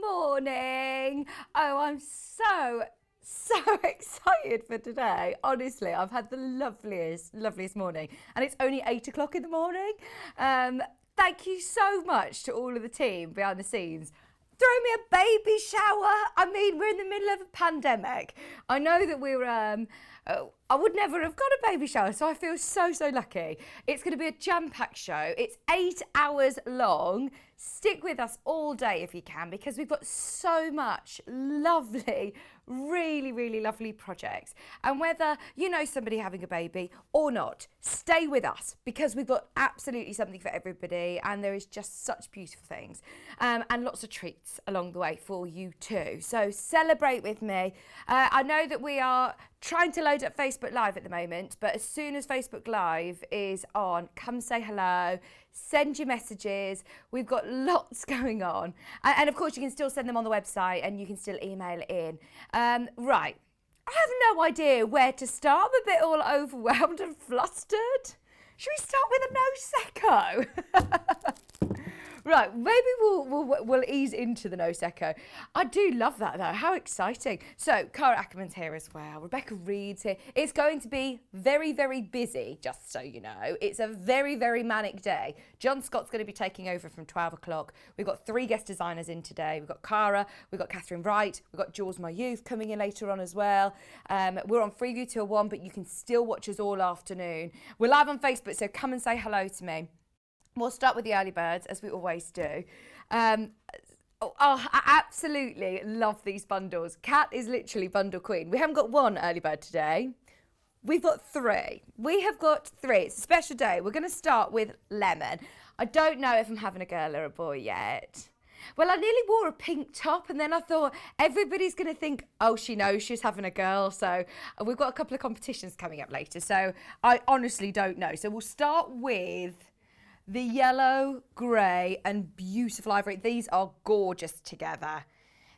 morning. Oh, I'm so excited for today. Honestly, I've had the loveliest morning, and it's only 8 o'clock in the morning. Thank you so much to all of the team behind the scenes. Throw me a baby shower. I mean, we're in the middle of a pandemic. I know that I would never have got a baby shower, so I feel so lucky. It's going to be a jam-packed show. It's 8 hours long. Stick with us all day if you can, because we've got so much lovely, really lovely projects. And whether you know somebody having a baby or not, stay with us, because we've got absolutely something for everybody, and there is just such beautiful things and lots of treats along the way for you too. So celebrate with me. I know that we are trying to load up Facebook Live at the moment, but as soon as Facebook Live is on, come say hello, send your messages. We've got lots going on. And of course, you can still send them on the website, and you can still email in. Right. I have no idea where to start. I'm a bit all overwhelmed and flustered. Should we start with a no secco? Right, maybe we'll ease into the no secco. I do love that though. How exciting! So Cara Ackerman's here as well. Rebecca Reed's here. It's going to be very busy, just so you know. It's a very manic day. John Scott's going to be taking over from 12 o'clock. We've got 3 guest designers in today. We've got Cara, we've got Catherine Wright, we've got Jules My Youth coming in later on as well. We're on Freeview till 1, but you can still watch us all afternoon. We're live on Facebook, so come and say hello to me. We'll start with the early birds, as we always do. I absolutely love these bundles. Kat is literally bundle queen. We haven't got 1 early bird today. We've got 3. We have got 3. It's a special day. We're going to start with lemon. I don't know if I'm having a girl or a boy yet. Well, I nearly wore a pink top, and then I thought everybody's going to think, oh, she knows she's having a girl. So we've got a couple of competitions coming up later. So I honestly don't know. So we'll start with the yellow, grey and beautiful ivory. These are gorgeous together.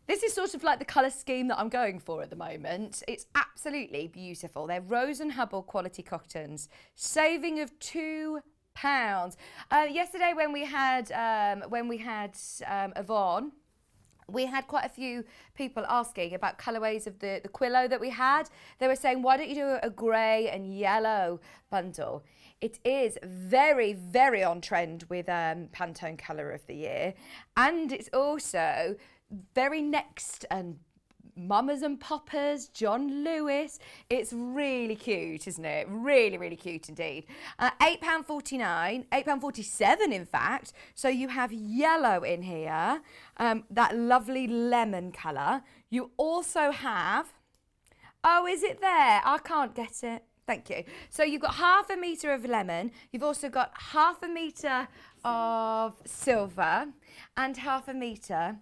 This is sort of like the colour scheme that I'm going for at the moment. It's absolutely beautiful. They're Rose and Hubble quality cottons. Saving of £2. Yesterday when we had Yvonne, we had quite a few people asking about colourways of the Quillo that we had. They were saying, why don't you do a grey and yellow bundle? It is very on trend with Pantone Colour of the Year. And it's also very next and Mamas and Poppers, John Lewis. It's really cute, isn't it? Really cute indeed. £8.49, £8.47 in fact. So you have yellow in here, that lovely lemon colour. You also have, oh, is it there? I can't get it. Thank you. So you've got half a metre of lemon. You've also got half a metre of silver and half a metre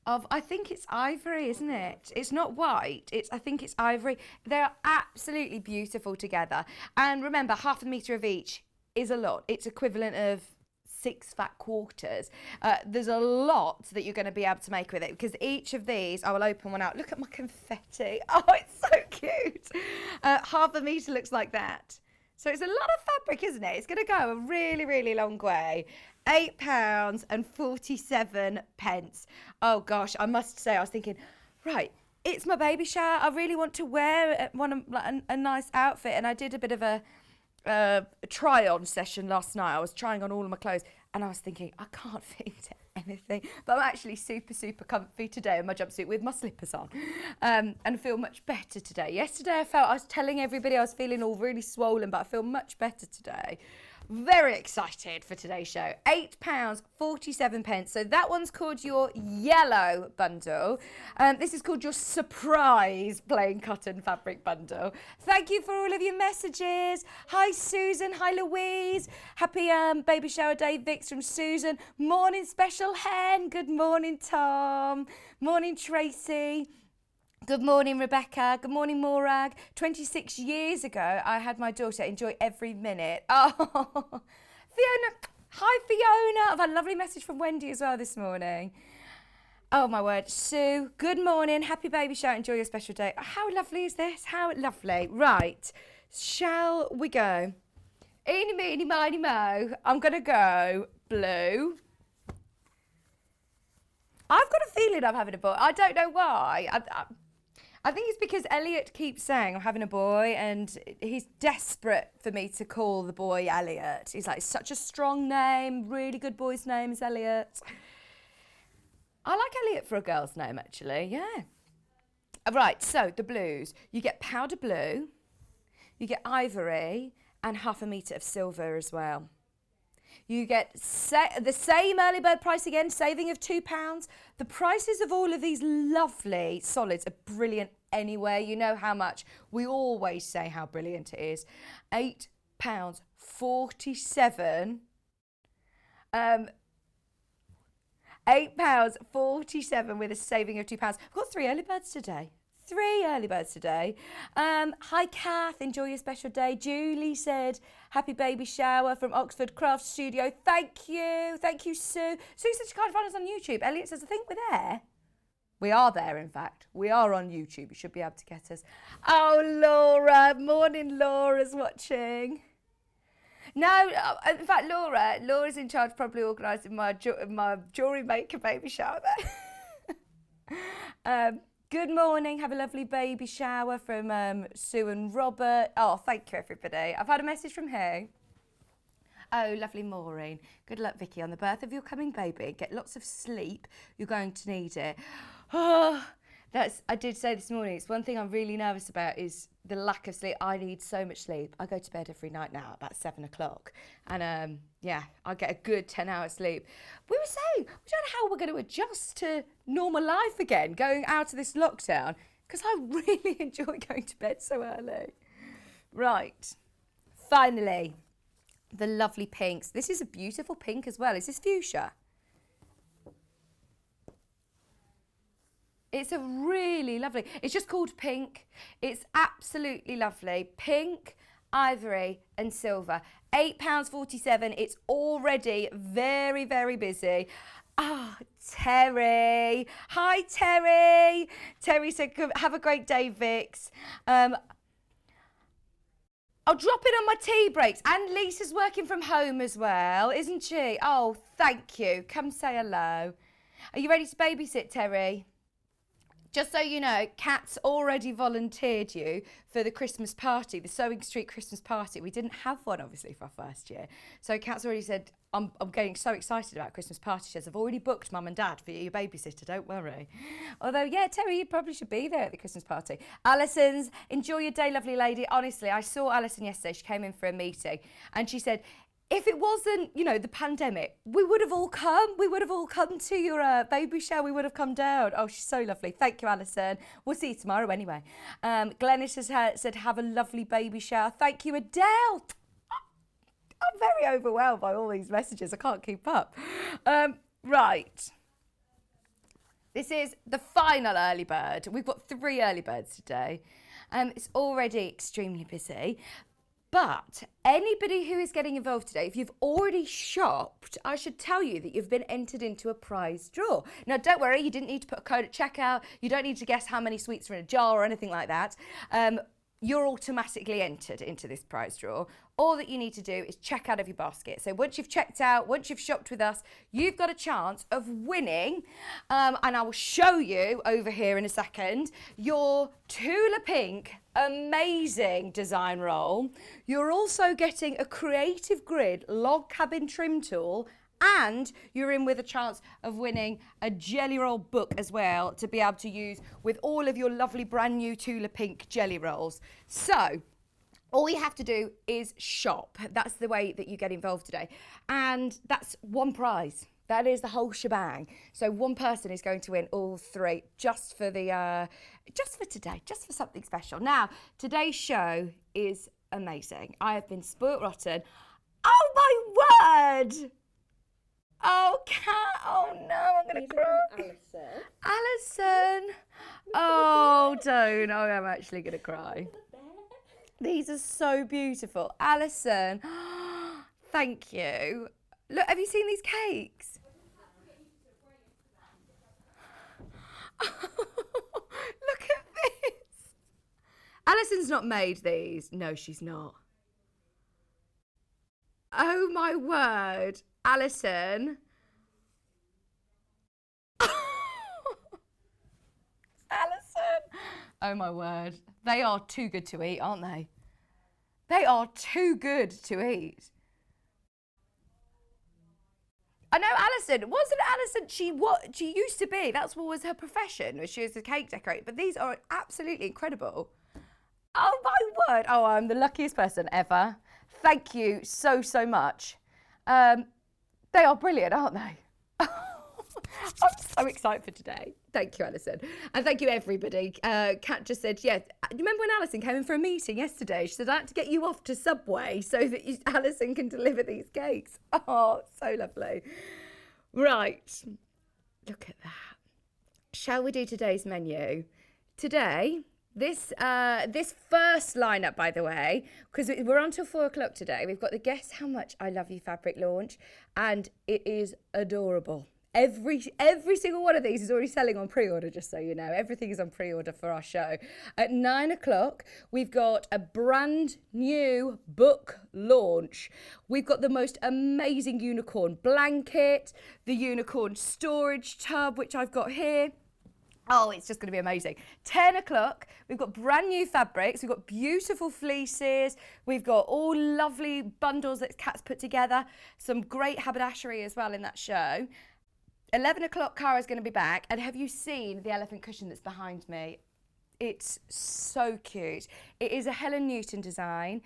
of, I think it's ivory, isn't it? It's not white. I think it's ivory. They're absolutely beautiful together. And remember, half a metre of each is a lot. It's equivalent of 6 fat quarters. There's a lot that you're going to be able to make with it, because each of these, I will open one out. Look at my confetti. Oh, it's so cute. Half a metre looks like that. So it's a lot of fabric, isn't it? It's going to go a really long way. £8.47. Oh gosh, I must say, I was thinking, right, it's my baby shower. I really want to wear a nice outfit, and I did a bit of a try-on session last night. I was trying on all of my clothes, and I was thinking, I can't fit into anything, but I'm actually super comfy today in my jumpsuit with my slippers on, and feel much better today. Yesterday I was telling everybody I was feeling all really swollen, but I feel much better today. Very excited for today's show. £8.47. So that one's called your yellow bundle. This is called your surprise plain cotton fabric bundle. Thank you for all of your messages. Hi Susan, hi Louise. Happy baby shower day, Vix from Susan. Morning special hen. Good morning Tom. Morning Tracy. Good morning, Rebecca. Good morning, Morag. 26 years ago, I had my daughter. Enjoy every minute. Oh, Fiona. Hi, Fiona. I've had a lovely message from Wendy as well this morning. Oh, my word. Sue, good morning. Happy baby shower. Enjoy your special day. How lovely is this? How lovely. Right. Shall we go? Eeny, meeny, miny, mo. I'm going to go blue. I've got a feeling I'm having a boy. I don't know why. I think it's because Elliot keeps saying I'm having a boy, and he's desperate for me to call the boy Elliot. He's like, it's such a strong name, really good boy's name is Elliot. I like Elliot for a girl's name, actually, yeah. Right, so the blues. You get powder blue, you get ivory, and half a metre of silver as well. You get the same early bird price again, saving of £2. The prices of all of these lovely solids are brilliant anyway. You know how much we always say how brilliant it is. £8.47. £8.47 with a saving of £2. I've got 3 early birds today. 3 early birds today. Hi, Kath. Enjoy your special day. Julie said, happy baby shower from Oxford Craft Studio. Thank you. Thank you, Sue. Sue said she can't find us on YouTube. Elliot says, I think we're there. We are there, in fact. We are on YouTube. You should be able to get us. Oh, Laura. Morning, Laura's watching. No, in fact, Laura's in charge, probably organising my jewellery maker baby shower there. Good morning. Have a lovely baby shower from Sue and Robert. Oh, thank you, everybody. I've had a message from who? Oh, lovely Maureen. Good luck, Vicky, on the birth of your coming baby. Get lots of sleep. You're going to need it. Oh, I did say this morning, it's one thing I'm really nervous about is the lack of sleep. I need so much sleep. I go to bed every night now about 7 o'clock. And yeah, I get a good 10 hours sleep. We were saying, we don't know how we're going to adjust to normal life again, going out of this lockdown, because I really enjoy going to bed so early. Right, finally, the lovely pinks. This is a beautiful pink as well. Is this fuchsia? It's a really lovely, it's just called pink. It's absolutely lovely. Pink, ivory and silver. £8.47. It's already very, very busy. Ah, Terry. Hi, Terry. Terry said, have a great day, Vix. I'll drop in on my tea breaks. And Lisa's working from home as well, isn't she? Oh, thank you. Come say hello. Are you ready to babysit, Terry? Just so you know, Kat's already volunteered you for the Christmas party, the Sewing Street Christmas party. We didn't have one, obviously, for our first year. So Kat's already said, I'm getting so excited about Christmas party. She says, I've already booked Mum and Dad for your babysitter, don't worry. Although, yeah, Terry, you probably should be there at the Christmas party. Alison's, enjoy your day, lovely lady. Honestly, I saw Alison yesterday. She came in for a meeting and she said, if it wasn't, you know, the pandemic, we would have all come. We would have all come to your baby shower. We would have come down. Oh, she's so lovely. Thank you, Alison. We'll see you tomorrow anyway. Glennis has said, have a lovely baby shower. Thank you, Adele. I'm very overwhelmed by all these messages. I can't keep up. Right. This is the final early bird. We've got 3 early birds today. It's already extremely busy. But anybody who is getting involved today, if you've already shopped, I should tell you that you've been entered into a prize draw. Now, don't worry, you didn't need to put a code at checkout. You don't need to guess how many sweets are in a jar or anything like that. You're automatically entered into this prize draw. All that you need to do is check out of your basket. So once you've checked out, once you've shopped with us, you've got a chance of winning. And I will show you over here in a second, your Tula Pink amazing design roll. You're also getting a Creative Grid log cabin trim tool, and you're in with a chance of winning a jelly roll book as well to be able to use with all of your lovely brand new Tula Pink jelly rolls. So all you have to do is shop. That's the way that you get involved today. And that's one prize. That is the whole shebang. So one person is going to win all 3 just for today, just for something special. Now, today's show is amazing. I have been spoilt rotten. Oh my word! Oh, Kat. Oh no, I'm going to cry. Alison. Oh, don't. Oh, I'm actually going to cry. These are so beautiful. Alison, thank you. Look, have you seen these cakes? Look at this. Alison's not made these. No, she's not. Oh my word. Alison. Oh my word. They are too good to eat, aren't they? They are too good to eat. I know Alison. Wasn't Alison? She used to be. That's what was her profession. She was a cake decorator. But these are absolutely incredible. Oh my word. Oh, I'm the luckiest person ever. Thank you so much. They are brilliant, aren't they? I'm so excited for today. Thank you, Alison. And thank you, everybody. Kat just said, yeah, remember when Alison came in for a meeting yesterday? She said, I had to get you off to Subway so that Alison can deliver these cakes. Oh, so lovely. Right. Look at that. Shall we do today's menu? Today, this first lineup, by the way, because we're on till 4 o'clock today. We've got the Guess How Much I Love You fabric launch, and it is adorable. Every single one of these is already selling on pre-order, just so you know. Everything is on pre-order for our show. At 9 o'clock, we've got a brand new book launch. We've got the most amazing unicorn blanket, the unicorn storage tub, which I've got here. Oh, it's just going to be amazing. 10 o'clock, we've got brand new fabrics. We've got beautiful fleeces. We've got all lovely bundles that Kat's put together. Some great haberdashery as well in that show. 11 o'clock, Cara's going to be back. And have you seen the elephant cushion that's behind me? It's so cute. It is a Helen Newton design,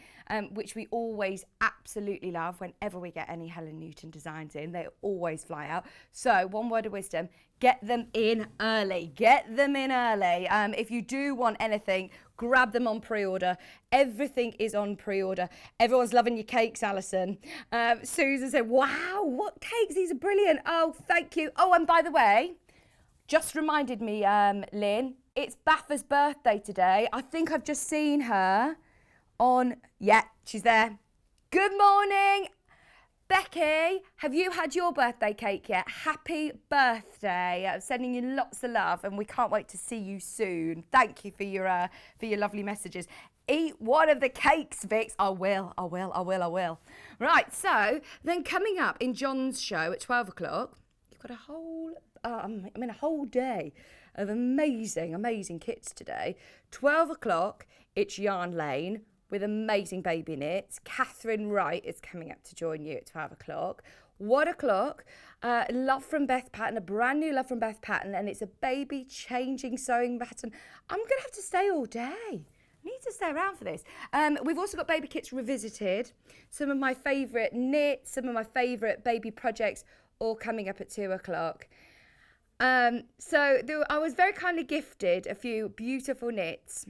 which we always absolutely love whenever we get any Helen Newton designs in. They always fly out. So one word of wisdom, get them in early. Get them in early. If you do want anything, grab them on pre-order. Everything is on pre-order. Everyone's loving your cakes, Alison. Susan said, wow, what cakes? These are brilliant. Oh, thank you. Oh, and by the way, just reminded me, Lynn, it's Baffa's birthday today. I think I've just seen her on... Yeah, she's there. Good morning, Becky. Have you had your birthday cake yet? Happy birthday. I'm sending you lots of love and we can't wait to see you soon. Thank you for your lovely messages. Eat one of the cakes, Vix. I will. Right, so then coming up in John's show at 12 o'clock, you've got a whole day of amazing kits today. 12 o'clock, it's Yarn Lane with amazing baby knits. Catherine Wright is coming up to join you at 12 o'clock. 1 o'clock, Love from Beth Patton, a brand new Love from Beth Patton, and it's a baby changing sewing pattern. I'm going to have to stay all day. I need to stay around for this. We've also got baby kits revisited. Some of my favourite knits, some of my favourite baby projects, all coming up at 2 o'clock. I was very kindly gifted a few beautiful knits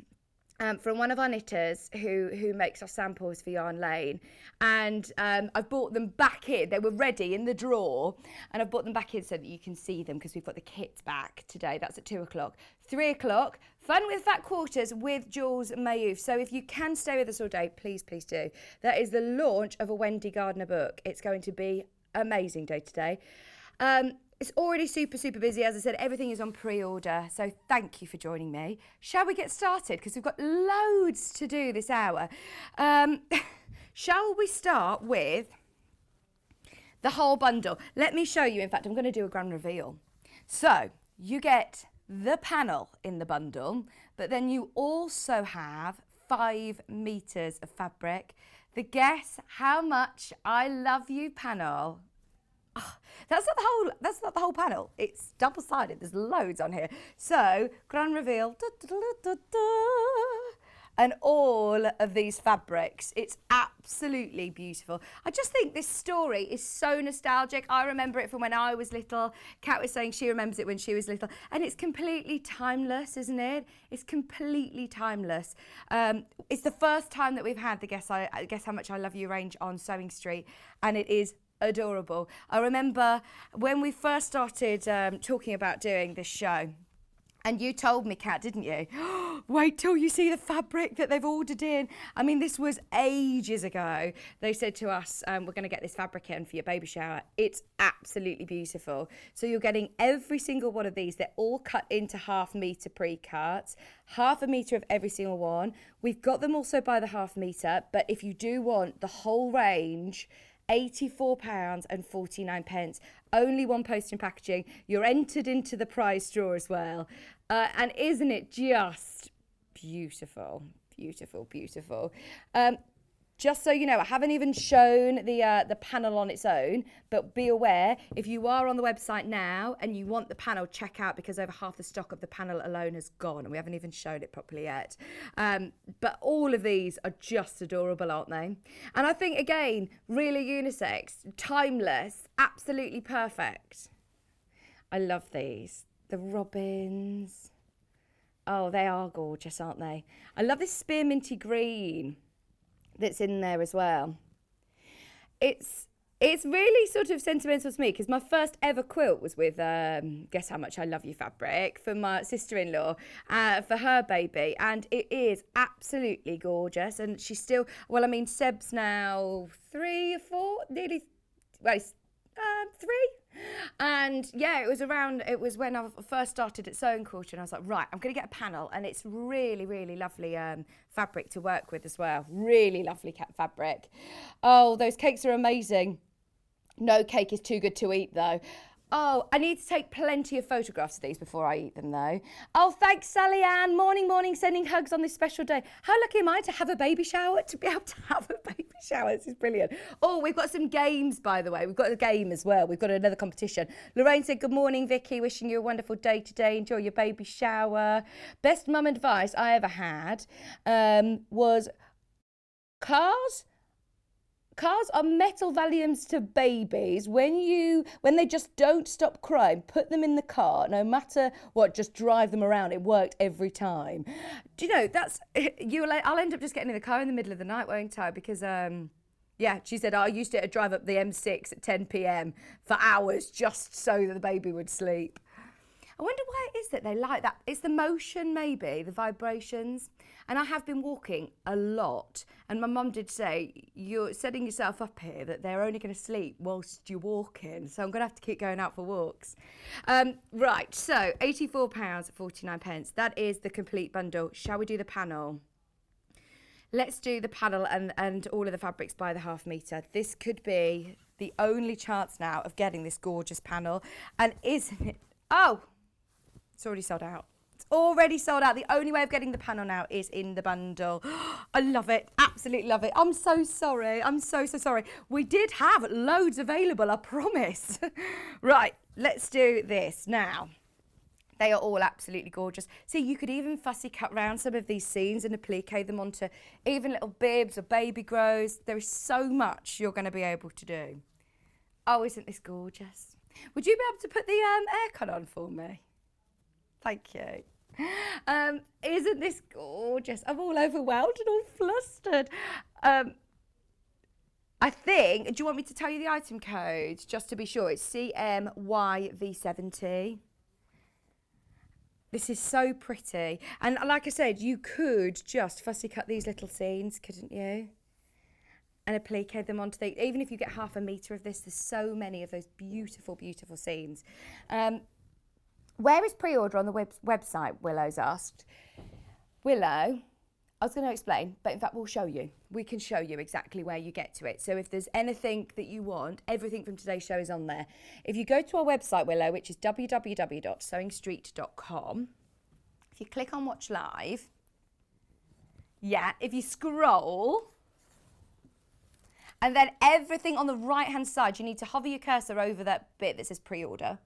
from one of our knitters who makes our samples for Yarn Lane, and I've brought them back in. They were ready in the drawer, and I've brought them back in so that you can see them because we've got the kits back today. That's at 2 o'clock. 3 o'clock, Fun with Fat Quarters with Jules Mayouf. So if you can stay with us all day, please do. That is the launch of a Wendy Gardner book. It's going to be amazing day today. It's already super busy. As I said, everything is on pre-order. So thank you for joining me. Shall we get started? Because we've got loads to do this hour. Shall we start with the whole bundle? Let me show you. In fact, I'm going to do a grand reveal. So you get the panel in the bundle, but then you also have 5 meters of fabric. The Guess How Much I Love You panel. Oh, that's not the whole panel. It's double-sided. There's loads on here. So, grand reveal. And all of these fabrics. It's absolutely beautiful. I just think this story is so nostalgic. I remember it from when I was little. Kat was saying she remembers it when she was little. And it's completely timeless, isn't it? It's completely timeless. It's the first time that we've had the Guess How Much I Love You range on Sewing Street. And it is adorable. I remember when we first started talking about doing this show, and you told me, Kat, didn't you? Wait till you see the fabric that they've ordered in. I mean, this was ages ago. They said to us, we're going to get this fabric in for your baby shower. It's absolutely beautiful. So you're getting every single one of these. They're all cut into 1/2 meter pre-cuts, 1/2 meter of every single one. We've got them also by the 1/2 meter, but if you do want the whole range, £84.49. Only one post in packaging. You're entered into the prize draw as well. And isn't it just Beautiful, beautiful, beautiful. Just so you know, I haven't even shown the panel on its own, but be aware, if you are on the website now and you want the panel, check out, because over half the stock of the panel alone has gone and we haven't even shown it properly yet. But all of these are just adorable, aren't they? And I think, again, really unisex, timeless, absolutely perfect. I love these. The robins. Oh, they are gorgeous, aren't they? I love this spearminty green that's in there as well. It's really sort of sentimental to me, because my first ever quilt was with Guess How Much I Love You fabric for my sister-in-law for her baby, and it is absolutely gorgeous. And she's still, well, I mean, Seb's now 3 or 4, nearly, well, 3. And yeah, it was when I first started at Sewing Quarter, and I was like, right, I'm going to get a panel, and it's really, really lovely fabric to work with as well. Really lovely fabric. Oh, those cakes are amazing. No cake is too good to eat though. Oh, I need to take plenty of photographs of these before I eat them though. Oh, thanks, Sally Ann. Morning, morning, sending hugs on this special day. How lucky am I to have a baby shower, to be able to have a baby shower? This is brilliant. Oh, we've got some games, by the way. We've got a game as well. We've got another competition. Lorraine said, good morning, Vicky. Wishing you a wonderful day today. Enjoy your baby shower. Best mum advice I ever had was Cars are metal Valiums to babies. When they just don't stop crying, put them in the car, no matter what, just drive them around. It worked every time. Do you know, I'll end up just getting in the car in the middle of the night, won't I? Because, yeah, she said, I used to drive up the M6 at 10 p.m. for hours just so that the baby would sleep. I wonder why it is that they like that. It's the motion, maybe, the vibrations. And I have been walking a lot. And my mum did say, you're setting yourself up here that they're only going to sleep whilst you're walking. So I'm going to have to keep going out for walks. Right, so £84.49. That is the complete bundle. Shall we do the panel? Let's do the panel and all of the fabrics by the half metre. This could be the only chance now of getting this gorgeous panel. And isn't it? Oh! It's already sold out. It's already sold out. The only way of getting the panel now is in the bundle. I love it. Absolutely love it. I'm so sorry. I'm so sorry. We did have loads available, I promise. Right, let's do this now. They are all absolutely gorgeous. See, you could even fussy cut round some of these scenes and applique them onto even little bibs or baby grows. There is so much you're going to be able to do. Oh, isn't this gorgeous? Would you be able to put the aircon on for me? Thank you. Isn't this gorgeous? I'm all overwhelmed and all flustered. I think, do you want me to tell you the item code? Just to be sure, it's CMYV70. This is so pretty. And like I said, you could just fussy cut these little scenes, couldn't you? And applique them onto even if you get half a metre of this, there's so many of those beautiful, beautiful scenes. Where is pre-order on the website, Willow's asked. Willow, I was going to explain, but in fact we'll show you. We can show you exactly where you get to it. So if there's anything that you want, everything from today's show is on there. If you go to our website, Willow, which is www.sewingstreet.com, if you click on Watch Live, yeah, if you scroll, and then everything on the right-hand side, you need to hover your cursor over that bit that says pre-order.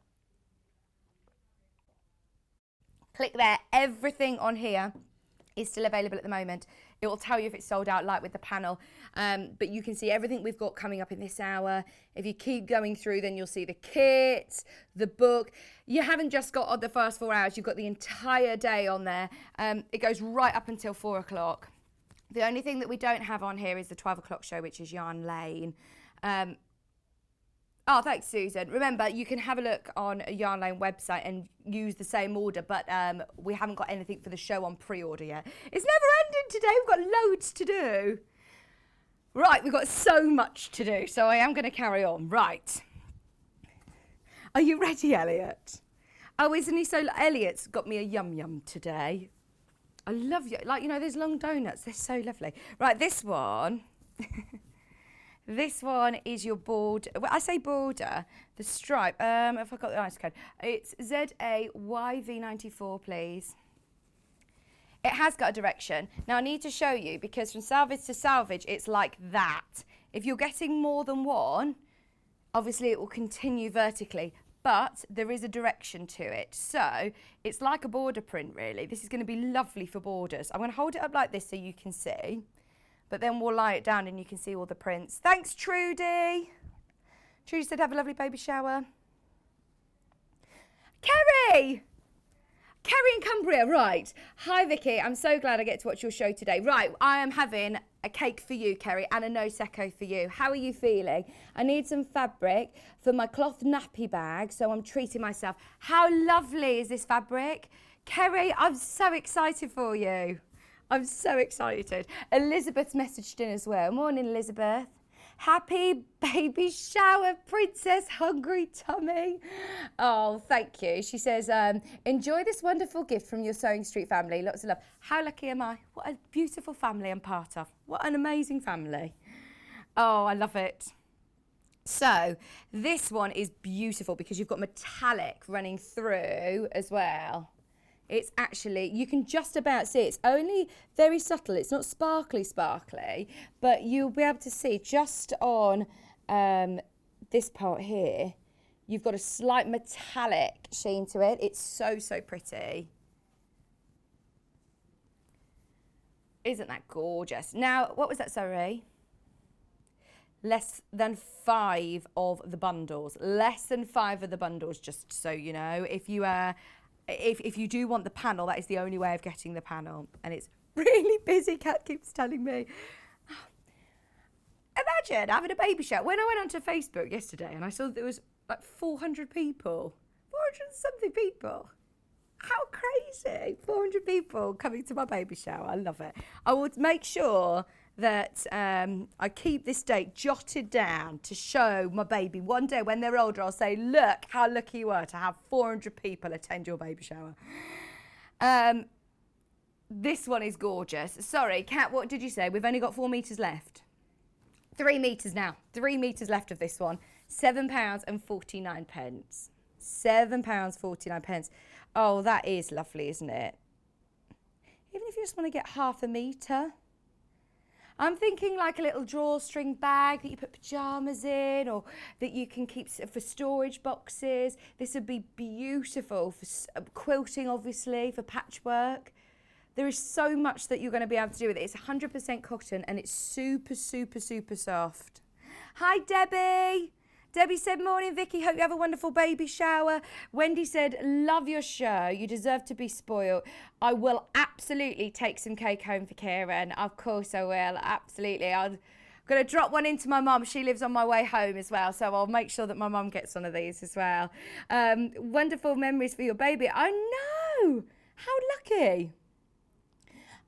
Click there. Everything on here is still available at the moment. It will tell you if it's sold out, like with the panel. But you can see everything we've got coming up in this hour. If you keep going through, then you'll see the kit, the book. You haven't just got the first 4 hours. You've got the entire day on there. It goes right up until 4 o'clock. The only thing that we don't have on here is the 12 o'clock show, which is Yarn Lane. Oh, thanks, Susan. Remember, you can have a look on a Yarn Lane website and use the same order, but we haven't got anything for the show on pre-order yet. It's never ending today. We've got loads to do. Right, we've got so much to do, so I am going to carry on. Right. Are you ready, Elliot? Oh, isn't he so... Elliot's got me a yum-yum today. I love you. Like, you know, those long donuts. They're so lovely. Right, this one... This one is your border. Well, I say border. The stripe. If I got the ice code, it's ZAYV94, please. It has got a direction. Now I need to show you, because from salvage to salvage, it's like that. If you're getting more than one, obviously it will continue vertically, but there is a direction to it. So it's like a border print, really. This is going to be lovely for borders. I'm going to hold it up like this so you can see, but then we'll lie it down and you can see all the prints. Thanks, Trudy. Trudy said have a lovely baby shower. Kerry! Kerry in Cumbria, right. Hi, Vicky. I'm so glad I get to watch your show today. Right, I am having a cake for you, Kerry, and a no secco for you. How are you feeling? I need some fabric for my cloth nappy bag, so I'm treating myself. How lovely is this fabric? Kerry, I'm so excited for you. I'm so excited. Elizabeth's messaged in as well. Morning, Elizabeth. Happy baby shower, Princess Hungry Tummy. Oh, thank you. She says, enjoy this wonderful gift from your Sewing Street family. Lots of love. How lucky am I? What a beautiful family I'm part of. What an amazing family. Oh, I love it. So this one is beautiful because you've got metallic running through as well. It's actually, you can just about see, it's only very subtle, it's not sparkly, but you'll be able to see just on this part here, you've got a slight metallic sheen to it. It's so, so pretty. Isn't that gorgeous? Now, what was that, sorry? Less than 5 of the bundles. Less than 5 of the bundles, just so you know. If you do want the panel, that is the only way of getting the panel. And it's really busy, Kat keeps telling me. Imagine having a baby shower. When I went onto Facebook yesterday and I saw that there was like 400 people, 400 and something people. How crazy, 400 people coming to my baby shower. I love it. I will make sure that I keep this date jotted down to show my baby. One day when they're older, I'll say, look how lucky you were to have 400 people attend your baby shower. This one is gorgeous. Sorry, Kat, what did you say? We've only got 4 metres left. 3 metres now. 3 metres left of this one. £7.49. £7.49. Oh, that is lovely, isn't it? Even if you just want to get half a metre. I'm thinking like a little drawstring bag that you put pyjamas in, or that you can keep for storage boxes. This would be beautiful for quilting, obviously, for patchwork. There is so much that you're going to be able to do with it. It's 100% cotton and it's super, super, super soft. Hi, Debbie. Debbie said, morning, Vicky. Hope you have a wonderful baby shower. Wendy said, love your show. You deserve to be spoiled. I will absolutely take some cake home for Kieran. Of course I will. Absolutely. I'm going to drop one into my mum. She lives on my way home as well. So I'll make sure that my mum gets one of these as well. Wonderful memories for your baby. I know. How lucky.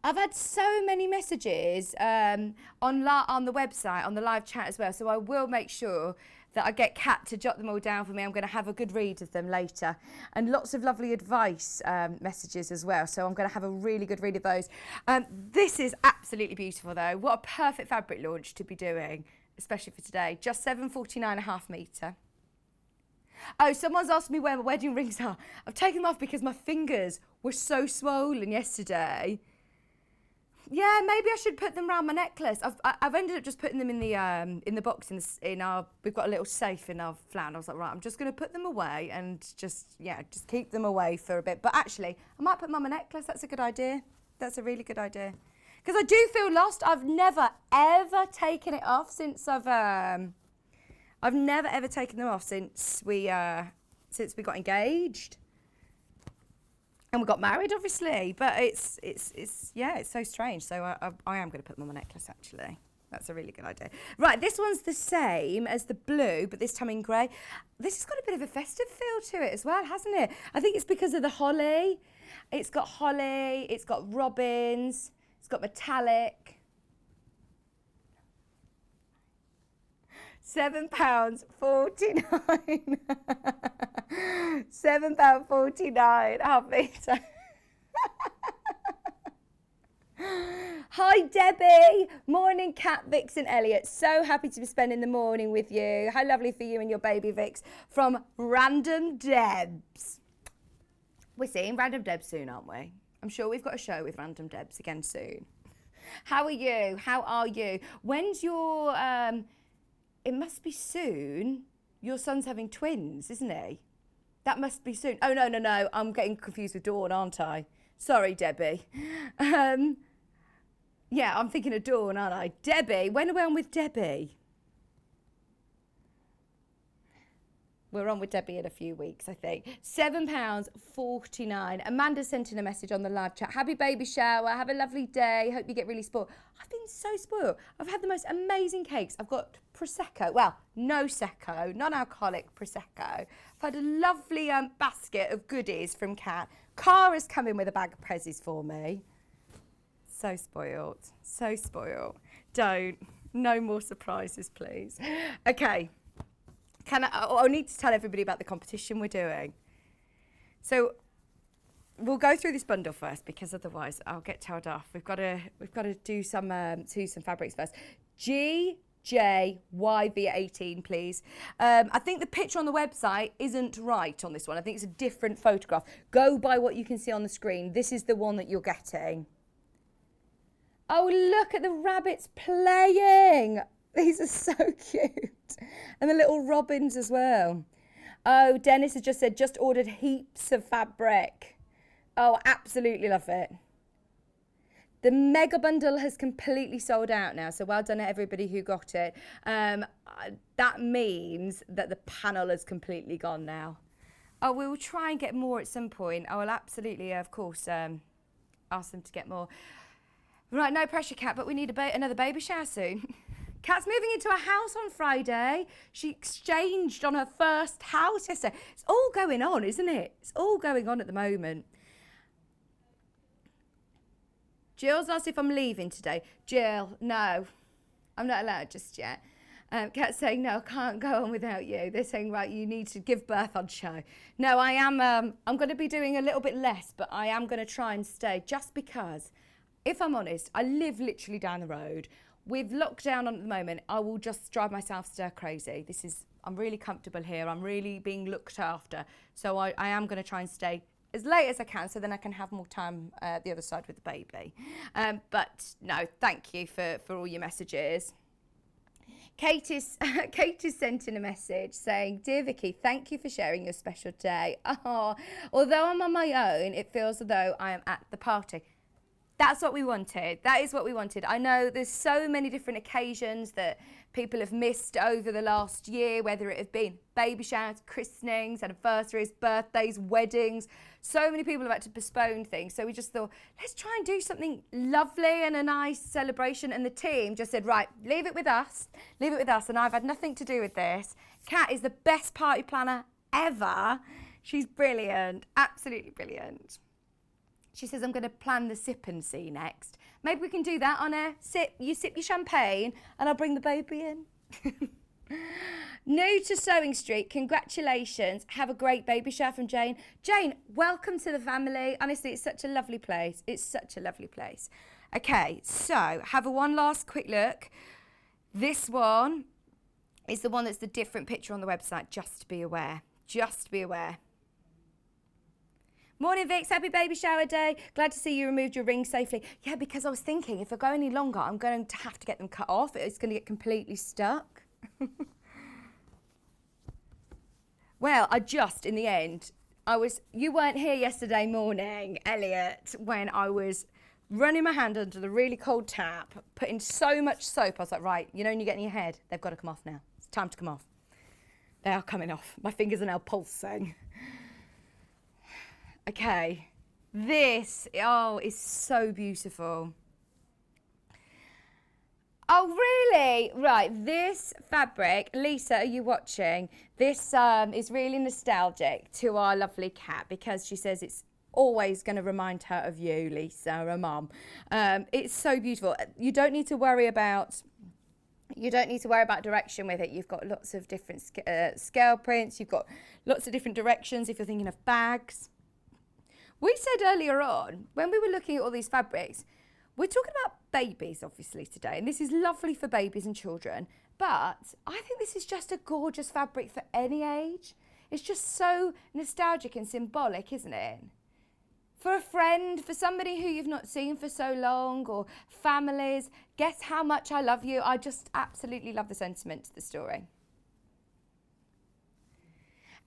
I've had so many messages on the website, on the live chat as well. So I will make sure that I get Kat to jot them all down for me. I'm going to have a good read of them later. And lots of lovely advice messages as well. So I'm going to have a really good read of those. This is absolutely beautiful though. What a perfect fabric launch to be doing, especially for today. Just £7.49.5 metre. Oh, someone's asked me where my wedding rings are. I've taken them off because my fingers were so swollen yesterday. Yeah, maybe I should put them around my necklace. I've ended up just putting them in the box in our. We've got a little safe in our flat. And I was like, right, I'm just going to put them away and just keep them away for a bit. But actually, I might put them on my necklace. That's a good idea. That's a really good idea. Because I do feel lost. I've never ever taken it off since I've never ever taken them off since we got engaged. And we got married, obviously, but it's so strange. So I am going to put them on my necklace, actually. That's a really good idea. Right, this one's the same as the blue, but this time in grey. This has got a bit of a festive feel to it as well, hasn't it? I think it's because of the holly. It's got holly, it's got robins, it's got metallic. £7.49. £7.49. Half metre. Hi, Debbie. Morning, Kat, Vix and Elliot. So happy to be spending the morning with you. How lovely for you and your baby, Vix. From Random Debs. We're seeing Random Debs soon, aren't we? I'm sure we've got a show with Random Debs again soon. How are you? How are you? When's your, it must be soon. Your son's having twins, isn't he? That must be soon. Oh, no. I'm getting confused with Dawn, aren't I? Sorry, Debbie. Yeah, I'm thinking of Dawn, aren't I? Debbie, when are we on with Debbie? We're on with Debbie in a few weeks, I think. £7.49. Amanda sent in a message on the live chat. Happy baby shower. Have a lovely day. Hope you get really spoiled. I've been so spoiled. I've had the most amazing cakes. I've got Prosecco. Well, no Secco, non-alcoholic Prosecco. I've had a lovely basket of goodies from Kat. Cara's come in with a bag of prezzies for me. So spoiled. So spoiled. Don't. No more surprises, please. Okay. I need to tell everybody about the competition we're doing. So we'll go through this bundle first because otherwise I'll get told off. We've got to do some fabrics first. GJYV18, please. I think the picture on the website isn't right on this one. I think it's a different photograph. Go by what you can see on the screen. This is the one that you're getting. Oh, look at the rabbits playing. These are so cute. And the little robins as well. Oh, Dennis has just said, just ordered heaps of fabric. Oh, absolutely love it. The mega bundle has completely sold out now. So well done to everybody who got it. That means that the panel has completely gone now. Oh, we will try and get more at some point. I will absolutely, of course, ask them to get more. Right, no pressure, Kat, but we need another baby shower soon. Kat's moving into a house on Friday. She exchanged on her first house yesterday. It's all going on, isn't it? It's all going on at the moment. Jill's asked if I'm leaving today. Jill, no, I'm not allowed just yet. Kat's saying, no, I can't go on without you. They're saying, right, you need to give birth on show. No, I am, I'm going to be doing a little bit less, but I am going to try and stay just because, if I'm honest, I live literally down the road. With lockdown on at the moment, I will just drive myself stir crazy. I'm really comfortable here. I'm really being looked after. So I am going to try and stay as late as I can so then I can have more time the other side with the baby. But no, thank you for all your messages. Kate is sent in a message saying, Dear Vicky, thank you for sharing your special day. Oh, although I'm on my own, it feels as though I am at the party. That's what we wanted. That is what we wanted. I know there's so many different occasions that people have missed over the last year, whether it have been baby showers, christenings, anniversaries, birthdays, weddings. So many people have had to postpone things. So we just thought, let's try and do something lovely and a nice celebration. And the team just said, right, leave it with us. Leave it with us. And I've had nothing to do with this. Kat is the best party planner ever. She's brilliant. Absolutely brilliant. She says, I'm going to plan the sip and see next. Maybe we can do that on a sip. You sip your champagne and I'll bring the baby in. New to Sewing Street, congratulations. Have a great baby shower from Jane. Jane, welcome to the family. Honestly, it's such a lovely place. It's such a lovely place. Okay, so have one last quick look. This one is the one that's the different picture on the website. Just be aware. Just be aware. Morning, Vix. Happy baby shower day. Glad to see you removed your ring safely. Yeah, because I was thinking if I go any longer, I'm going to have to get them cut off. It's going to get completely stuck. Well, in the end, you weren't here yesterday morning, Elliot, when I was running my hand under the really cold tap, putting so much soap. I was like, right, when you get in your head, they've got to come off now. It's time to come off. They are coming off. My fingers are now pulsing. Okay, this, is so beautiful. Oh, really? Right, this fabric, Lisa, are you watching? This is really nostalgic to our lovely Kat because she says it's always going to remind her of you, Lisa, her mum. It's so beautiful. You don't need to worry about direction with it. You've got lots of different scale prints. You've got lots of different directions if you're thinking of bags. We said earlier on, when we were looking at all these fabrics, we're talking about babies, obviously, today. And this is lovely for babies and children. But I think this is just a gorgeous fabric for any age. It's just so nostalgic and symbolic, isn't it? For a friend, for somebody who you've not seen for so long, or families, guess how much I love you. I just absolutely love the sentiment to the story.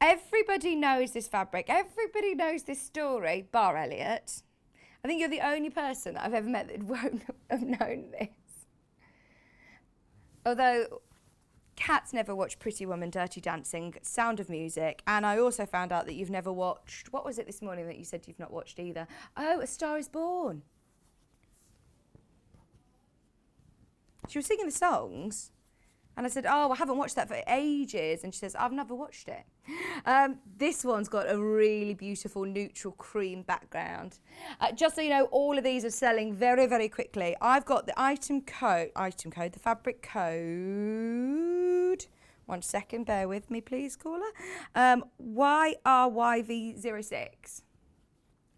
Everybody knows this fabric. Everybody knows this story, bar Elliot. I think you're the only person that I've ever met that won't have known this. Although Kat's never watched Pretty Woman, Dirty Dancing, Sound of Music, and I also found out that you've never watched, what was it this morning that you said you've not watched either? Oh, A Star is Born. She was singing the songs, and I said, oh, I haven't watched that for ages, and she says, I've never watched it. This one's got a really beautiful neutral cream background. Just so you know, all of these are selling very, very quickly. I've got the item code, the fabric code. 1 second, bear with me, please, caller. YRYV06.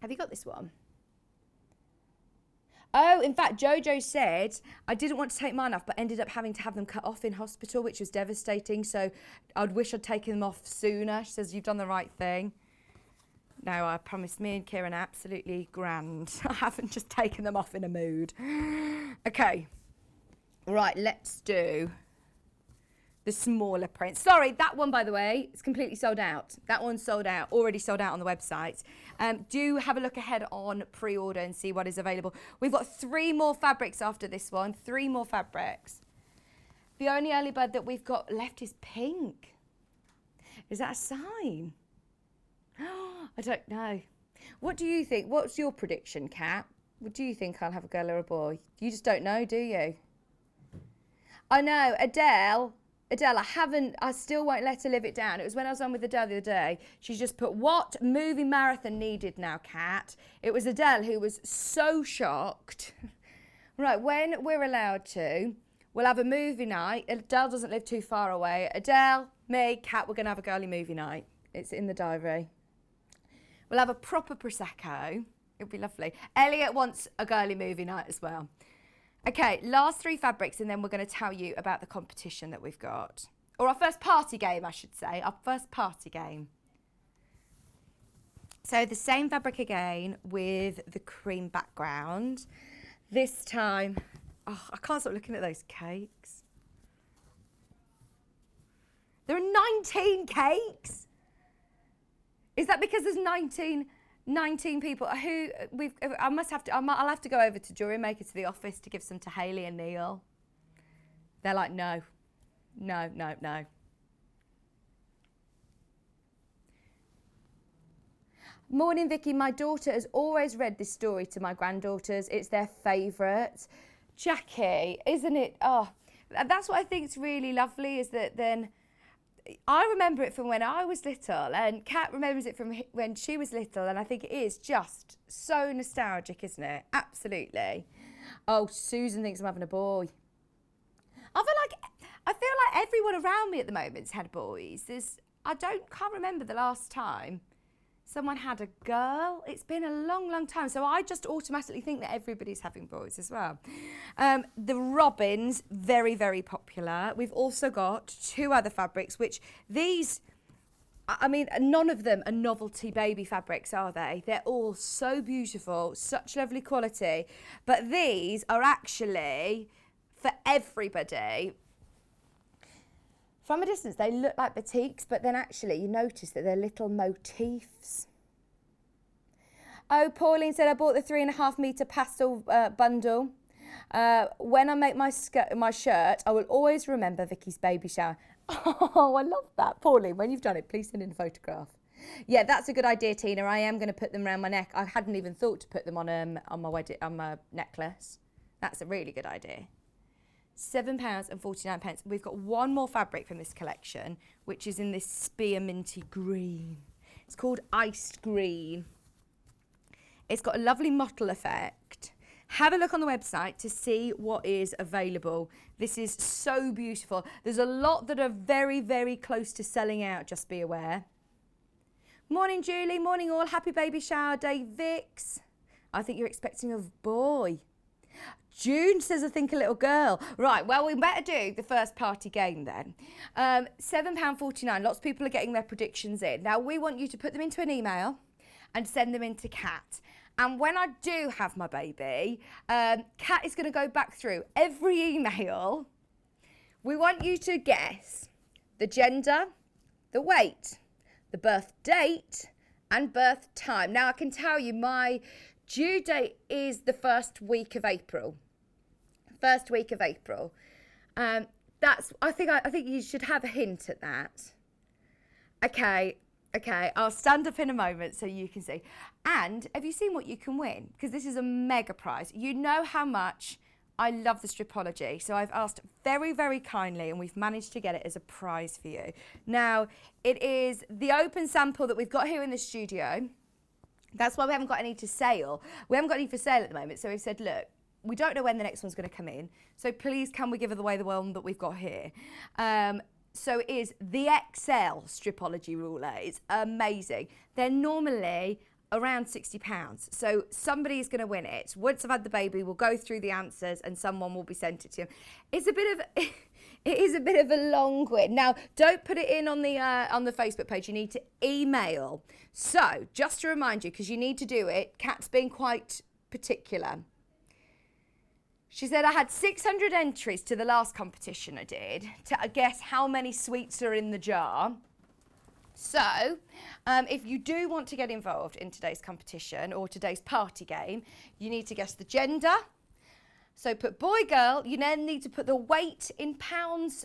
Have you got this one? Oh, in fact, Jojo said, I didn't want to take mine off, but ended up having to have them cut off in hospital, which was devastating. So I'd wish I'd taken them off sooner. She says, you've done the right thing. No, I promise, me and Kieran are absolutely grand. I haven't just taken them off in a mood. Okay. Right, let's do the smaller print. Sorry, that one, by the way, is completely sold out. That one's sold out, already sold out on the website. Do have a look ahead on pre-order and see what is available. We've got 3 more fabrics after this one, 3 more fabrics. The only early bird that we've got left is pink. Is that a sign? I don't know. What do you think? What's your prediction, Kat? What do you think I'll have a girl or a boy? You just don't know, do you? I know, Adele, I still won't let her live it down. It was when I was on with Adele the other day. She's just put, what movie marathon needed now, Kat? It was Adele who was so shocked. Right, when we're allowed to, we'll have a movie night. Adele doesn't live too far away. Adele, me, Kat, we're going to have a girly movie night. It's in the diary. We'll have a proper Prosecco. It'll be lovely. Elliot wants a girly movie night as well. Okay, last 3 fabrics, and then we're going to tell you about the competition that we've got. Or our first party game, I should say. Our first party game. So the same fabric again with the cream background. This time, oh, I can't stop looking at those cakes. There are 19 cakes. Is that because there's 19 people who I'll have to go over to Jewelry Maker to the office to give some to Hayley and Neil. They're like, no. Morning, Vicky. My daughter has always read this story to my granddaughters. It's their favourite. Jackie, isn't it? Oh, that's what I think is really lovely, is that then I remember it from when I was little, and Kat remembers it from when she was little, and I think it is just so nostalgic, isn't it? Absolutely. Oh, Susan thinks I'm having a boy. I feel like everyone around me at the moment's had boys. Can't remember the last time someone had a girl. It's been a long, long time. So I just automatically think that everybody's having boys as well. The robins, very, very popular. We've also got 2 other fabrics, which these, I mean, none of them are novelty baby fabrics, are they? They're all so beautiful, such lovely quality. But these are actually for everybody. From a distance, they look like batiks, but then actually you notice that they're little motifs. Oh, Pauline said, I bought the 3.5 metre pastel bundle. When I make my shirt, I will always remember Vicky's baby shower. Oh, I love that. Pauline, when you've done it, please send in a photograph. Yeah, that's a good idea, Tina. I am going to put them around my neck. I hadn't even thought to put them on my necklace. That's a really good idea. £7.49. We've got 1 more fabric from this collection, which is in this spearminty green. It's called Iced Green. It's got a lovely mottle effect. Have a look on the website to see what is available. This is so beautiful. There's a lot that are very, very close to selling out, just be aware. Morning, Julie. Morning, all. Happy baby shower day, Vix. I think you're expecting a boy. June says, I think a little girl. Right, well, we better do the first party game then. £7.49. Lots of people are getting their predictions in. Now, we want you to put them into an email and send them in to Kat. And when I do have my baby, Kat is going to go back through every email. We want you to guess the gender, the weight, the birth date, and birth time. Now, I can tell you my due date is the first week of April. First week of April. I think you should have a hint at that. Okay, I'll stand up in a moment so you can see. And have you seen what you can win? Because this is a mega prize. You know how much I love the stripology. So I've asked very, very kindly, and we've managed to get it as a prize for you. Now, it is the open sample that we've got here in the studio. That's why we haven't got any to sale. We haven't got any for sale at the moment. So we've said, look, we don't know when the next one's going to come in. So please, can we give away the one that we've got here? So it is the XL stripology ruler. It's amazing. They're normally around £60. So somebody is going to win it. Once I've had the baby, we'll go through the answers and someone will be sent it to him. It is a bit of a long win. Now, don't put it in on the Facebook page. You need to email. So just to remind you, because you need to do it, Kat's been quite particular. She said, I had 600 entries to the last competition I did to guess how many sweets are in the jar. So, if you do want to get involved in today's competition or today's party game, you need to guess the gender. So put boy, girl. You then need to put the weight in pounds,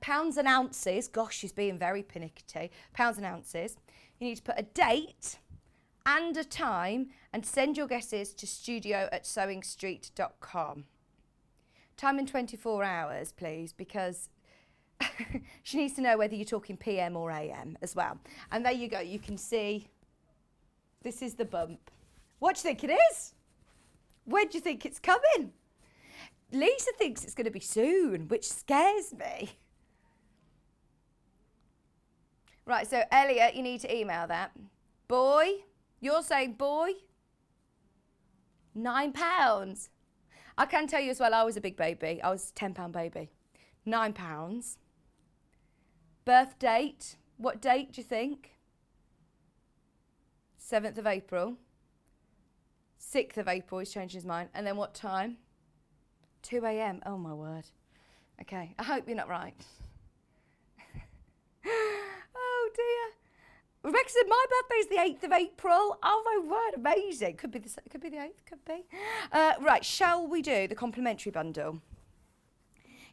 pounds and ounces. Gosh, she's being very pernickety. Pounds and ounces. You need to put a date and a time and send your guesses to studio@sewingstreet.com. Time in 24 hours, please, because she needs to know whether you're talking PM or AM as well. And there you go. You can see this is the bump. What do you think it is? When do you think it's coming? Lisa thinks it's going to be soon, which scares me. Right, so Elliot, you need to email that. Boy, you're saying boy? £9. I can tell you as well, I was a big baby. I was a £10 baby. £9. Birth date. What date do you think? 7th of April. 6th of April, he's changed his mind. And then what time? 2 a.m. Oh, my word. Okay, I hope you're not right. Oh, dear. Rebecca said, my birthday's the 8th of April. Oh, my word, amazing. Could be the 8th, could be. Right, shall we do the complimentary bundle?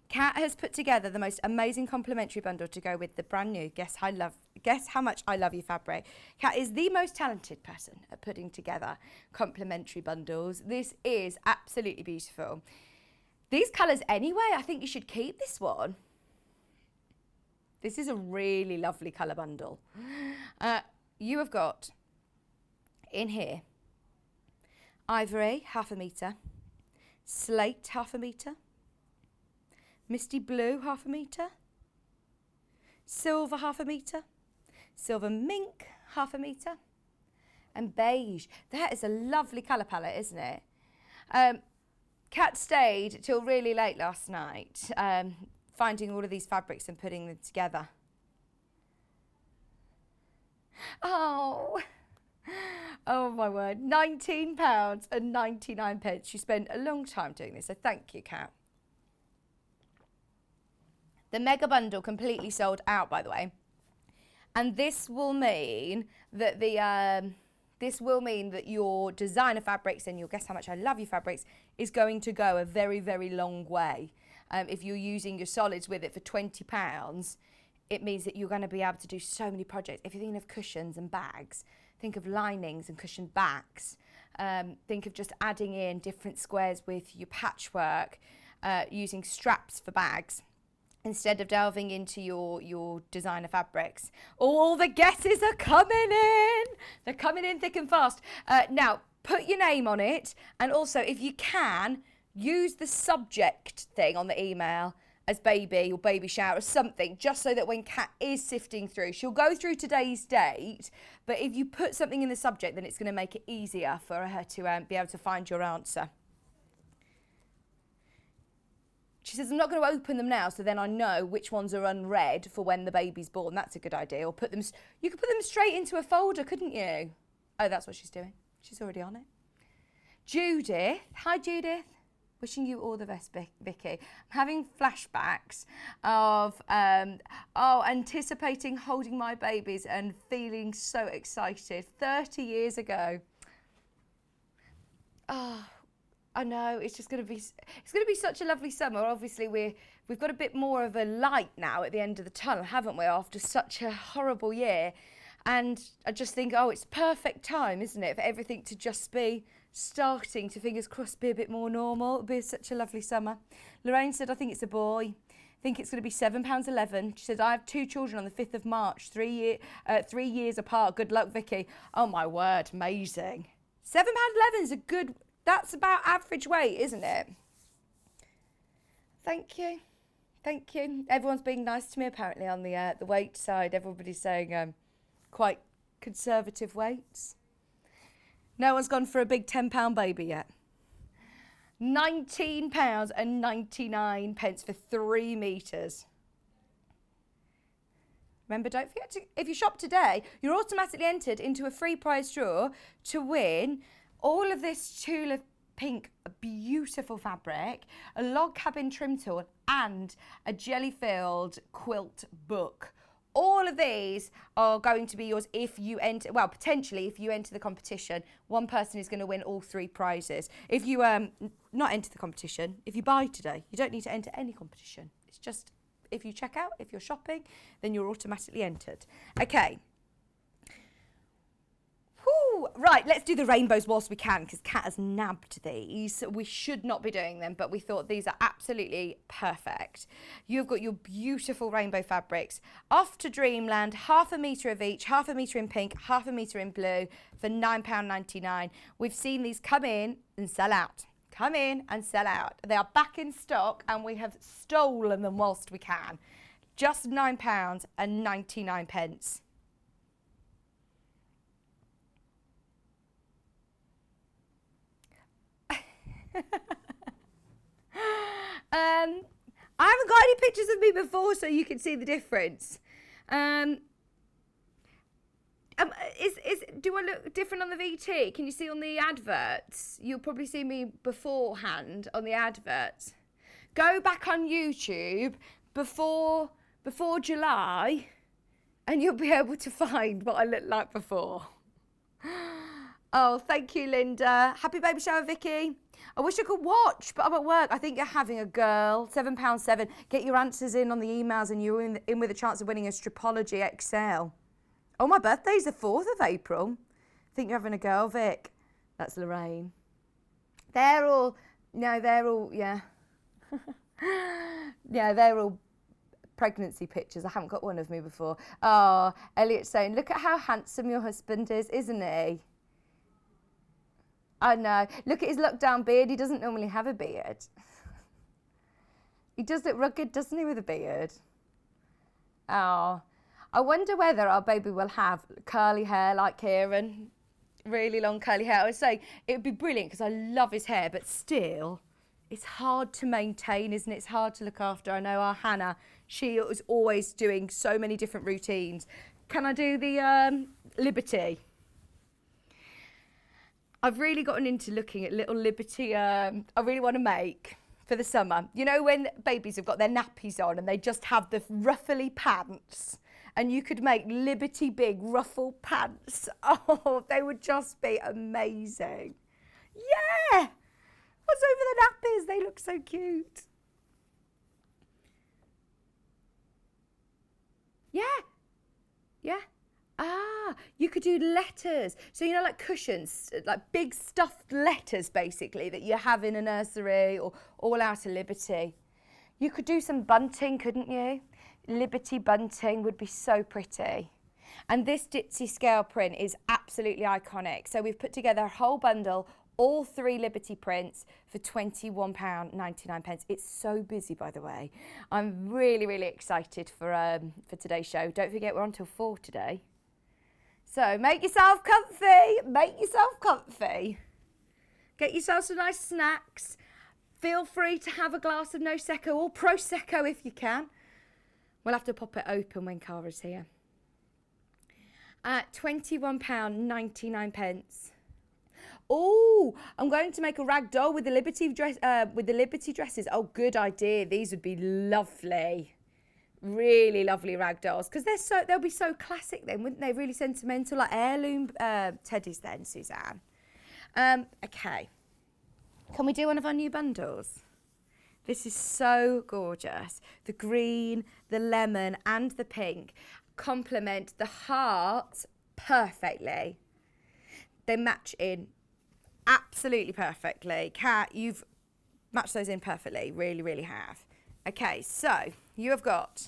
Kat has put together the most amazing complimentary bundle to go with the brand new Guess How Much I Love You fabric. Kat is the most talented person at putting together complimentary bundles. This is absolutely beautiful. These colours anyway, I think you should keep this one. This is a really lovely colour bundle. You have got in here ivory, 1/2 metre, slate, 1/2 metre, misty blue, 1/2 metre, silver, 1/2 metre, silver mink, 1/2 metre, and beige. That is a lovely colour palette, isn't it? Kat stayed till really late last night, finding all of these fabrics and putting them together. Oh my word, £19.99. She spent a long time doing this, so thank you, Kat. The mega bundle completely sold out, by the way, and this will mean that your designer fabrics and your Guess How Much I Love You fabrics is going to go a very, very long way. If you're using your solids with it for £20, it means that you're going to be able to do so many projects. If you're thinking of cushions and bags, think of linings and cushion backs. Think of just adding in different squares with your patchwork, using straps for bags, instead of delving into your designer fabrics. All the guesses are coming in. They're coming in thick and fast. Now, put your name on it. And also, if you can, use the subject thing on the email as baby or baby shower or something, just so that when Kat is sifting through, she'll go through today's date, but if you put something in the subject, then it's going to make it easier for her to be able to find your answer. She says, I'm not going to open them now, so then I know which ones are unread for when the baby's born. That's a good idea. Or you could put them straight into a folder, couldn't you? Oh, that's what she's doing. She's already on it. Judith. Hi, Judith. Wishing you all the best, Vicky. I'm having flashbacks of, anticipating holding my babies and feeling so excited. 30 years ago. Oh, I know, it's going to be such a lovely summer. Obviously, we've got a bit more of a light now at the end of the tunnel, haven't we, after such a horrible year. And I just think, it's perfect time, isn't it, for everything to just be starting to, fingers crossed, be a bit more normal. It'll be such a lovely summer. Lorraine said, I think it's a boy. I think it's going to be £7.11. She said, I have 2 children on the 5th of March, 3 years apart. Good luck, Vicky. Oh, my word, amazing. £7.11 is a good, that's about average weight, isn't it? Thank you. Thank you. Everyone's being nice to me, apparently, on the weight side. Everybody's saying quite conservative weights. No one's gone for a big £10 baby yet. £19.99 for 3 metres. Remember, don't forget to, if you shop today, you're automatically entered into a free prize draw to win all of this tulip pink, beautiful fabric, a log cabin trim tool, and a jelly-filled quilt book. All of these are going to be yours if you enter, well, potentially if you enter the competition. One person is going to win all 3 prizes. If you not enter the competition, if you buy today, you don't need to enter any competition. It's just, if you check out, if you're shopping, then you're automatically entered. Okay. Whew. Right, let's do the rainbows whilst we can, because Kat has nabbed these. We should not be doing them, but we thought these are absolutely perfect. You've got your beautiful rainbow fabrics. Off to Dreamland, ½ metre of each, ½ metre in pink, ½ metre in blue for £9.99. We've seen these come in and sell out. Come in and sell out. They are back in stock and we have stolen them whilst we can. Just £9.99. I haven't got any pictures of me before so you can see the difference. Do I look different on the VT? Can you see on the adverts? You'll probably see me beforehand on the adverts. Go back on YouTube before July and you'll be able to find what I looked like before. Oh, thank you, Linda. Happy baby shower, Vicky. I wish I could watch, but I'm at work. I think you're having a girl. £7.7. Get your answers in on the emails and you're in with a chance of winning a Stripology XL. Oh, my birthday's the 4th of April. Think you're having a girl, Vic? That's Lorraine. Yeah. Yeah, they're all pregnancy pictures. I haven't got one of me before. Oh, Elliot's saying, look at how handsome your husband is, isn't he? I know. Look at his lockdown beard. He doesn't normally have a beard. He does look rugged, doesn't he, with a beard? Oh, I wonder whether our baby will have curly hair like Kieran. Really long curly hair. I would say it would be brilliant because I love his hair, but still, it's hard to maintain, isn't it? It's hard to look after. I know our Hannah, she was always doing so many different routines. Can I do the Liberty? I've really gotten into looking at little Liberty I really want to make for the summer. You know when babies have got their nappies on and they just have the ruffly pants, and you could make Liberty big ruffle pants. Oh, they would just be amazing. Yeah! What's over the nappies? They look so cute. Yeah. Yeah. Ah, you could do letters. So, you know, like cushions, like big stuffed letters, basically, that you have in a nursery or all out of Liberty. You could do some bunting, couldn't you? Liberty bunting would be so pretty. And this ditzy scale print is absolutely iconic. So we've put together a whole bundle, all 3 Liberty prints for £21.99. It's so busy, by the way. I'm really, really excited for today's show. Don't forget, we're on till 4 today. So make yourself comfy, Get yourself some nice snacks. Feel free to have a glass of Prosecco or Prosecco if you can. We'll have to pop it open when Cara's here. £21.99. Oh, I'm going to make a rag doll with the Liberty dress, with the Liberty dresses. Oh, good idea. These would be lovely. Really lovely rag dolls, because they'll be so classic then, wouldn't they? Really sentimental, like heirloom teddies then, Suzanne. Okay. Can we do one of our new bundles? This is so gorgeous. The green, the lemon and the pink complement the heart perfectly. They match in absolutely perfectly. Kat, you've matched those in perfectly. Really, really have. Okay, so you have got...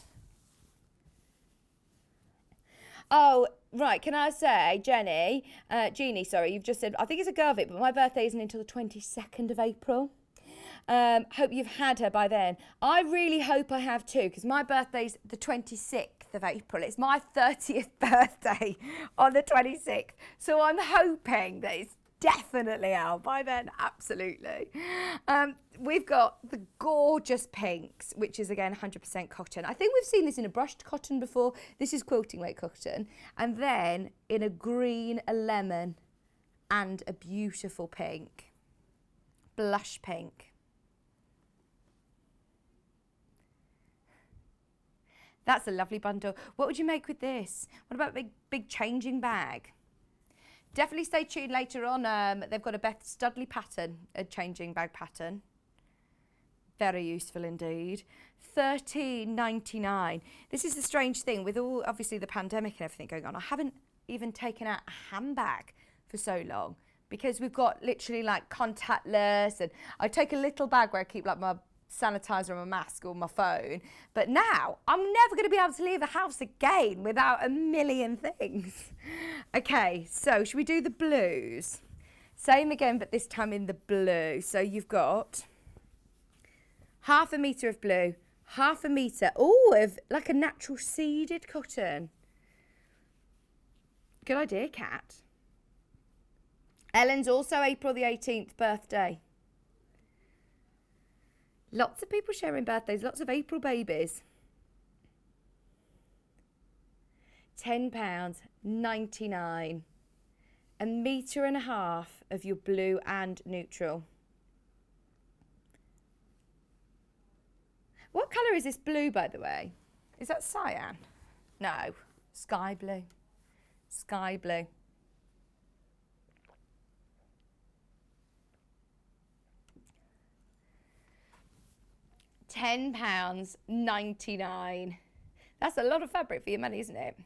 Oh, right, can I say, Jeannie, sorry, you've just said, I think it's a girl bit, but my birthday isn't until the 22nd of April. Hope you've had her by then. I really hope I have too, because my birthday's the 26th of April. It's my 30th birthday on the 26th. So I'm hoping that it's definitely out by then, absolutely. We've got the gorgeous pinks, which is again 100% cotton. I think we've seen this in a brushed cotton before. This is quilting weight cotton. And then in a green, a lemon and a beautiful pink, blush pink. That's a lovely bundle. What would you make with this? What about a big changing bag? Definitely stay tuned later on. They've got a Beth Studley pattern, a changing bag pattern. Very useful indeed. $13.99. This is the strange thing with all, obviously, the pandemic and everything going on. I haven't even taken out a handbag for so long because we've got literally like contactless, and I take a little bag where I keep like my sanitizer and my mask or my phone. But now I'm never going to be able to leave the house again without a million things. Okay, so should we do the blues? Same again, but this time in the blue. So you've got 1/2 metre of blue, 1/2 metre, of like a natural seeded cotton. Good idea, Kat. Ellen's also April the 18th birthday. Lots of people sharing birthdays, lots of April babies. £10.99. 1.5 metres of your blue and neutral. What colour is this blue, by the way? Is that cyan? No, sky blue. Sky blue. £10.99. That's a lot of fabric for your money, isn't it?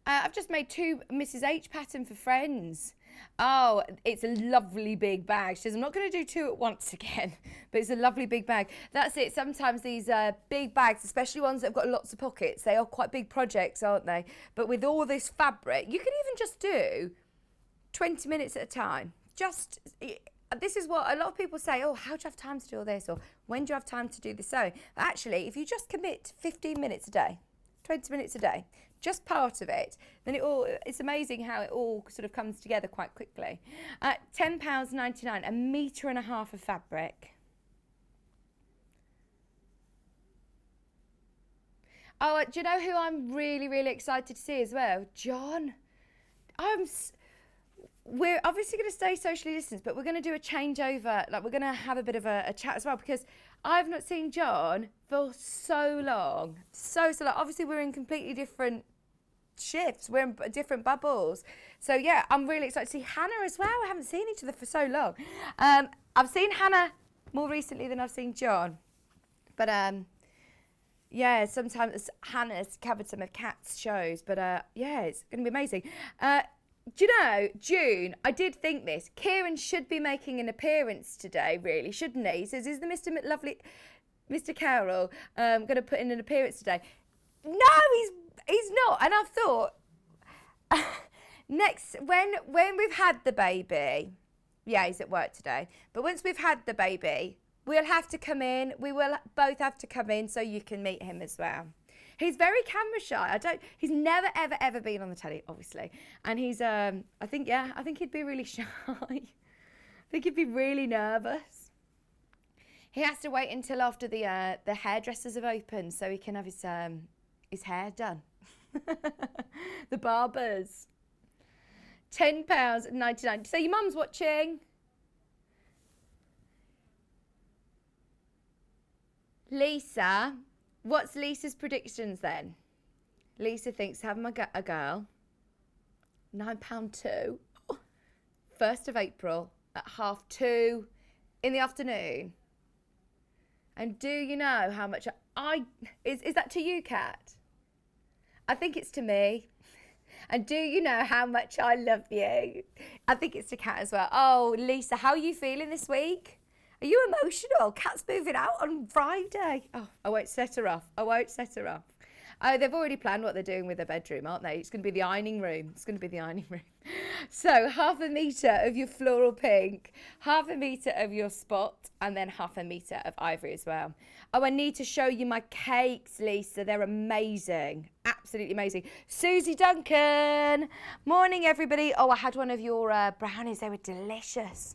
I've just made 2 Mrs. H pattern for friends. Oh, it's a lovely big bag. She says, I'm not going to do 2 at once again, but it's a lovely big bag. That's it. Sometimes these big bags, especially ones that have got lots of pockets, they are quite big projects, aren't they? But with all this fabric, you can even just do 20 minutes at a time. This is what a lot of people say, oh, how do you have time to do all this? Or when do you have time to do the sewing? But actually, if you just commit 15 minutes a day, 20 minutes a day, just part of it, then it's amazing how it all sort of comes together quite quickly. £10.99, 1.5 metres of fabric. Oh, do you know who I'm really, really excited to see as well? John. We're obviously going to stay socially distanced, but we're going to do a changeover. Like, we're going to have a bit of a chat as well, because I've not seen John for so long. So long. Obviously, we're in completely different shifts. We're in different bubbles. So, yeah, I'm really excited to see Hannah as well. I haven't seen each other for so long. I've seen Hannah more recently than I've seen John. But, yeah, sometimes Hannah's covered some of Kat's shows. But, yeah, it's going to be amazing. Do you know, June, I did think this. Kieran should be making an appearance today, really, shouldn't he? He says, is the Mr. Carroll going to put in an appearance today? No, he's not. And I've thought, when we've had the baby, yeah, he's at work today. But once we've had the baby, we'll have to come in. We will both have to come in so you can meet him as well. He's very camera shy. He's never, ever, ever been on the telly, obviously. And he's, I think he'd be really shy. I think he'd be really nervous. He has to wait until after the hairdressers have opened so he can have his hair done. The barbers. £10.99. So your mum's watching. Lisa, what's Lisa's predictions then? Lisa thinks having a girl, £9.2, 1st of April at 2:30 in the afternoon. And do you know how much is that to you, Kat? I think it's to me. And do you know how much I love you? I think it's to Kat as well. Oh, Lisa, how are you feeling this week? Are you emotional? Kat's moving out on Friday. Oh, I won't set her off. Oh, they've already planned what they're doing with their bedroom, aren't they? It's going to be the ironing room. So 1/2 metre of your floral pink, 1/2 metre of your spot, and then 1/2 metre of ivory as well. Oh, I need to show you my cakes, Lisa. They're amazing. Absolutely amazing. Susie Duncan. Morning, everybody. Oh, I had one of your brownies. They were delicious.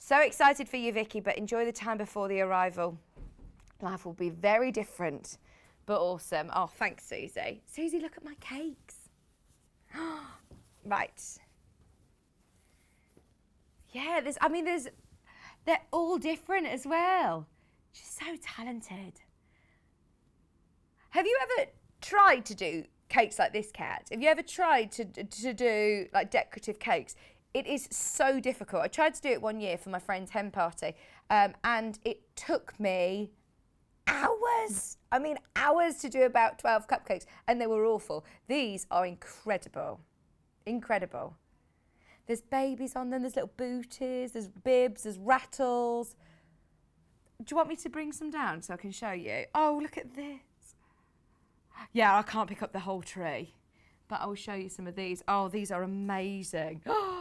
So excited for you, Vicky, but enjoy the time before the arrival. Life will be very different, but awesome. Oh, thanks, Susie. Susie, look at my cakes. Right. Yeah, they're all different as well. She's so talented. Have you ever tried to do cakes like this, Kat? Have you ever tried to do like decorative cakes? It is so difficult. I tried to do it one year for my friend's hen party, and it took me hours. Hours to do about 12 cupcakes, and they were awful. These are incredible. Incredible. There's babies on them, there's little booties, there's bibs, there's rattles. Do you want me to bring some down so I can show you? Oh, look at this. Yeah, I can't pick up the whole tree, but I will show you some of these. Oh, these are amazing. Oh.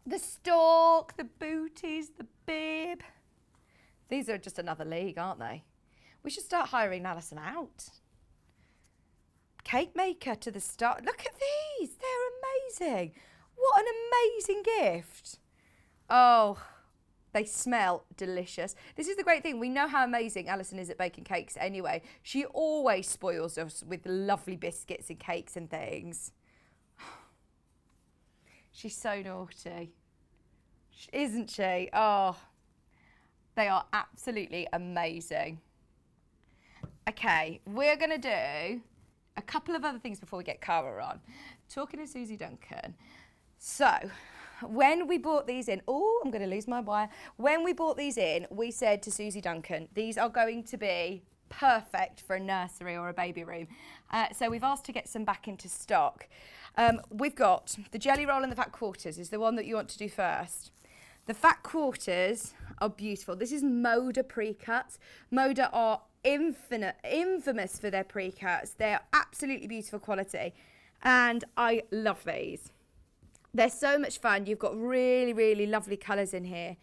The stalk, the booties, the bib. These are just another league, aren't they? We should start hiring Alison out. Cake maker to the start. Look at these. They're amazing. What an amazing gift. Oh, they smell delicious. This is the great thing. We know how amazing Alison is at baking cakes anyway. She always spoils us with lovely biscuits and cakes and things. She's so naughty, isn't she? Oh, they are absolutely amazing. Okay, we're going to do a couple of other things before we get Cara on. Talking to Susie Duncan. So, when we bought these in, oh, I'm going to lose my wire. When we bought these in, we said to Susie Duncan, these are going to be perfect for a nursery or a baby room. So we've asked to get some back into stock. We've got the jelly roll and the fat quarters is the one that you want to do first. The fat quarters are beautiful. This is Moda pre-cuts. Moda are infamous for their pre-cuts. They're absolutely beautiful quality. And I love these. They're so much fun. You've got really, really lovely colours in here.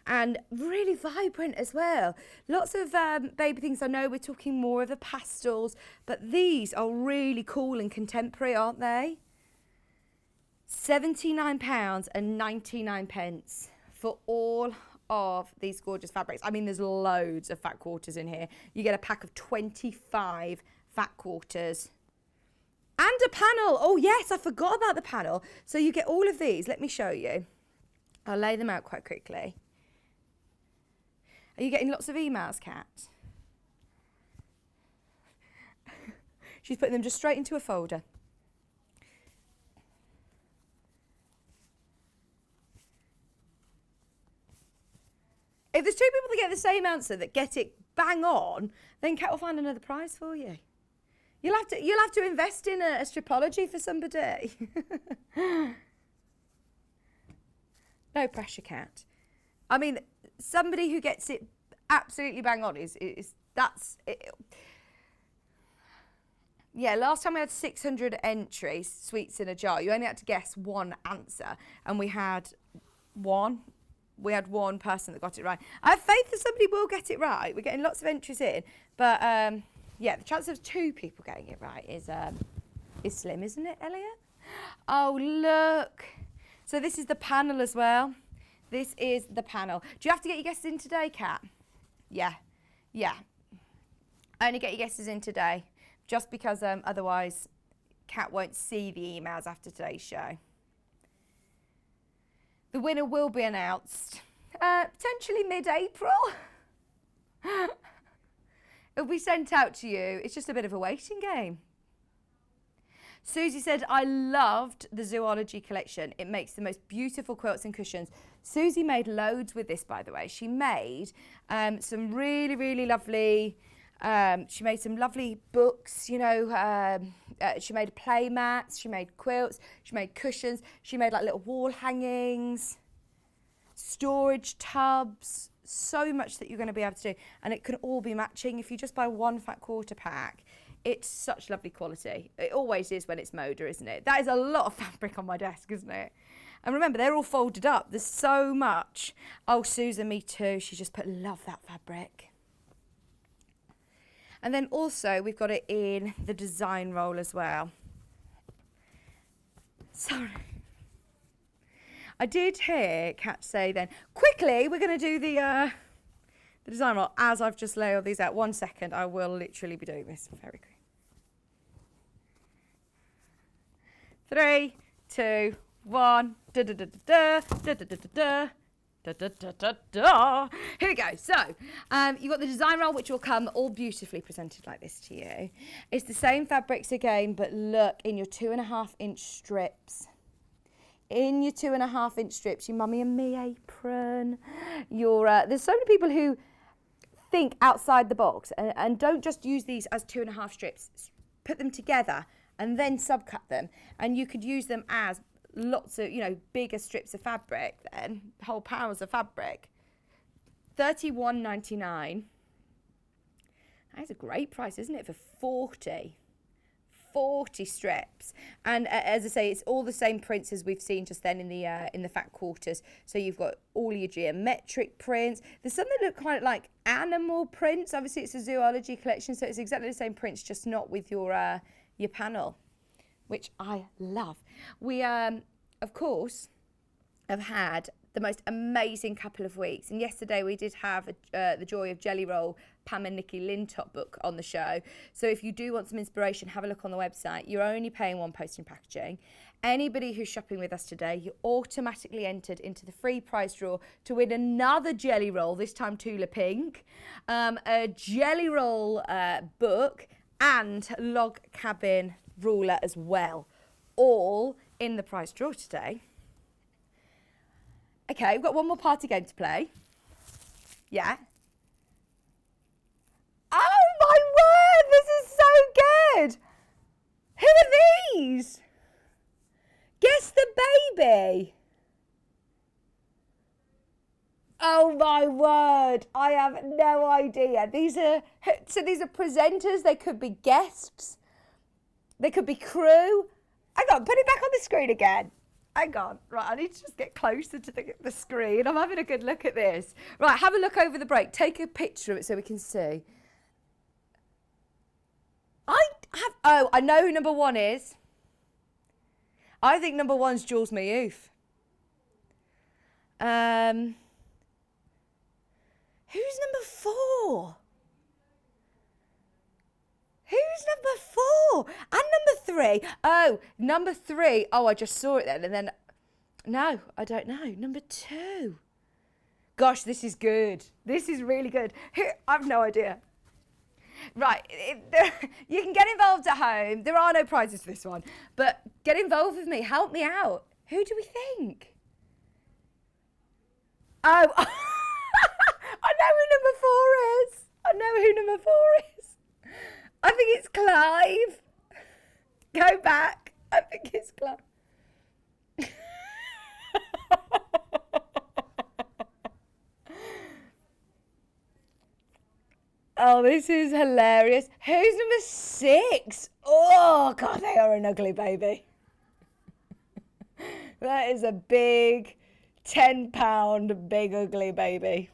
And really vibrant as well. Lots of baby things. I know we're talking more of the pastels, but these are really cool and contemporary, aren't they? £79.99 for all of these gorgeous fabrics. There's loads of fat quarters in here. You get a pack of 25 fat quarters. And a panel. Oh, yes, I forgot about the panel. So you get all of these. Let me show you. I'll lay them out quite quickly. Are you getting lots of emails, Kat? She's putting them just straight into a folder. If there's two people that get the same answer that get it bang on, then Kat will find another prize for you. You'll have to invest in a stripology for somebody. No pressure, Kat. Somebody who gets it absolutely bang on that's it. Yeah, last time we had 600 entries, sweets in a jar. You only had to guess one answer, and we had one person that got it right. I have faith that somebody will get it right. We're getting lots of entries in, but yeah, the chance of two people getting it right is slim, isn't it, Elliot? Oh, look. So this is the panel as well. This is the panel. Do you have to get your guesses in today, Kat? Yeah. Only get your guesses in today, just because otherwise Kat won't see the emails after today's show. The winner will be announced potentially mid-April. It'll be sent out to you. It's just a bit of a waiting game. Susie said, I loved the zoology collection. It makes the most beautiful quilts and cushions. Susie made loads with this, by the way. She made some really, really lovely, she made some lovely books, you know, she made play mats, she made quilts, she made cushions, she made like little wall hangings, storage tubs, so much that you're going to be able to do. And it can all be matching. If you just buy one fat quarter pack, it's such lovely quality. It always is when it's Moda, isn't it? That is a lot of fabric on my desk, isn't it? And remember, they're all folded up. There's so much. Oh, Susan, me too. She just put, love that fabric. And then also, we've got it in the design roll as well. Sorry. I did hear Kat say then, quickly, we're going to do the design roll as I've just laid all these out. 1 second, I will literally be doing this very quick. 3, 2, 1. Da da da da da da da da da. Da, da, da, da, da. Here we go. So you've got the design roll, which will come all beautifully presented like this to you. It's the same fabrics again, but look, in your 2.5-inch strips. In your 2.5-inch strips, your mummy and me apron. Your there's so many people who think outside the box and don't just use these as 2.5 strips. Put them together and then subcut them, and you could use them as lots of, you know, bigger strips of fabric then, whole pounds of fabric. $31.99. That is a great price, isn't it, for 40 strips. And as I say, it's all the same prints as we've seen just then in the fat quarters. So you've got all your geometric prints. There's some that look kind of like animal prints. Obviously it's a zoology collection, so it's exactly the same prints, just not with your panel, which I love. We, of course, have had the most amazing couple of weeks. And yesterday we did have the Joy of Jelly Roll, Pam and Nikki Lintop book on the show. So if you do want some inspiration, have a look on the website. You're only paying £1 postage and packaging. Anybody who's shopping with us today, you're automatically entered into the free prize draw to win another Jelly Roll, this time Tula Pink, a Jelly Roll book, and log cabin ruler as well, all in the prize draw today. Okay, we've got one more party game to play. Yeah. Oh my word, this is so good. Who are these? Guess the baby. Oh my word, I have no idea. These are presenters, they could be guests, they could be crew. Hang on, put it back on the screen again. Hang on, right, I need to just get closer to the screen. I'm having a good look at this. Right, have a look over the break. Take a picture of it so we can see. I know who number 1 is. I think number 1's Jules Mayouf. Who's number 4? Who's number 4? And number 3? Oh, number 3. Oh, I just saw it then. And then, no, I don't know. Number 2. Gosh, this is good. This is really good. I have no idea. Right, you can get involved at home. There are no prizes for this one. But get involved with me. Help me out. Who do we think? Oh, I know who number 4 is. I know who number 4 is. I think it's Clive. Go back. I think it's Clive. Oh, this is hilarious. Who's number 6? Oh, God, they are an ugly baby. That is a big, 10-pound, big, ugly baby.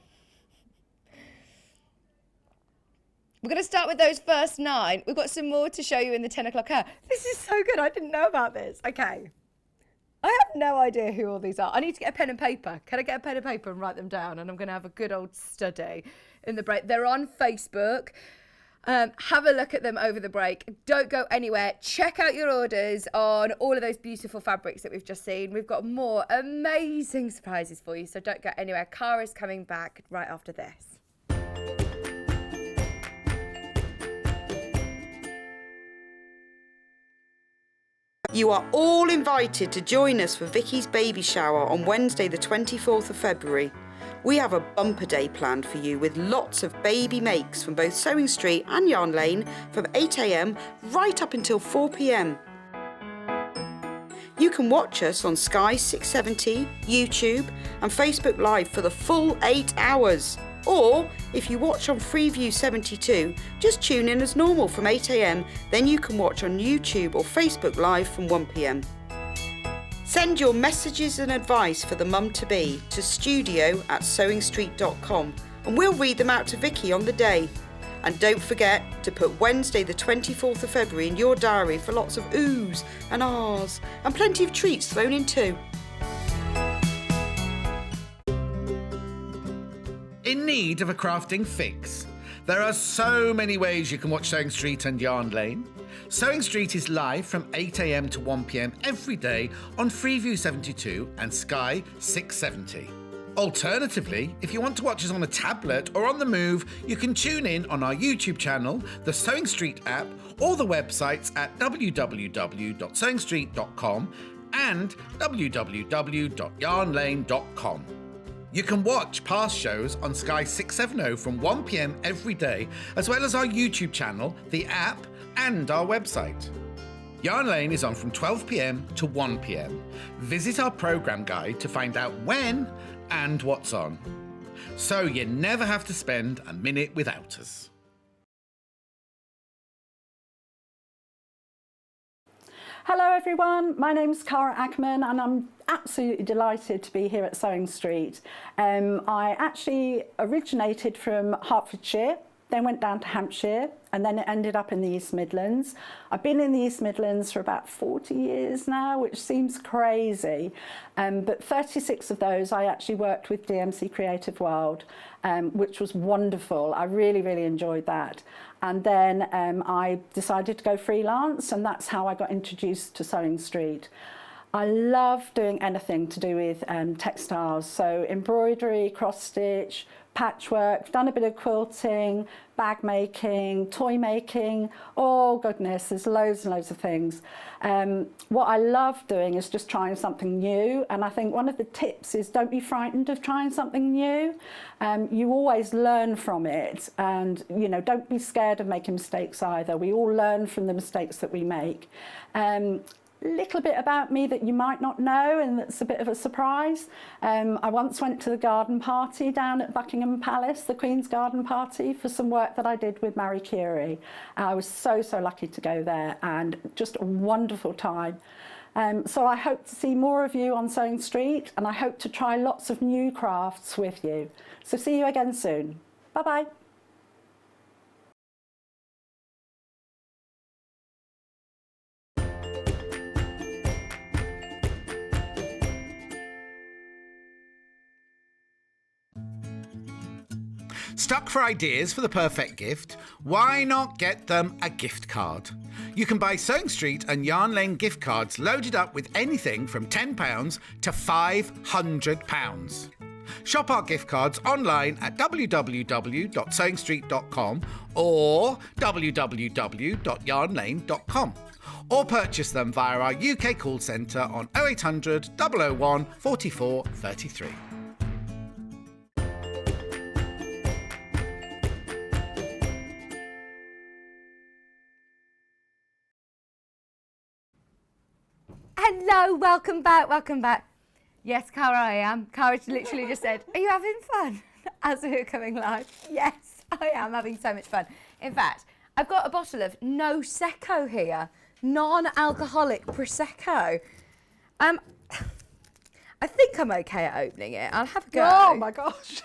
We're going to start with those first 9. We've got some more to show you in the 10 o'clock hour. This is so good. I didn't know about this. Okay. I have no idea who all these are. I need to get a pen and paper. Can I get a pen and paper and write them down? And I'm going to have a good old study in the break. They're on Facebook. Have a look at them over the break. Don't go anywhere. Check out your orders on all of those beautiful fabrics that we've just seen. We've got more amazing surprises for you, so don't go anywhere. Cara's coming back right after this. You are all invited to join us for Vicky's baby shower on Wednesday the 24th of February. We have a bumper day planned for you with lots of baby makes from both Sewing Street and Yarn Lane from 8 a.m. right up until 4 p.m. You can watch us on Sky 670, YouTube and Facebook Live for the full 8 hours. Or, if you watch on Freeview 72, just tune in as normal from 8 a.m, then you can watch on YouTube or Facebook Live from 1 p.m. Send your messages and advice for the mum-to-be to studio@sewingstreet.com and we'll read them out to Vicky on the day. And don't forget to put Wednesday the 24th of February in your diary for lots of oohs and ahs and plenty of treats thrown in too. In need of a crafting fix? There are so many ways you can watch Sewing Street and Yarn Lane. Sewing Street is live from 8 a.m. to 1 p.m. every day on Freeview 72 and Sky 670. Alternatively, if you want to watch us on a tablet or on the move, you can tune in on our YouTube channel, the Sewing Street app, or the websites at www.sewingstreet.com and www.yarnlane.com. You can watch past shows on Sky 670 from 1 p.m. every day, as well as our YouTube channel, the app, and our website. Yarn Lane is on from 12 p.m. to 1 p.m. Visit our programme guide to find out when and what's on. So you never have to spend a minute without us. Hello everyone, my name's Cara Ackerman and I'm absolutely delighted to be here at Sewing Street. I actually originated from Hertfordshire, then went down to Hampshire and then it ended up in the East Midlands. I've been in the East Midlands for about 40 years now, which seems crazy, but 36 of those I actually worked with DMC Creative World, which was wonderful. I really, really enjoyed that. And then I decided to go freelance and that's how I got introduced to Sewing Street. I love doing anything to do with textiles, so embroidery, cross stitch, patchwork, done a bit of quilting, bag making, toy making, oh goodness, there's loads and loads of things. What I love doing is just trying something new, and I think one of the tips is don't be frightened of trying something new. You always learn from it, and you know, don't be scared of making mistakes either. We all learn from the mistakes that we make. Little bit about me that you might not know and that's a bit of a surprise. I once went to the garden party down at Buckingham Palace, the Queen's garden party, for some work that I did with Marie Curie. I was so lucky to go there and just a wonderful time. So I hope to see more of you on Sewing Street and I hope to try lots of new crafts with you. So see you again soon. Bye bye. Stuck for ideas for the perfect gift? Why not get them a gift card? You can buy Sewing Street and Yarn Lane gift cards loaded up with anything from £10 to £500. Shop our gift cards online at www.sewingstreet.com or www.yarnlane.com, or purchase them via our UK call centre on 0800 001 44 33. Hello, welcome back, welcome back. Yes, Cara, I am. Cara literally just said, are you having fun? As we were coming live. Yes, I am having so much fun. In fact, I've got a bottle of No Secco here, non-alcoholic Prosecco. I think I'm okay at opening it. I'll have a go. Oh my gosh.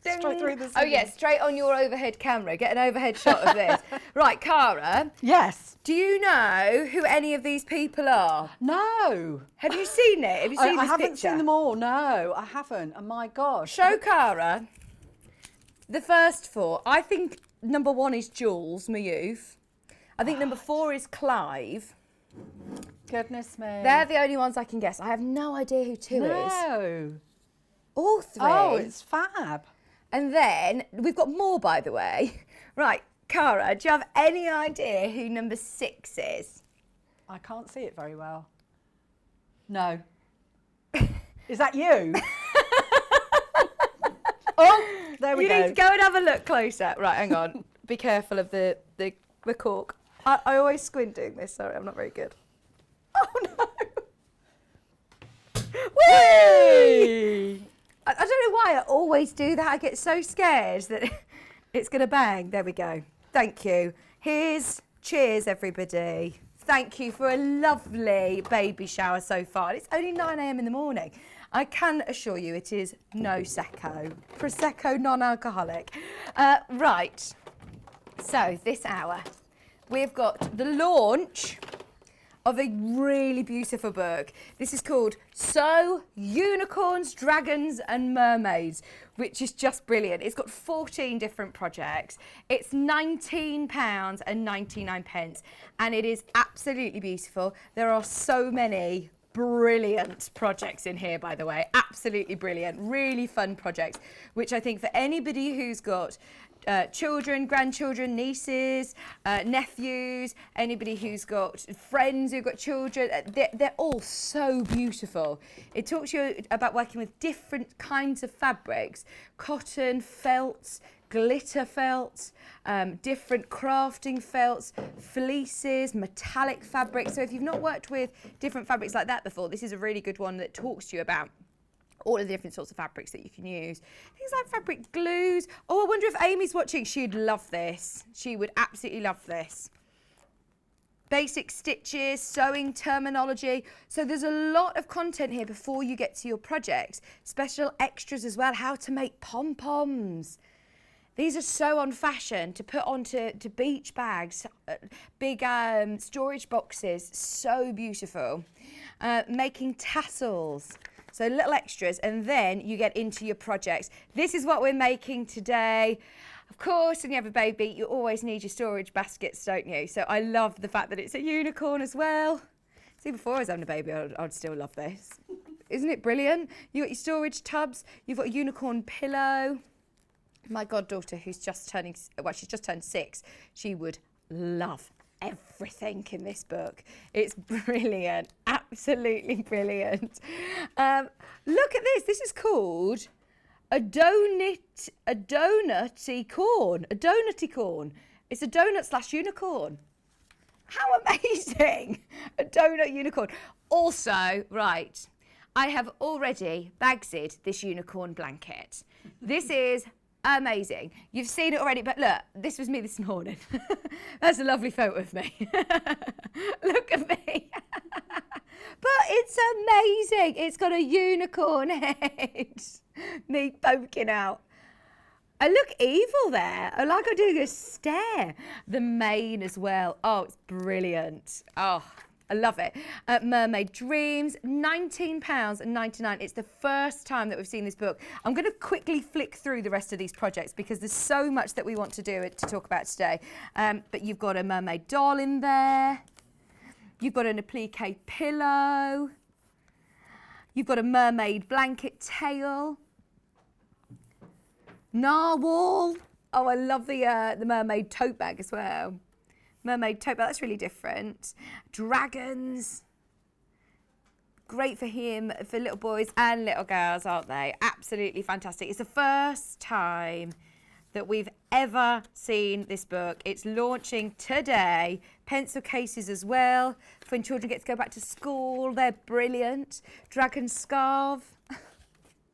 Straight through the Oh yeah, straight on your overhead camera. Get an overhead shot of this. Right, Cara. Yes. Do you know who any of these people are? No. Have you seen it? Have you seen this I haven't picture? seen them all. No, I haven't. Oh my gosh. Show Cara the first four. I think number 1 is Jules, my youth. I think number 4 is Clive. Goodness me. They're the only ones I can guess. I have no idea who 2 is. No. All 3. Oh, it's fab. And then we've got more, by the way. Right, Cara, do you have any idea who number 6 is? I can't see it very well. No. Is that you? Oh, there we You go. need to go and have a look closer. Right, hang on. Be careful of the cork. I always squint doing this. Sorry, I'm not very good. Oh, no. Whee! I don't know why I always do that. I get so scared that it's going to bang. There we go. Thank you. Cheers, everybody. Thank you for a lovely baby shower so far. It's only 9 a.m. in the morning. I can assure you it is no Prosecco non-alcoholic. Right, so this hour we've got the launch of a really beautiful book. This is called So Unicorns, Dragons and Mermaids, which is just brilliant. It's got 14 different projects. It's £19.99 and it is absolutely beautiful. There are so many brilliant projects in here, by the way. Absolutely brilliant, really fun projects, which I think for anybody who's got children, grandchildren, nieces, nephews, anybody who's got friends who've got children, they're all so beautiful. It talks to you about working with different kinds of fabrics, cotton, felts, glitter felts, different crafting felts, fleeces, metallic fabrics. So if you've not worked with different fabrics like that before, this is a really good one that talks to you about all of the different sorts of fabrics that you can use. Things like fabric glues. Oh, I wonder if Amy's watching. She'd love this. She would absolutely love this. Basic stitches, sewing terminology. So there's a lot of content here before you get to your projects. Special extras as well, how to make pom-poms. These are so on fashion to put onto beach bags, big storage boxes, so beautiful. Making tassels. So little extras, and then you get into your projects. This is what we're making today. Of course, when you have a baby, you always need your storage baskets, don't you? So I love the fact that it's a unicorn as well. See, before I was having a baby, I'd still love this. Isn't it brilliant? You've got your storage tubs, you've got a unicorn pillow. My goddaughter, who's just turning, well, she's just turned 6, she would love everything in this book. It's brilliant, absolutely brilliant. Look at this. This is called a donutty corn. A donutty corn. It's a donut / unicorn. How amazing! A donut unicorn. Also, right, I have already bagsed this unicorn blanket. This is amazing. You've seen it already, but look, this was me this morning. That's a lovely photo of me. Look at me. But it's amazing. It's got a unicorn head. Me poking out. I look evil there. I like I'm doing a stare. The mane as well. Oh, it's brilliant. Oh, I love it. Mermaid Dreams, £19.99. It's the first time that we've seen this book. I'm going to quickly flick through the rest of these projects because there's so much that we want to do to talk about today. But you've got a mermaid doll in there. You've got an applique pillow. You've got a mermaid blanket tail. Narwhal. Oh, I love the mermaid tote bag as well. Mermaid tote bag, that's really different. Dragons. Great for him, for little boys and little girls, aren't they? Absolutely fantastic. It's the first time that we've ever seen this book. It's launching today. Pencil cases as well. For when children get to go back to school, they're brilliant. Dragon scarf.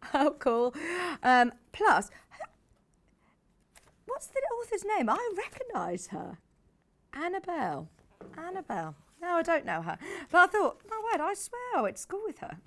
How cool. Plus, what's the author's name? I recognise her. Annabelle. No, I don't know her. But I thought, oh, wait, I swear I went to school with her.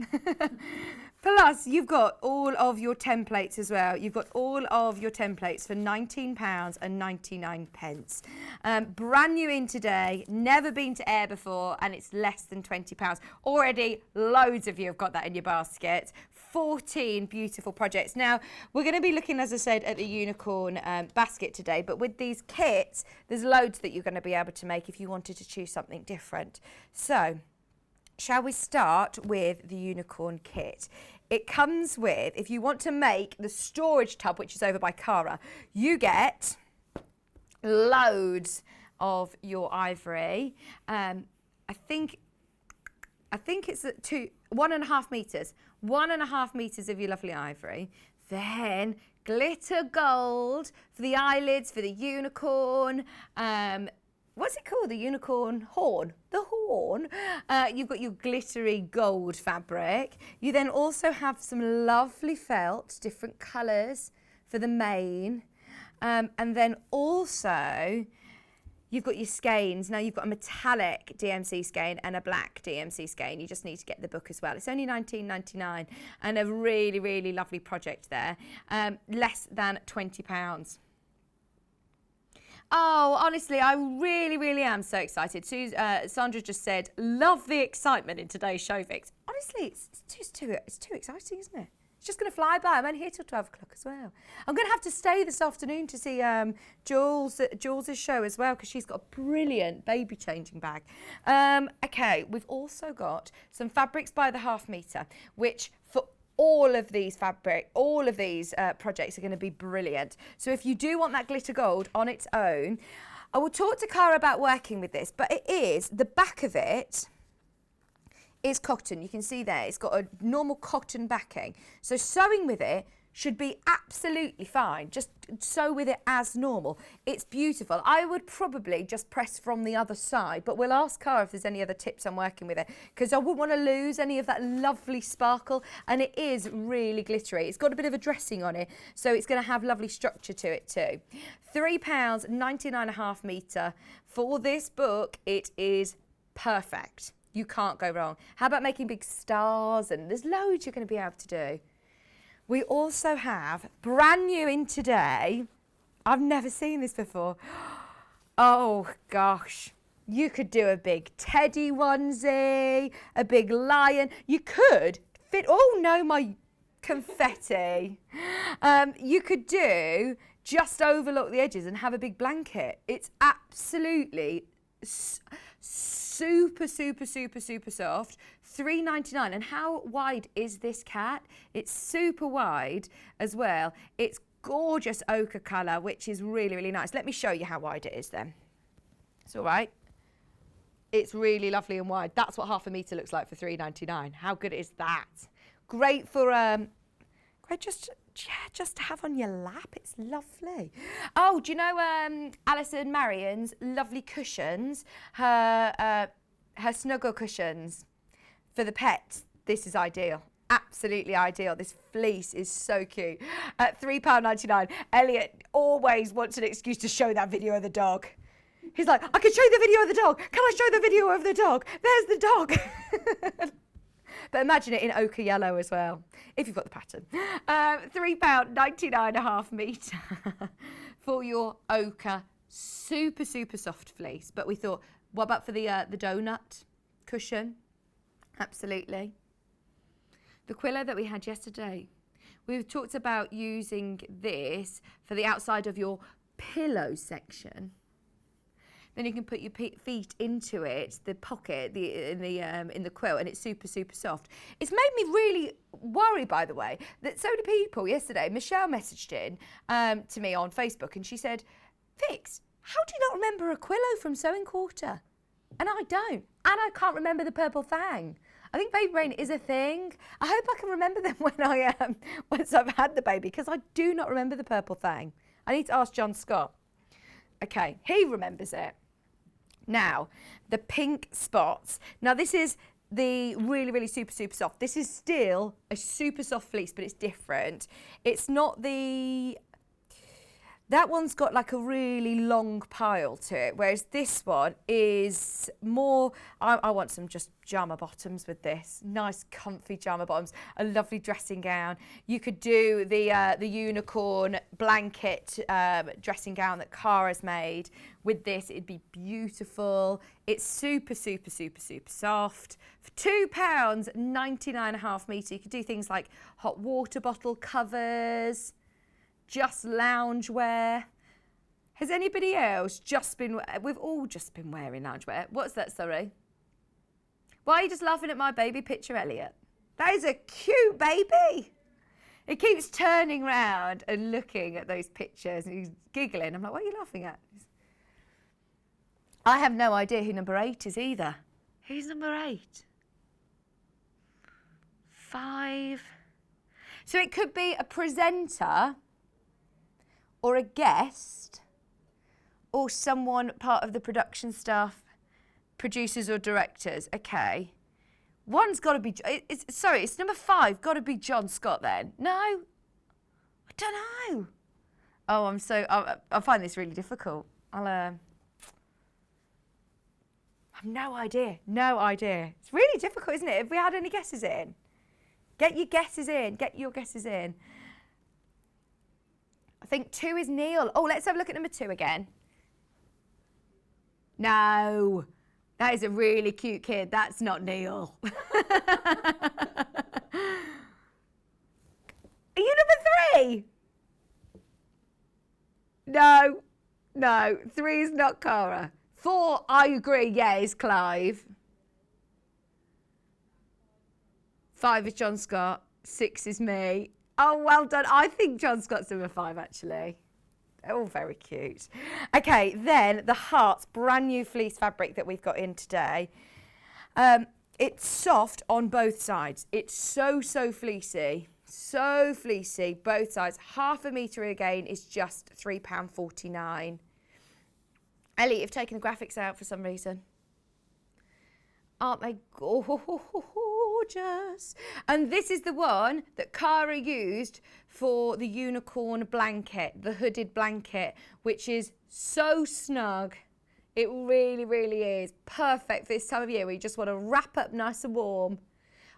Plus, you've got all of your templates as well. You've got all of your templates for £19.99. Brand new in today, never been to air before, and it's less than £20. Already, loads of you have got that in your basket. 14 beautiful projects. Now, we're going to be looking, as I said, at the unicorn basket today, but with these kits, there's loads that you're going to be able to make if you wanted to choose something different. So, shall we start with the unicorn kit? It comes with, if you want to make the storage tub, which is over by Cara, you get loads of your ivory. I think it's at 1.5 meters. 1.5 meters of your lovely ivory. Then glitter gold for the eyelids, for the unicorn. What's it called? The unicorn horn. The horn. You've got your glittery gold fabric. You then also have some lovely felt, different colours for the mane. And then also, you've got your skeins. Now you've got a metallic DMC skein and a black DMC skein. You just need to get the book as well. It's only $19.99 and a really, really lovely project there. Less than £20. Oh, honestly, I really, really am so excited. Sandra just said, love the excitement in today's show, Vix. Honestly, it's too exciting, isn't it? It's just going to fly by. I'm only here till 12 o'clock as well. I'm going to have to stay this afternoon to see Jules' show as well, because she's got a brilliant baby changing bag. Okay, we've also got some fabrics by the half metre, which for all of these projects are going to be brilliant. So if you do want that glitter gold on its own, I will talk to Cara about working with this, but the back of it is cotton. You can see there, it's got a normal cotton backing. So sewing with it should be absolutely fine. Just sew with it as normal. It's beautiful. I would probably just press from the other side, but we'll ask Cara if there's any other tips on working with it, because I wouldn't want to lose any of that lovely sparkle, and it is really glittery. It's got a bit of a dressing on it, so it's going to have lovely structure to it too. £3, 99.5 metre. For this book, it is perfect. You can't go wrong. How about making big stars? And there's loads you're going to be able to do. We also have, brand new in today, I've never seen this before. Oh gosh, you could do a big teddy onesie, a big lion. You could fit, oh no, my confetti. You could do, just overlook the edges and have a big blanket. It's absolutely super, super, super, super soft. $3.99. And how wide is this cat? It's super wide as well. It's gorgeous ochre colour, which is really, really nice. Let me show you how wide it is then. It's all right. It's really lovely and wide. That's what half a metre looks like for $3.99. How good is that? Great for great just to have on your lap. It's lovely. Oh, do you know Alison Marion's lovely cushions? Her snuggle cushions for the pets. This is ideal. Absolutely ideal. This fleece is so cute. At £3.99. Elliot always wants an excuse to show that video of the dog. He's like, I can show you the video of the dog. Can I show the video of the dog? There's the dog. But imagine it in ochre yellow as well, if you've got the pattern. £3.99.5 metre for your ochre super, super soft fleece. But we thought, what about for the donut cushion? Absolutely. The quillo that we had yesterday, we've talked about using this for the outside of your pillow section. Then you can put your feet into it, the pocket, in the quilt, and it's super, super soft. It's made me really worry, by the way, that so many people yesterday, Michelle messaged in to me on Facebook, and she said, Vix, how do you not remember a quillo from Sewing Quarter? And I don't. And I can't remember the purple fang. I think baby brain is a thing. I hope I can remember them when once I've had the baby, because I do not remember the purple thang. I need to ask John Scott. Okay, he remembers it. Now, the pink spots. Now, this is the really, really super, super soft. This is still a super soft fleece, but it's different. It's not the That one's got like a really long pile to it, whereas this one is more, I want some just pyjama bottoms with this. Nice comfy pyjama bottoms, a lovely dressing gown. You could do the unicorn blanket dressing gown that Cara's made. With this, it'd be beautiful. It's super, super, super, super soft. For £2, 99.5 metre, you could do things like hot water bottle covers, just loungewear. Has anybody else we've all just been wearing loungewear. What's that, sorry? Why are you just laughing at my baby picture, Elliot? That is a cute baby. It keeps turning round and looking at those pictures and he's giggling. I'm like, what are you laughing at? I have no idea who number 8 is either. Who's number 8? 5. So it could be a presenter or a guest, or someone part of the production staff, producers or directors. Okay. One's got to be, it's number 5, got to be John Scott then. No? I don't know. Oh, I find this really difficult. I have no idea. No idea. It's really difficult, isn't it? Have we had any guesses in? Get your guesses in. Get your guesses in. I think 2 is Neil. Oh, let's have a look at number 2 again. No, that is a really cute kid. That's not Neil. Are you number 3? No, 3 is not Cara. 4, I agree, yeah, is Clive. 5 is John Scott. 6 is me. Oh, well done. I think John Scott's number 5, actually. They're all very cute. Okay, then the Hearts brand new fleece fabric that we've got in today. It's soft on both sides. It's so fleecy. So fleecy, both sides. Half a metre again is just £3.49. Ellie, you've taken the graphics out for some reason. Aren't they gorgeous? And this is the one that Cara used for the unicorn blanket, the hooded blanket, which is so snug. It really, really is perfect for this time of year where you just want to wrap up nice and warm.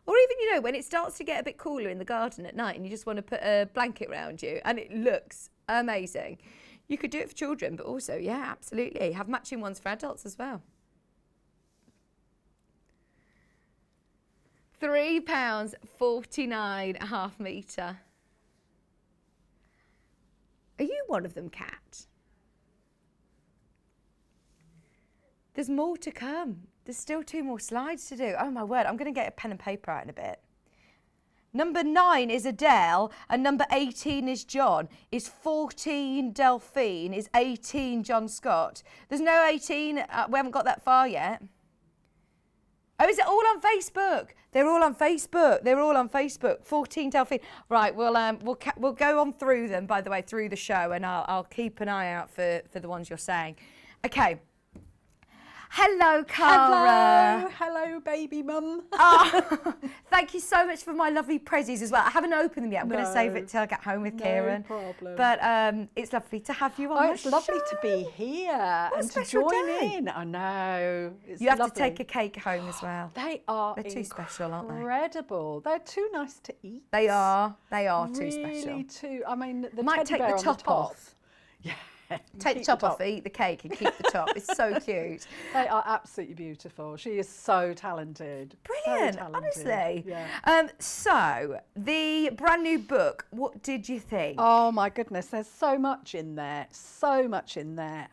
Or even, when it starts to get a bit cooler in the garden at night and you just want to put a blanket around you and it looks amazing. You could do it for children, but also, yeah, absolutely. Have matching ones for adults as well. £3.49.5 metre. Are you one of them, Kat? There's more to come. There's still 2 more slides to do. Oh my word, I'm going to get a pen and paper out in a bit. Number 9 is Adele and number 18 is John. Is 14 Delphine? Is 18 John Scott? There's no 18. We haven't got that far yet. Oh, is it all on Facebook? They're all on Facebook. They're all on Facebook. 14 Delphine. Right, we'll go on through them, by the way, through the show, and I'll keep an eye out for the ones you're saying. Okay. Hello, Cara. Hello, baby mum. Oh, thank you so much for my lovely prezzies as well. I haven't opened them yet. I'm going to save it till I get home with Kieran. No problem. But it's lovely to have you on my it's show. lovely to be here and to join day. in. I know. It's You have lovely. to take a cake home as well. They're too special, aren't they? Incredible. They're too nice to eat. They are too special. Really too. I mean, the Might teddy take bear the on top off. Yeah. Take the top off, eat the cake and keep the top. It's so cute. They are absolutely beautiful. She is so talented. Brilliant, So talented. honestly. Yeah. So, the brand new book, what did you think? Oh my goodness, there's so much in there.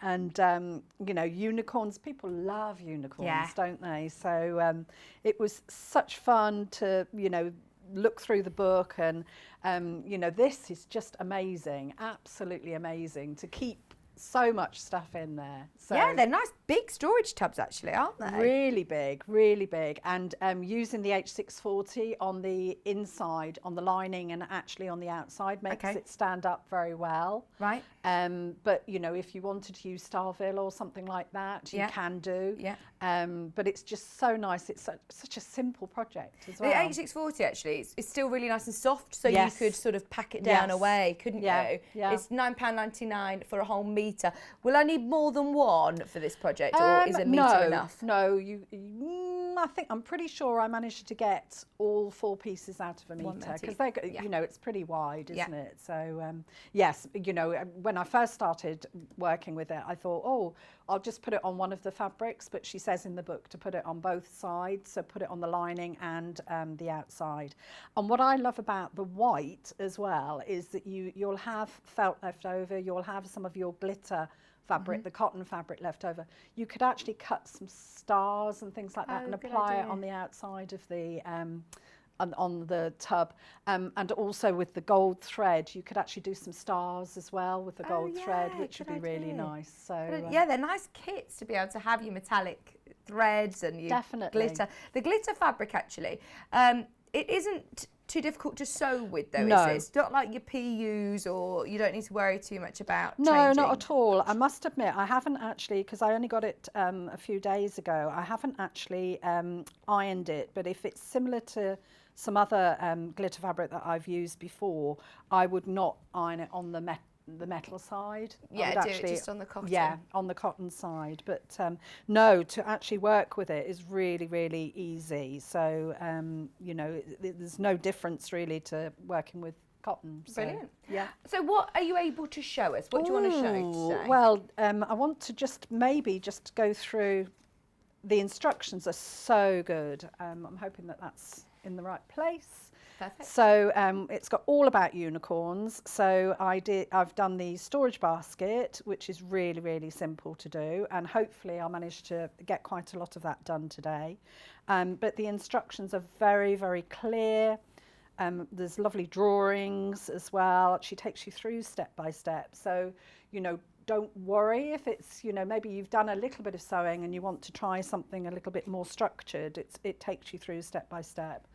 And, unicorns, people love unicorns, don't they? So it was such fun to, look through the book and, this is just amazing, absolutely amazing to keep so much stuff in there. So Yeah, they're nice big storage tubs actually, aren't they? really big. And using the H640 on the inside, on the lining and actually on the outside makes it stand up very well. Right. But, you know, if you wanted to use Starville or something like that, you can do. Yeah. But it's just so nice. It's such a simple project as well. The H640 actually, it's still really nice and soft, so you could sort of pack it down away, couldn't you? Yeah. It's £9.99 for a whole metre. Will I need more than one for this project, or is a metre enough? No, I think I'm pretty sure I managed to get all 4 pieces out of a metre because they, you know, it's pretty wide, isn't it? So yes, you know, when I first started working with it, I thought, oh, I'll just put it on one of the fabrics, but she says in the book to put it on both sides, so put it on the lining and the outside. And what I love about the white as well is that you'll have felt left over, you'll have some of your glitter fabric, the cotton fabric left over. You could actually cut some stars and things like that and apply it on the outside of the on the tub, and also with the gold thread you could actually do some stars as well with the gold thread, which would be really nice. So yeah, they're nice kits to be able to have your metallic threads and your glitter. The glitter fabric actually, it isn't too difficult to sew with though, is it? It's not like your PUs, or you don't need to worry too much about changing. Not at all. I must admit I haven't actually, because I only got it a few days ago, I haven't actually ironed it, but if it's similar to some other glitter fabric that I've used before, I would not iron it on the metal side. Yeah, do it just on the cotton. Yeah, on the cotton side. But no, to actually work with it is really, really easy. So, you know, there's no difference really to working with cotton. So, brilliant. Yeah. So what are you able to show us? What do you want to show today? Well, I want to just go through, the instructions are so good. I'm hoping that that's in the right place. Perfect. So it's got all about unicorns. So I've done the storage basket, which is really, really simple to do, and hopefully I'll manage to get quite a lot of that done today. But the instructions are very, very clear. There's lovely drawings as well. She takes you through step by step. So, you know, don't worry if it's, you know, maybe you've done a little bit of sewing and you want to try something a little bit more structured. It takes you through step by step.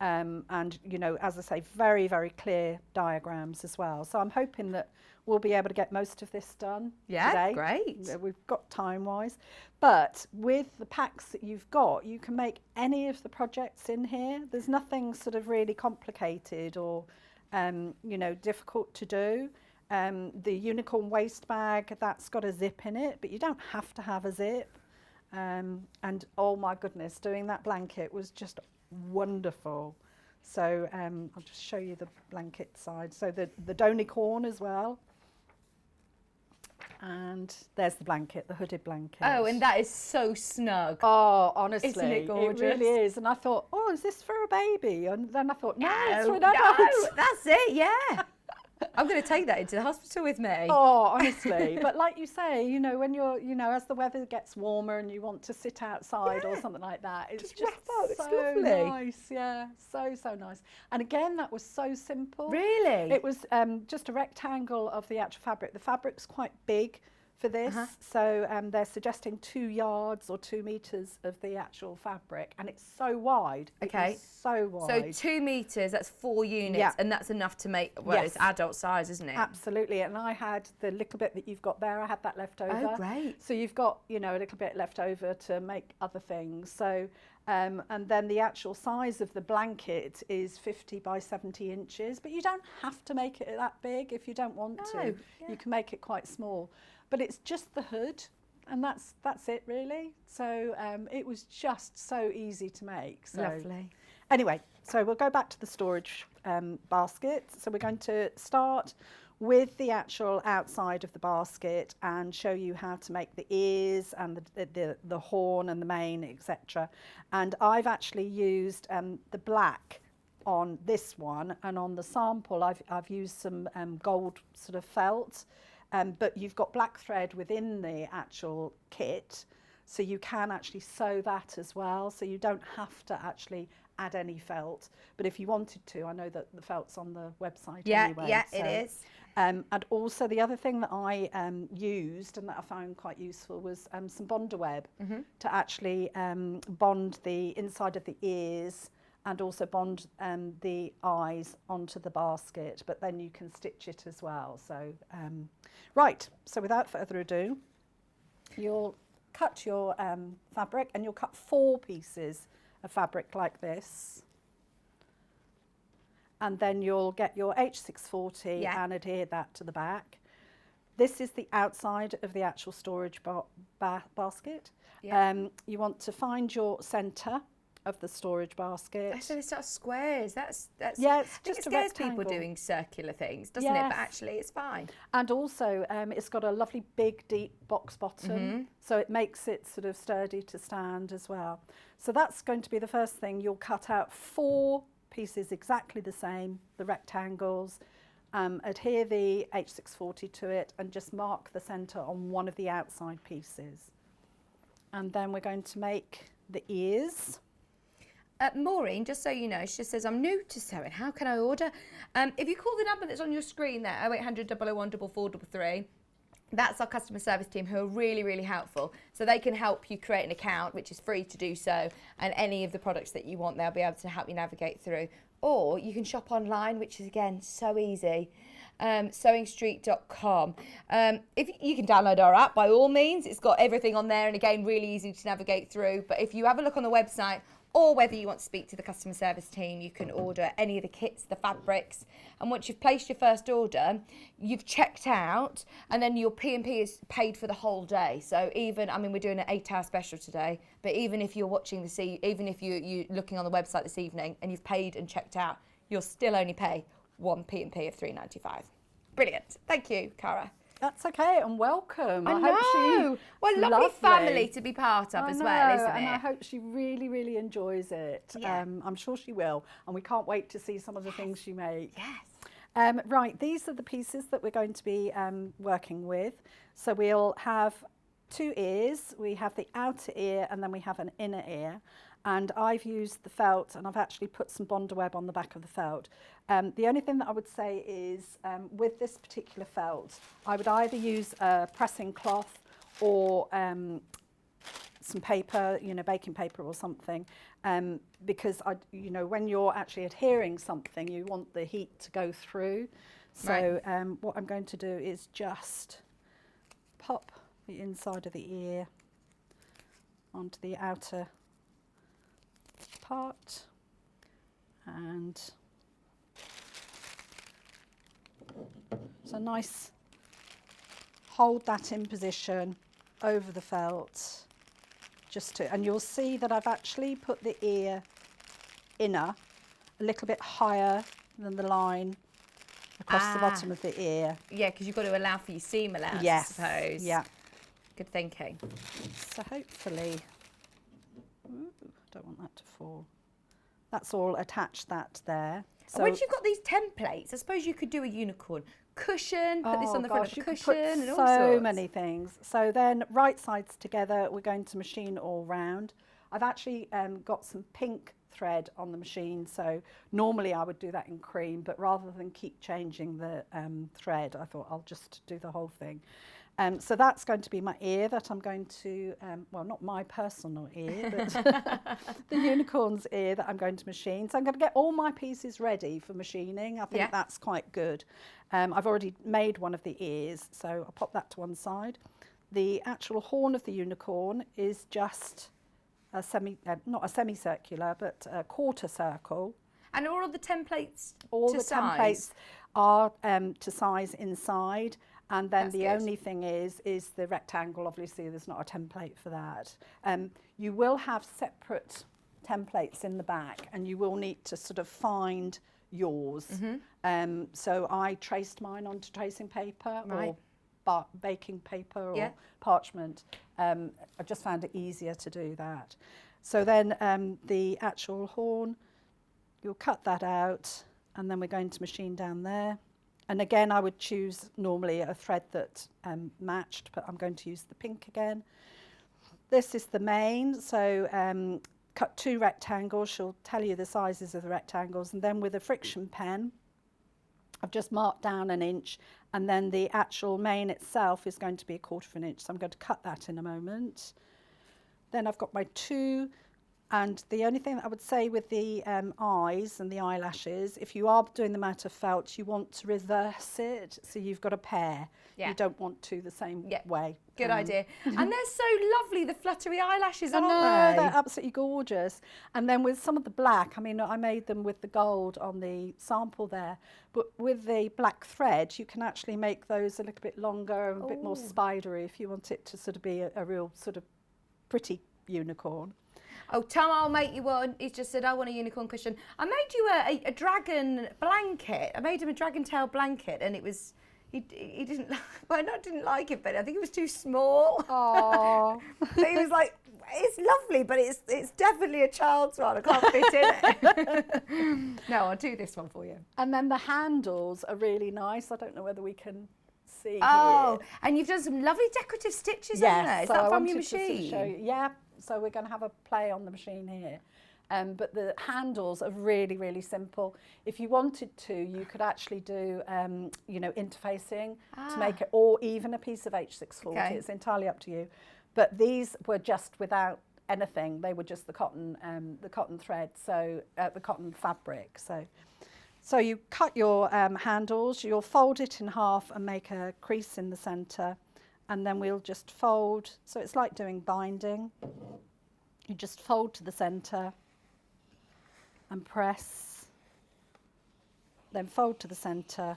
And, you know, as I say, very, very clear diagrams as well. So I'm hoping that we'll be able to get most of this done today. Great. We've got time-wise. But with the packs that you've got, you can make any of the projects in here. There's nothing sort of really complicated or, you know, difficult to do. The unicorn waist bag, that's got a zip in it, but you don't have to have a zip. And oh my goodness, doing that blanket was just wonderful. So I'll just show you the blanket side. So the donicorn as well. And there's the blanket, the hooded blanket. Oh, and that is so snug. Oh, honestly, isn't it gorgeous? It really is. And I thought, oh, is this for a baby? And then I thought, no, it's for an No, adult. that's it, yeah. I'm going to take that into the hospital with me. Oh, honestly. But like you say, you know, when you're, you know, as the weather gets warmer and you want to sit outside or something like that, it's just it's so lovely. nice. Yeah, so nice. And again, that was so simple. Really? It was just a rectangle of the actual fabric. The fabric's quite big for this, so they're suggesting 2 yards or 2 meters of the actual fabric, and it's so wide. Okay. It is so wide. So 2 meters, that's 4 units, and that's enough to make, well, it's adult size, isn't it? Absolutely. And I had the little bit that you've got there, I had that left over. Oh, great. So you've got, you know, a little bit left over to make other things. So, and then the actual size of the blanket is 50 by 70 inches, but you don't have to make it that big if you don't want to. You can make it quite small. But it's just the hood, and that's it really. So it was just so easy to make. So Lovely. Anyway, so we'll go back to the storage basket. So we're going to start with the actual outside of the basket and show you how to make the ears and the horn and the mane, etc. And I've actually used the black on this one, and on the sample I've used some gold sort of felt. But you've got black thread within the actual kit, so you can actually sew that as well. So you don't have to actually add any felt. But if you wanted to, I know that the felt's on the website anyway. Yeah, so, it is. And also the other thing that I used and that I found quite useful was some bonder web to actually bond the inside of the ears and also bond the eyes onto the basket, but then you can stitch it as well. So, right, so without further ado, you'll cut your fabric, and you'll cut 4 pieces of fabric like this. And then you'll get your H640 and adhere that to the back. This is the outside of the actual storage basket. Yeah. You want to find your centre of the storage basket. So they start squares. That's yeah, it's I think just it a scares rectangle. people doing circular things, doesn't it? But actually, it's fine. And also, it's got a lovely big, deep box bottom, so it makes it sort of sturdy to stand as well. So that's going to be the first thing. You'll cut out 4 pieces exactly the same, the rectangles, adhere the H640 to it, and just mark the centre on one of the outside pieces. And then we're going to make the ears. Maureen, just so you know, she just says, I'm new to sewing. How can I order? If you call the number that's on your screen there, 0800 001 4433, that's our customer service team who are really, really helpful. So they can help you create an account, which is free to do so. And any of the products that you want, they'll be able to help you navigate through. Or you can shop online, which is, again, so easy. Sewingstreet.com. If you can download our app, by all means. It's got everything on there, and again, really easy to navigate through. But if you have a look on the website, or whether you want to speak to the customer service team, you can order any of the kits, the fabrics, and once you've placed your first order, you've checked out, and then your P&P is paid for the whole day. So even, I mean, we're doing an 8-hour special today, but even if you're watching even if you're looking on the website this evening and you've paid and checked out, you'll still only pay one P&P of $3.95. Brilliant. Thank you, Cara. That's okay, and welcome. I know. Well, lovely family to be part of as well, isn't it? And I hope she really, really enjoys it. Yeah. I'm sure she will, and we can't wait to see some of the things she makes. Yes. Right, these are the pieces that we're going to be working with. So we'll have 2 ears. We have the outer ear, and then we have an inner ear. And I've used the felt, and I've actually put some bonder web on the back of the felt. The only thing that I would say is with this particular felt, I would either use a pressing cloth or some paper, baking paper or something, because when you're actually adhering something, you want the heat to go through. So what I'm going to do is just pop the inside of the ear onto the outer part, and so nice, hold that in position over the felt, and you'll see that I've actually put the ear inner a little bit higher than the line across the bottom of the ear. Yeah, because you've got to allow for your seam allowance, Yes, I suppose. yeah. Good thinking. So hopefully, don't want that to fall. That's all attached that there. So Once you've got these templates, I suppose you could do a unicorn cushion, put this on the front of a cushion, and all sorts. So many things. So then right sides together, we're going to machine all round. I've actually got some pink thread on the machine, so normally I would do that in cream, but rather than keep changing the thread, I thought I'll just do the whole thing. So that's going to be my ear that I'm going to, well, not my personal ear, but the unicorn's ear that I'm going to machine. So I'm going to get all my pieces ready for machining. I think that's quite good. I've already made one of the ears, so I'll pop that to one side. The actual horn of the unicorn is just a not a semicircular, but a quarter circle. And are all the templates All to the size? templates are to size inside. And then That's the good. only thing is the rectangle. Obviously, there's not a template for that. You will have separate templates in the back, and you will need to sort of find yours. So I traced mine onto tracing paper or baking paper or parchment. I just found it easier to do that. So then the actual horn, you'll cut that out, and then we're going to machine down there. And again, I would choose normally a thread that matched, but I'm going to use the pink again. This is the main, so cut 2 rectangles. She'll tell you the sizes of the rectangles. And then with a friction pen, I've just marked down 1 inch and then the actual mane itself is going to be 1/4 of an inch. So I'm going to cut that in a moment. Then I've got my 2, and the only thing that I would say with the eyes and the eyelashes, if you are doing them out of felt, you want to reverse it, so you've got a pair. Yeah. You don't want to the same way. Good idea. And they're so lovely, the fluttery eyelashes, I aren't know, they? they're absolutely gorgeous. And then with some of the black, I mean, I made them with the gold on the sample there, but with the black thread, you can actually make those a little bit longer and a bit more spidery if you want it to sort of be a real sort of pretty unicorn. Oh, Tom, I'll make you one. He's just said, I want a unicorn cushion. I made you a dragon blanket. I made him a dragon tail blanket, and it was, he didn't, well, not didn't like it, but I think it was too small. Oh. But he was like, it's lovely, but it's definitely a child's one. I can't fit in it. No, I'll do this one for you. And then the handles are really nice. I don't know whether we can see Oh, here. and you've done some lovely decorative stitches, haven't there? Is so that I from your wanted to sort of machine? show you. Yeah, so we're going to have a play on the machine here. But the handles are really, really simple. If you wanted to, you could actually do, you know, interfacing to make it, or even a piece of H640. Okay. It's entirely up to you. But these were just without anything. They were just the cotton thread, so the cotton fabric. So you cut your handles. You'll fold it in half and make a crease in the centre, and then we'll just fold. So it's like doing binding. You just fold to the centre and press, then fold to the centre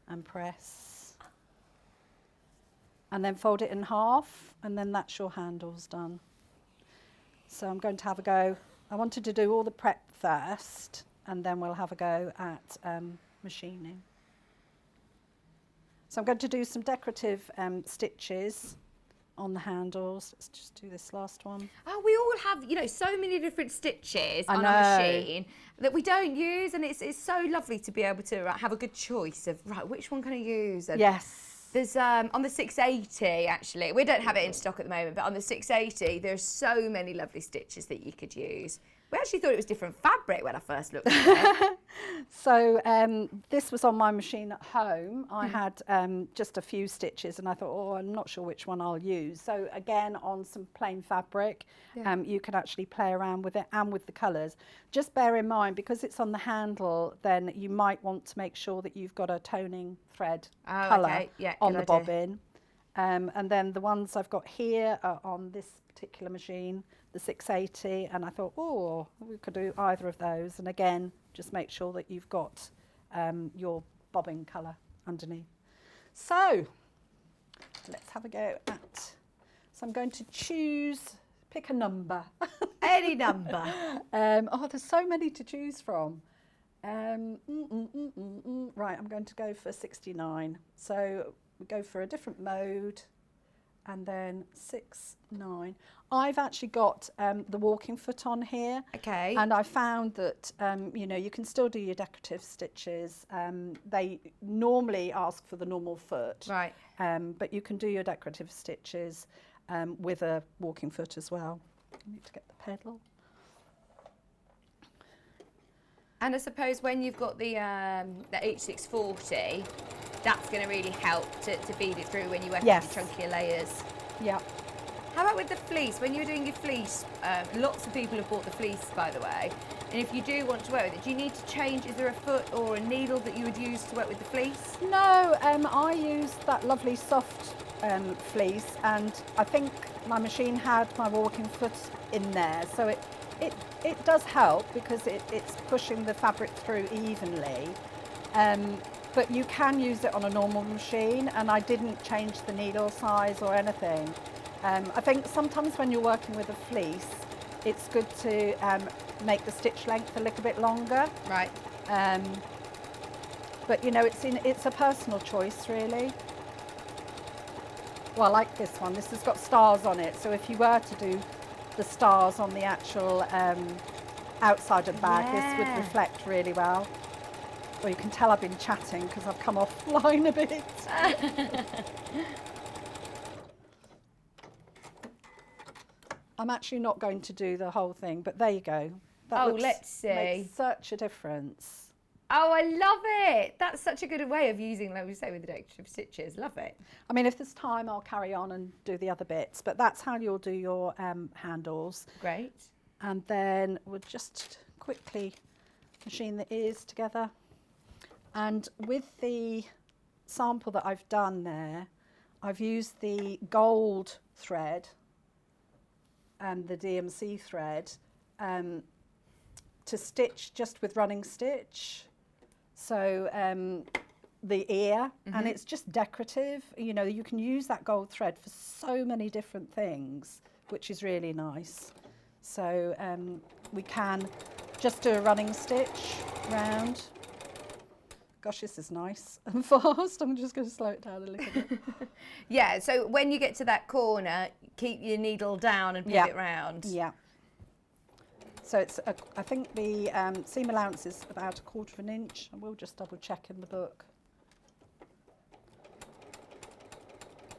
and press, and then fold it in half, and then that's your handles done. So I'm going to have a go. I wanted to do all the prep first, and then we'll have a go at machining. So I'm going to do some decorative stitches on the handles. Let's just do this last one. Oh, we all have, you know, so many different stitches I on know. a machine that we don't use, and it's so lovely to be able to have a good choice of, right, which one can I use? And Yes. there's on the 680, actually, we don't have it in stock at the moment, but on the 680 there's so many lovely stitches that you could use. We actually thought it was different fabric when I first looked at it. So this was on my machine at home. I had just a few stitches, and I thought, oh, I'm not sure which one I'll use. So again, on some plain fabric, you can actually play around with it and with the colours. Just bear in mind, because it's on the handle, then you might want to make sure that you've got a toning thread colour on the bobbin. And then the ones I've got here are on this particular machine, the 680, and I thought, oh, we could do either of those. And again, just make sure that you've got your bobbin colour underneath. So let's have a go at, so I'm going to pick a number. Any number. Oh, there's so many to choose from. Right, I'm going to go for 69. So we go for a different mode, and then 6, 9. I've actually got the walking foot on here. Okay. And I found that, you know, you can still do your decorative stitches. They normally ask for the normal foot. Right. But you can do your decorative stitches with a walking foot as well. I need to get the pedal. And I suppose when you've got the H640, that's going to really help to feed it through when you work with your chunkier layers. Yeah. How about with the fleece? When you're doing your fleece, lots of people have bought the fleece, by the way. And if you do want to work with it, do you need to change? Is there a foot or a needle that you would use to work with the fleece? No, I used that lovely soft fleece, and I think my machine had my walking foot in there. So it does help because it's pushing the fabric through evenly. But you can use it on a normal machine, and I didn't change the needle size or anything. I think sometimes when you're working with a fleece, it's good to make the stitch length a little bit longer. Right. But you know, it's a personal choice, really. Well, I like this one. This has got stars on it, so if you were to do the stars on the actual outside of the bag, this would reflect really well. Well, you can tell I've been chatting because I've come offline a bit. I'm actually not going to do the whole thing, but there you go. That let's see. makes such a difference. Oh, I love it. That's such a good way of using, like we say, with the decorative stitches. Love it. I mean, if there's time, I'll carry on and do the other bits, but that's how you'll do your handles. Great. And then we'll just quickly machine the ears together. And with the sample that I've done there, I've used the gold thread and the DMC thread to stitch just with running stitch. So the ear, and it's just decorative. You know, you can use that gold thread for so many different things, which is really nice. So we can just do a running stitch round. Gosh, this is nice and fast. I'm just going to slow it down a little bit. Yeah, so when you get to that corner, keep your needle down and pivot round. Yeah. So it's, I think the seam allowance is about 1/4 of an inch. I will just double check in the book.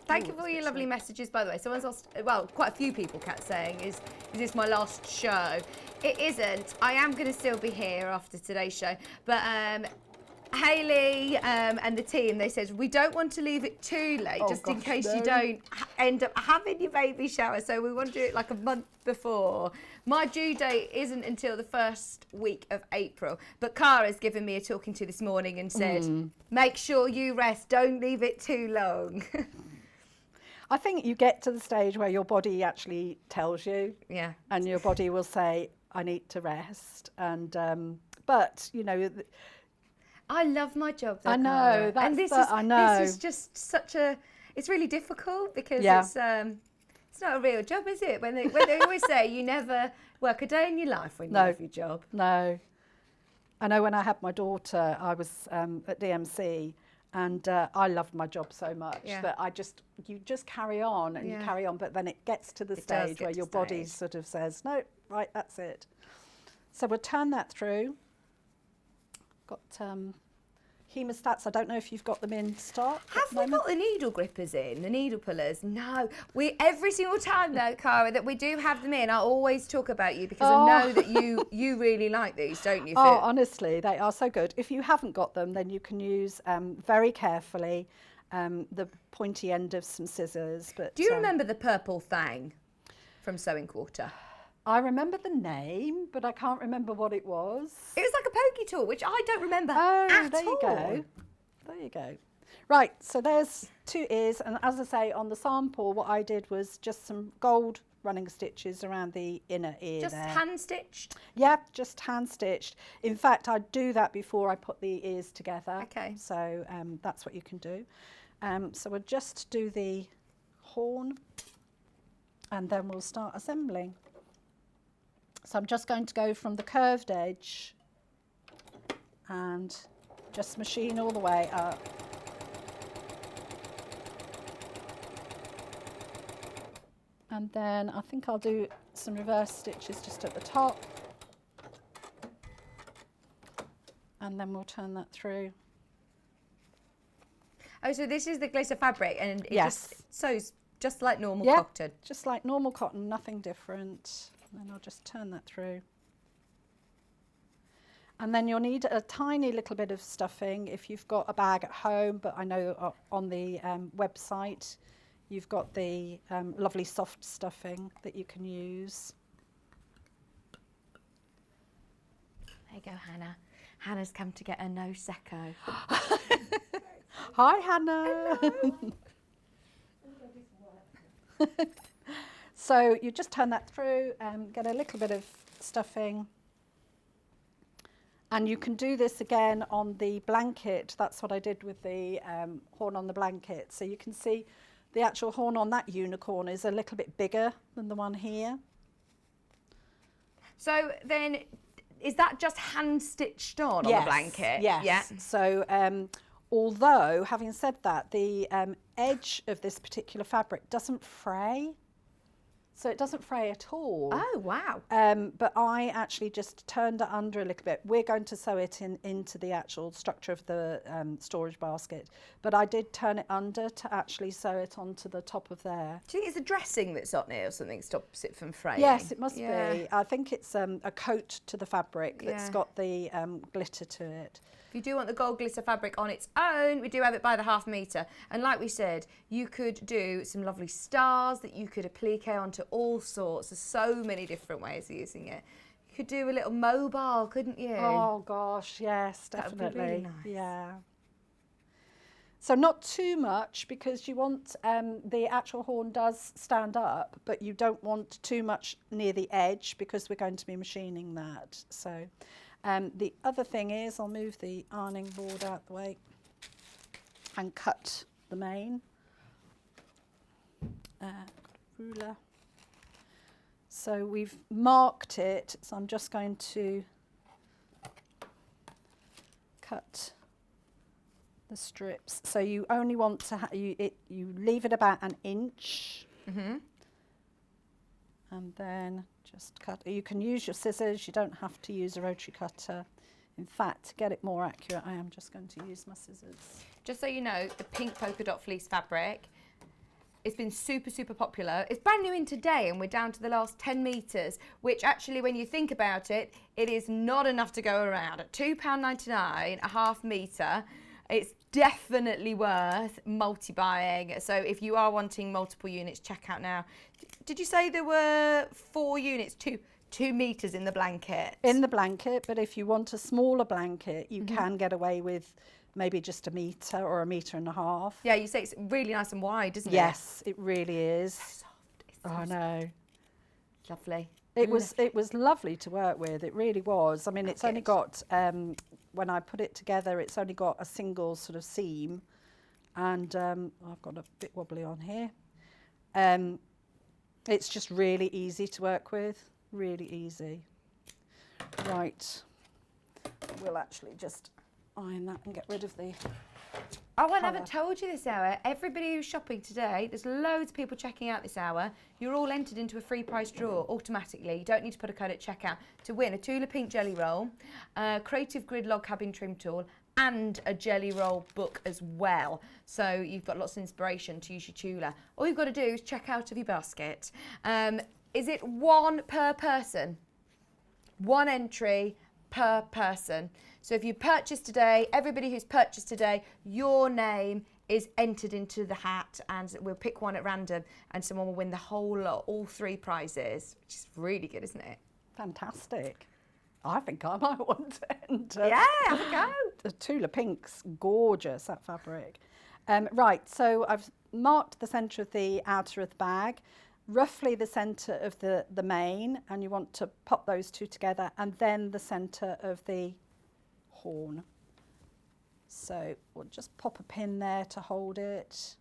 Thank you for all your lovely messages, by the way. Someone's asked, well, quite a few people kept saying, is this my last show? It isn't. I am going to still be here after today's show. But Hayley and the team, they said, we don't want to leave it too late, just in case you don't end up having your baby shower. So we want to do it like a month before. My due date isn't until the first week of April. But Cara's given me a talking to this morning and said, make sure you rest. Don't leave it too long. I think you get to the stage where your body actually tells you. Yeah. And your body will say, I need to rest. And but, you know, I love my job though, I know, Cara. that's and this is just such a, it's really difficult because it's not a real job, is it? When they always say you never work a day in your life when you have your job. No. I know when I had my daughter, I was at DMC, and I loved my job so much that you just carry on and you carry on, but then it gets to the stage where your body sort of says, no, right, that's it. So we'll turn that through. Got hemostats. I don't know if you've got them in stock. Have we got the needle grippers in, the needle pullers? No. We every single time though, Cara, that we do have them in, I always talk about you because I know that you really like these, don't you? Oh, honestly, they are so good. If you haven't got them, then you can use very carefully the pointy end of some scissors. But do you remember the purple thing from Sewing Quarter? I remember the name, but I can't remember what it was. It was like a pokey tool, which I don't remember there you go. There you go. Right, so there's 2 ears, and as I say, on the sample, what I did was just some gold running stitches around the inner ear just there. hand-stitched? Yeah, just hand-stitched. In fact, I do that before I put the ears together. Okay. So that's what you can do. So we'll just do the horn, and then we'll start assembling. So I'm just going to go from the curved edge and just machine all the way up. And then I think I'll do some reverse stitches just at the top. And then we'll turn that through. Oh, so this is the glitter fabric and it just sews just like normal cotton? Just like normal cotton, nothing different. And then I'll just turn that through. And then you'll need a tiny little bit of stuffing if you've got a bag at home, but I know on the website you've got the lovely soft stuffing that you can use. There you go, Hannah. Hannah's come to get a no secco. Hi, Hannah. So you just turn that through and get a little bit of stuffing. And you can do this again on the blanket. That's what I did with the horn on the blanket. So you can see the actual horn on that unicorn is a little bit bigger than the one here. So then, is that just hand stitched on the blanket? Yes. Yeah. So although, having said that, the edge of this particular fabric doesn't fray. So it doesn't fray at all. Oh, wow. But I actually just turned it under a little bit. We're going to sew it into the actual structure of the storage basket. But I did turn it under to actually sew it onto the top of there. Do you think it's a dressing that's on it or something that stops it from fraying? Yes, it must be. I think it's a coat to the fabric that's got the glitter to it. If you do want the gold glitter fabric on its own, we do have it by the 1/2 metre. And like we said, you could do some lovely stars that you could applique onto all sorts. There's so many different ways of using it. You could do a little mobile, couldn't you? Oh gosh, yes, That would definitely. be really nice. Yeah. So not too much, because you want the actual horn does stand up, but you don't want too much near the edge because we're going to be machining that. So the other thing is, I'll move the ironing board out the way and cut the mane. Got a ruler. So we've marked it, so I'm just going to cut the strips. So you only want to you leave it about an inch, and then just cut. You can use your scissors. You don't have to use a rotary cutter. In fact, to get it more accurate, I am just going to use my scissors. Just so you know, the pink polka dot fleece fabric, it's been super, super popular. It's brand new in today, and we're down to the last 10 metres, which actually, when you think about it, it is not enough to go around. At £2.99, a 1/2 metre, it's definitely worth multi-buying. So if you are wanting multiple units, check out now. Did you say there were 4 units, 2 metres in the blanket? In the blanket, but if you want a smaller blanket, you can get away with maybe just 1 metre or 1.5 metres. Yeah, you say it's really nice and wide, isn't it? Yes, it really is. Soft. It's Oh, so I know. lovely. It was lovely to work with. It really was. I mean, it's only got when I put it together, it's only got a single sort of seam, and I've got a bit wobbly on here. It's just really easy to work with. Really easy. Right. We'll actually just iron that and get rid of the Oh, I colour. haven't told you this hour. Everybody who's shopping today, there's loads of people checking out this hour. You're all entered into a free prize draw automatically. You don't need to put a code at checkout to win a Tula Pink Jelly Roll, a Creative Grid Log Cabin Trim Tool, and a Jelly Roll book as well. So you've got lots of inspiration to use your Tula. All you've got to do is check out of your basket. Is it 1 per person? 1 entry per person. So if you purchase today, everybody who's purchased today, your name is entered into the hat, and we'll pick one at random, and someone will win the whole lot, all 3 prizes, which is really good, isn't it? fantastic. I think I might want to enter. Yeah, have a go. The Tula Pink's gorgeous, that fabric. Right, so I've marked the centre of the outer of the bag, roughly the centre of the mane, and you want to pop those 2 together, and then the centre of the horn. So we'll just pop a pin there to hold it,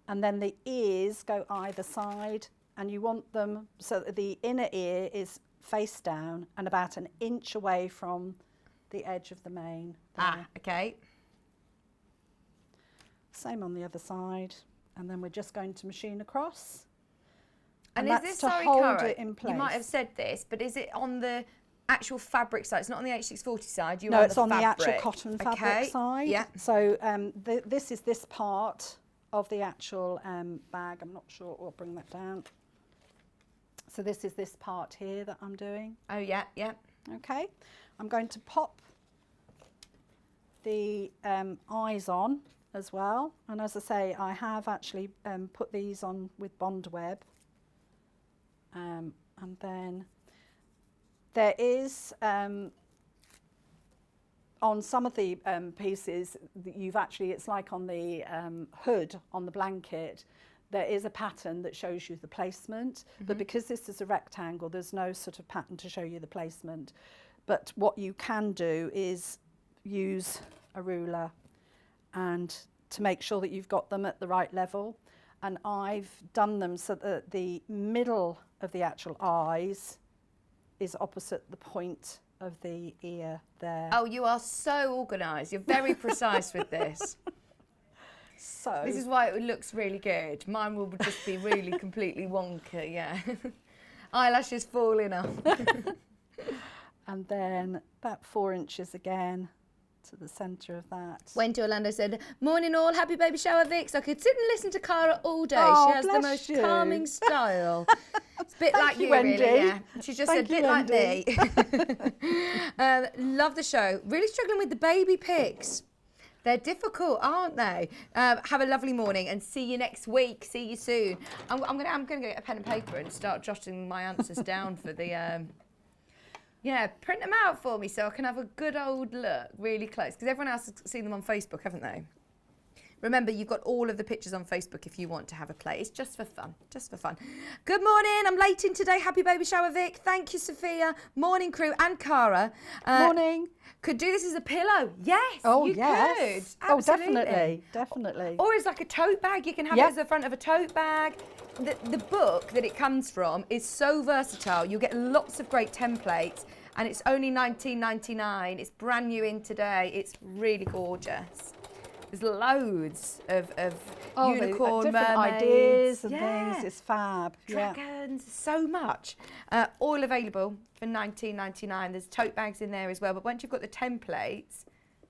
and then the ears go either side, and you want them so that the inner ear is face down and about 1 inch away from the edge of the mane. There. Okay. Same on the other side, and then we're just going to machine across. And is that's this, to sorry, hold Cara, it in place. you might have said this, but is it on the actual fabric side? It's not on the H640 side. You're No, on it's the on the actual fabric. cotton fabric Okay. side. Yeah. So this is this part of the actual bag. I'm not sure. We'll bring that down. So this is this part here that I'm doing. Oh, yeah, yeah. Okay. I'm going to pop the eyes on as well. And as I say, I have actually put these on with bond web. And then there is, on some of the pieces, you've actually, it's like on the hood on the blanket, there is a pattern that shows you the placement. But because this is a rectangle, there's no sort of pattern to show you the placement. But what you can do is use a ruler and to make sure that you've got them at the right level. And I've done them so that the middle of the actual eyes is opposite the point of the ear there. Oh, you are so organised. You're very precise with this. So This is why it looks really good. Mine will just be really completely wonky, yeah. Eyelashes falling off. and then about 4 inches again to the centre of that. Wendy Orlando said, "Morning all, happy baby shower Vix. I could sit and listen to Cara all day. Oh, She has the bless most you. calming style." It's Bit Thank like you, you, Wendy. really, yeah. She just Thank said, you, bit like me. Wendy. Love the show. Really struggling with the baby pics. They're difficult, aren't they? Have a lovely morning and see you next week. See you soon. I'm gonna get a pen and paper and start jotting my answers down for the. Yeah, print them out for me so I can have a good old look really close. Because everyone else has seen them on Facebook, haven't they? Remember, you've got all of the pictures on Facebook if you want to have a play. It's just for fun, just for fun. Good morning, I'm late in today. Happy baby shower, Vic. Thank you, Sophia. Morning, crew, and Cara. Morning. Could do this as a pillow. Yes, Oh, you yes. could. Oh, Absolutely. definitely. Or as like a tote bag. You can have it as the front of a tote bag. The book that it comes from is so versatile. You'll get lots of great templates. And it's only $19.99. It's brand new in today. It's really gorgeous. There's loads of unicorn, different mermaids, ideas and things. It's fab. dragons, so much. All available for $19.99. There's tote bags in there as well. But once you've got the templates,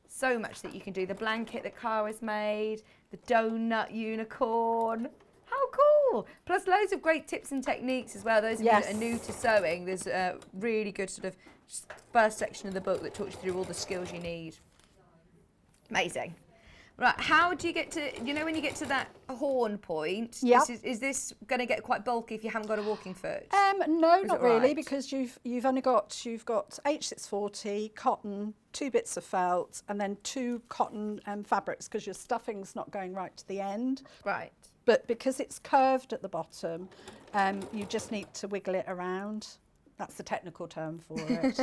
so much that you can do. The blanket that Cara's made, the donut unicorn. How cool! Plus loads of great tips and techniques as well. Those of you that are new to sewing, there's a really good sort of first section of the book that talks you through all the skills you need. Amazing. Right, how do you get to, you know when you get to that horn point, is this going to get quite bulky if you haven't got a walking foot? No, not really, because you've only got H640, cotton, 2 bits of felt, and then 2 cotton fabrics, because your stuffing's not going right to the end. Right. But because it's curved at the bottom, you just need to wiggle it around. That's the technical term for it.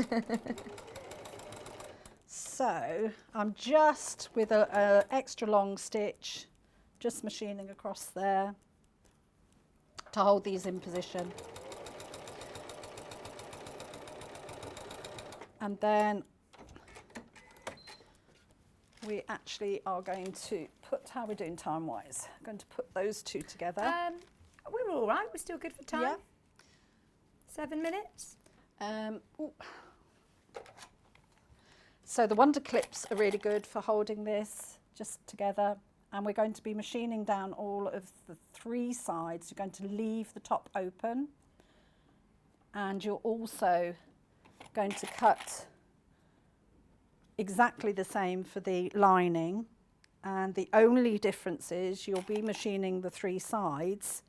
So I'm just with a extra long stitch, just machining across there to hold these in position. And then we actually are going to put, how are we doing time-wise? I'm going to put those 2 together. We were all right. We're still good for time. Yeah. 7 minutes. So the Wonder Clips are really good for holding this just together. And we're going to be machining down all of the 3 sides. You're going to leave the top open. And you're also going to cut exactly the same for the lining. And the only difference is you'll be machining the 3 sides,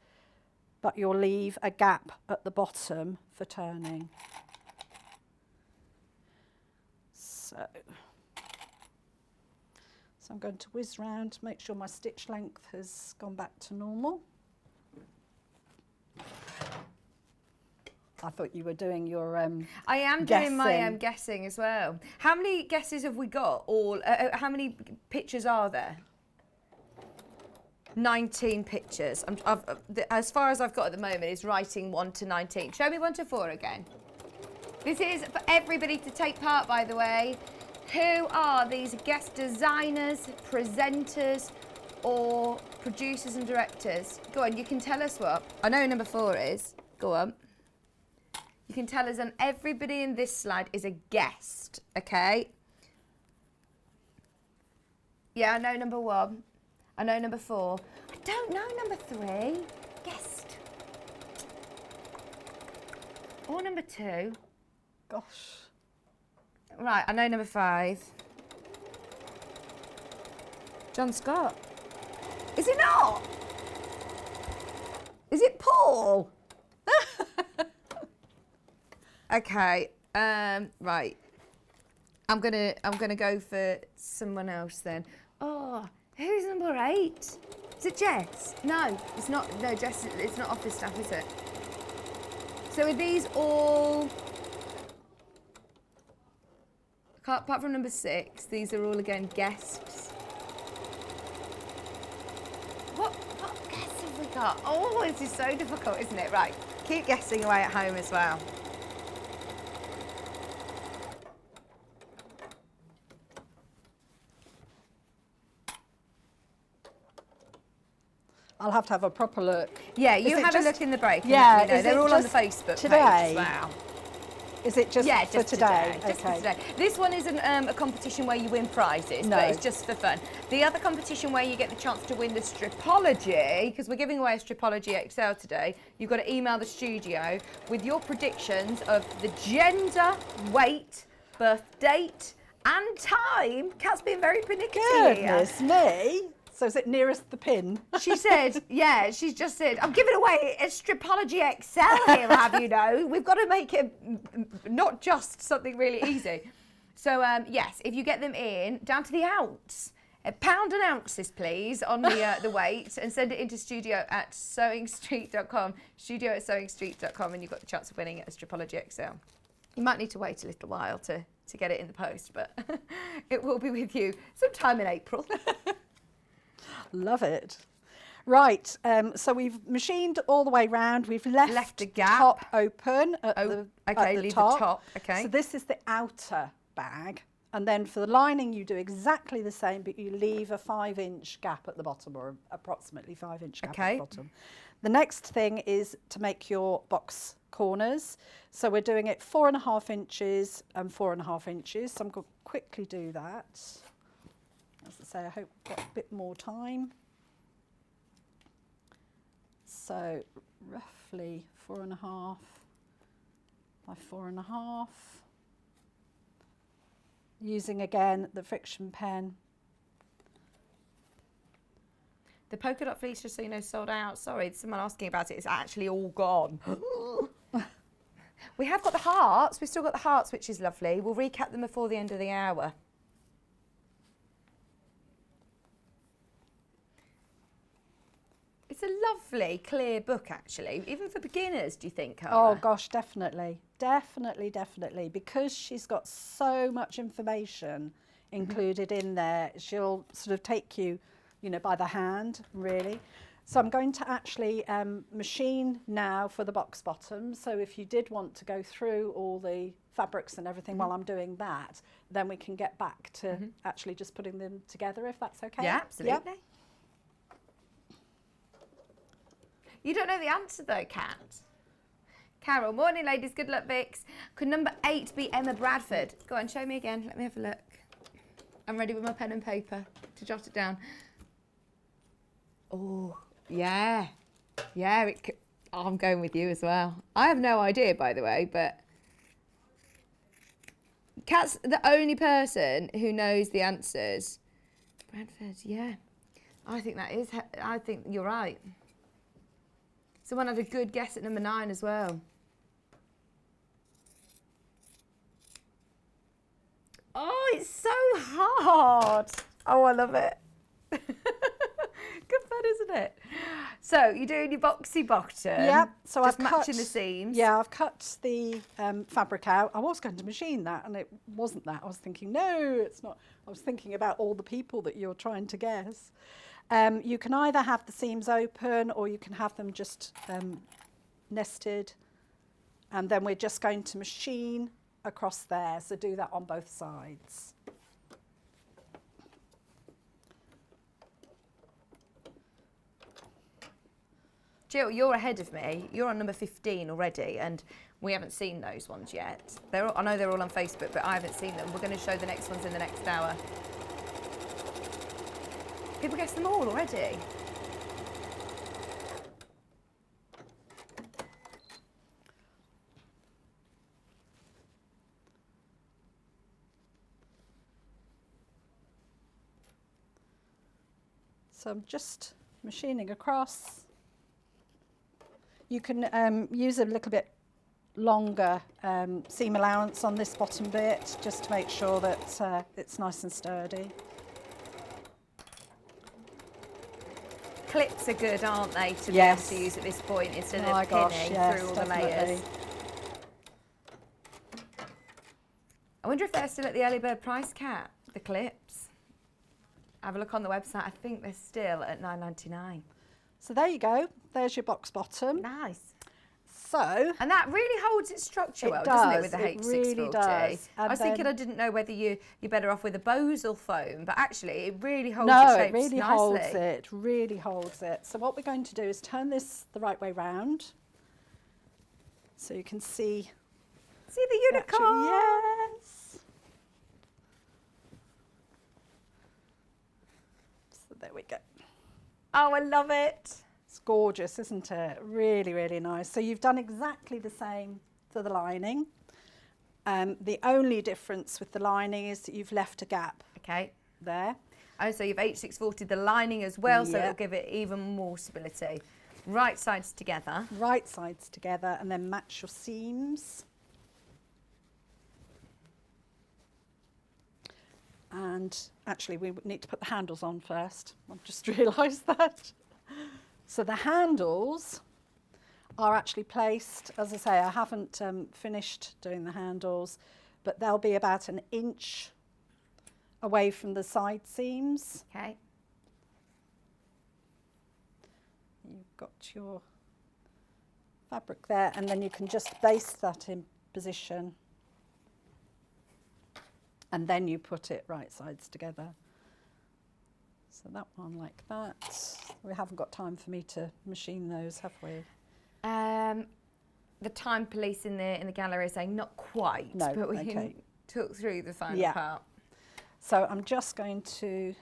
but you'll leave a gap at the bottom for turning. So I'm going to whiz round to make sure my stitch length has gone back to normal. I thought you were doing your I am doing my guessing as well. How many guesses have we got? All how many pictures are there? 19 pictures. As far as I've got at the moment is writing 1 to 19. Show me 1 to 4 again. This is for everybody to take part, by the way. Who are these guest designers, presenters, or producers and directors? Go on, you can tell us what. I know number 4 is. Go on. You can tell us, and everybody in this slide is a guest, okay? Yeah, I know number 1. I know number 4. I don't know number 3. Guest. Or number 2. Gosh. Right, I know number 5. John Scott. Is it not? Is it Paul? Okay, right. I'm gonna go for someone else then. Oh, who's number 8? Is it Jess? No, it's not. No, Jess. It's not office staff, is it? So are these all? Apart from number 6, these are all again guests. What guests have we got? Oh, this is so difficult, isn't it? Right, keep guessing away at home as well. I'll have to have a proper look. Yeah, you have a look in the break. Yeah, and let me know. They're all on the Facebook today? page as well. Is it just for today? Just for today. This one isn't a competition where you win prizes, No. but it's just for fun. The other competition where you get the chance to win the Stripology, because we're giving away a Stripology XL today, you've got to email the studio with your predictions of the gender, weight, birth date, and time. Kat's being very pernickety here. Goodness me. So is it nearest the pin? She said, yeah, she's just said, I'm giving away a Stripology XL here, have you know. We've got to make it not just something really easy. So, yes, if you get them in, down to the ounce, £1 an ounces, please, on the weight, and send it into studio@sewingstreet.com, studio@sewingstreet.com, and you've got the chance of winning a Stripology XL. You might need to wait a little while to get it in the post, but it will be with you sometime in April. Love it. Right, so we've machined all the way round. We've left the gap top open at okay, the leave top. the top. Okay. So this is the outer bag, and then for the lining you do exactly the same, but you leave a 5-inch gap at the bottom, or approximately 5-inch gap at the bottom. The next thing is to make your box corners. So we're doing it 4.5 inches and 4.5 inches. So I'm going to quickly do that. As I say, I hope we've got a bit more time. So roughly 4.5 by 4.5. Using again the friction pen. The polka dot fleece, just so you know, sold out. Sorry, someone asking about it. It's actually all gone. We have got the hearts. We've still got the hearts, which is lovely. We'll recap them before the end of the hour. It's a lovely, clear book, actually, even for beginners, do you think, Cara? Oh, gosh, definitely. Definitely, definitely. Because she's got so much information included in there, she'll sort of take you, you know, by the hand, really. So I'm going to actually machine now for the box bottom. So if you did want to go through all the fabrics and everything while I'm doing that, then we can get back to actually just putting them together, if that's okay. Yeah, absolutely. Yep. You don't know the answer though, Kat. Carol, morning ladies, good luck Vix. Could number 8 be Emma Bradford? Go on, show me again, let me have a look. I'm ready with my pen and paper to jot it down. Oh, yeah. Yeah, I'm going with you as well. I have no idea, by the way, but Kat's the only person who knows the answers. Bradford, yeah. I think you're right. Someone had a good guess at number 9 as well. Oh, it's so hard. Oh, I love it. Good fun, isn't it? So you're doing your boxy bottom. Yep. So just I've matching cut the seams. Yeah, I've cut the fabric out. I was going to machine that, and it wasn't that. I was thinking, no, it's not. I was thinking about all the people that you're trying to guess. You can either have the seams open, or you can have them just nested, and then we're just going to machine across there. So do that on both sides. Jill, you're ahead of me. You're on number 15 already, and we haven't seen those ones yet. I know they're all on Facebook, but I haven't seen them. We're going to show the next ones in the next hour. People guess them all already. So I'm just machining across. You can use a little bit longer seam allowance on this bottom bit, just to make sure that it's nice and sturdy. Clips are good, aren't they, to be able to use at this point instead of pinning through all the layers. I wonder if they're still at the early bird price cap, the clips. Have a look on the website. I think they're still at $9.99. So there you go. There's your box bottom. Nice. So, and that really holds its structure well, doesn't it, with the H640? Really does. I was thinking I didn't know whether you're better off with a Bosal foam, but actually it really holds no, its shapes it really nicely. holds it. Really holds it. So what we're going to do is turn this the right way round, so you can see See the unicorn? Yes. So there we go. Oh, I love it. It's gorgeous, isn't it? Really, really nice. So you've done exactly the same for the lining. The only difference with the lining is that you've left a gap Okay. there. Oh, so you've H640 the lining as well, so Yeah. it'll give it even more stability. Right sides together. Right sides together, and then match your seams. And actually, we need to put the handles on first. I've just realised that. So the handles are actually placed, as I say, I haven't finished doing the handles, but they'll be about 1 inch away from the side seams. Okay. You've got your fabric there, and then you can just base that in position. And then you put it right sides together. So that one like that. We haven't got time for me to machine those, have we? The time police in the gallery is saying not quite, No, but we okay. can talk through the final Yeah. part. So I'm just going to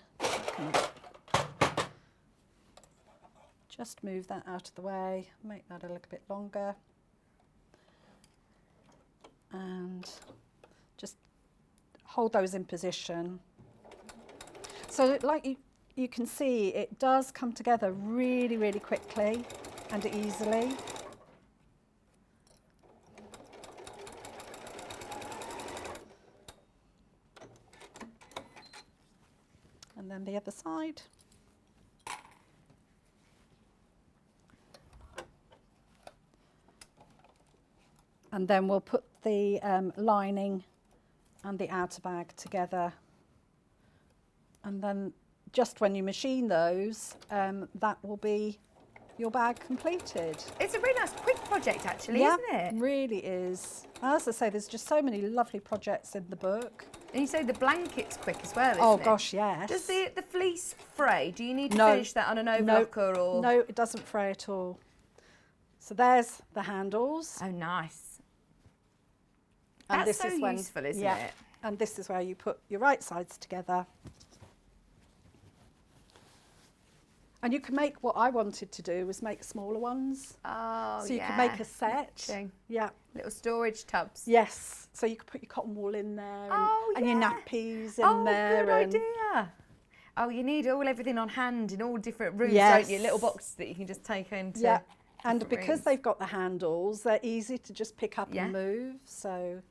just move that out of the way, make that a little bit longer. And just hold those in position. So like you can see, it does come together really, really quickly and easily. And then the other side. And then we'll put the lining and the outer bag together. And then just when you machine those, that will be your bag completed. It's a really nice quick project actually, Yeah, isn't it? really is. As I say, there's just so many lovely projects in the book. And you say the blanket's quick as well, isn't Oh it? gosh, yes. Does the fleece fray? Do you need to No. finish that on an overlocker or? No, it doesn't fray at all. So there's the handles. Oh, nice. And That's this so is when, useful, isn't yeah, it? And this is where you put your right sides together. And you can make, what I wanted to do was make smaller ones. Oh, So you yeah. can make a set. Interesting. Yeah. Little storage tubs. Yes. So you could put your cotton wool in there and your yeah. nappies in Oh, there. good and idea. Oh, you need everything on hand in all different rooms, Yes. don't you? Little boxes that you can just take into. Yeah. And different because rooms. they've got the handles, they're easy to just pick up Yeah. and move. So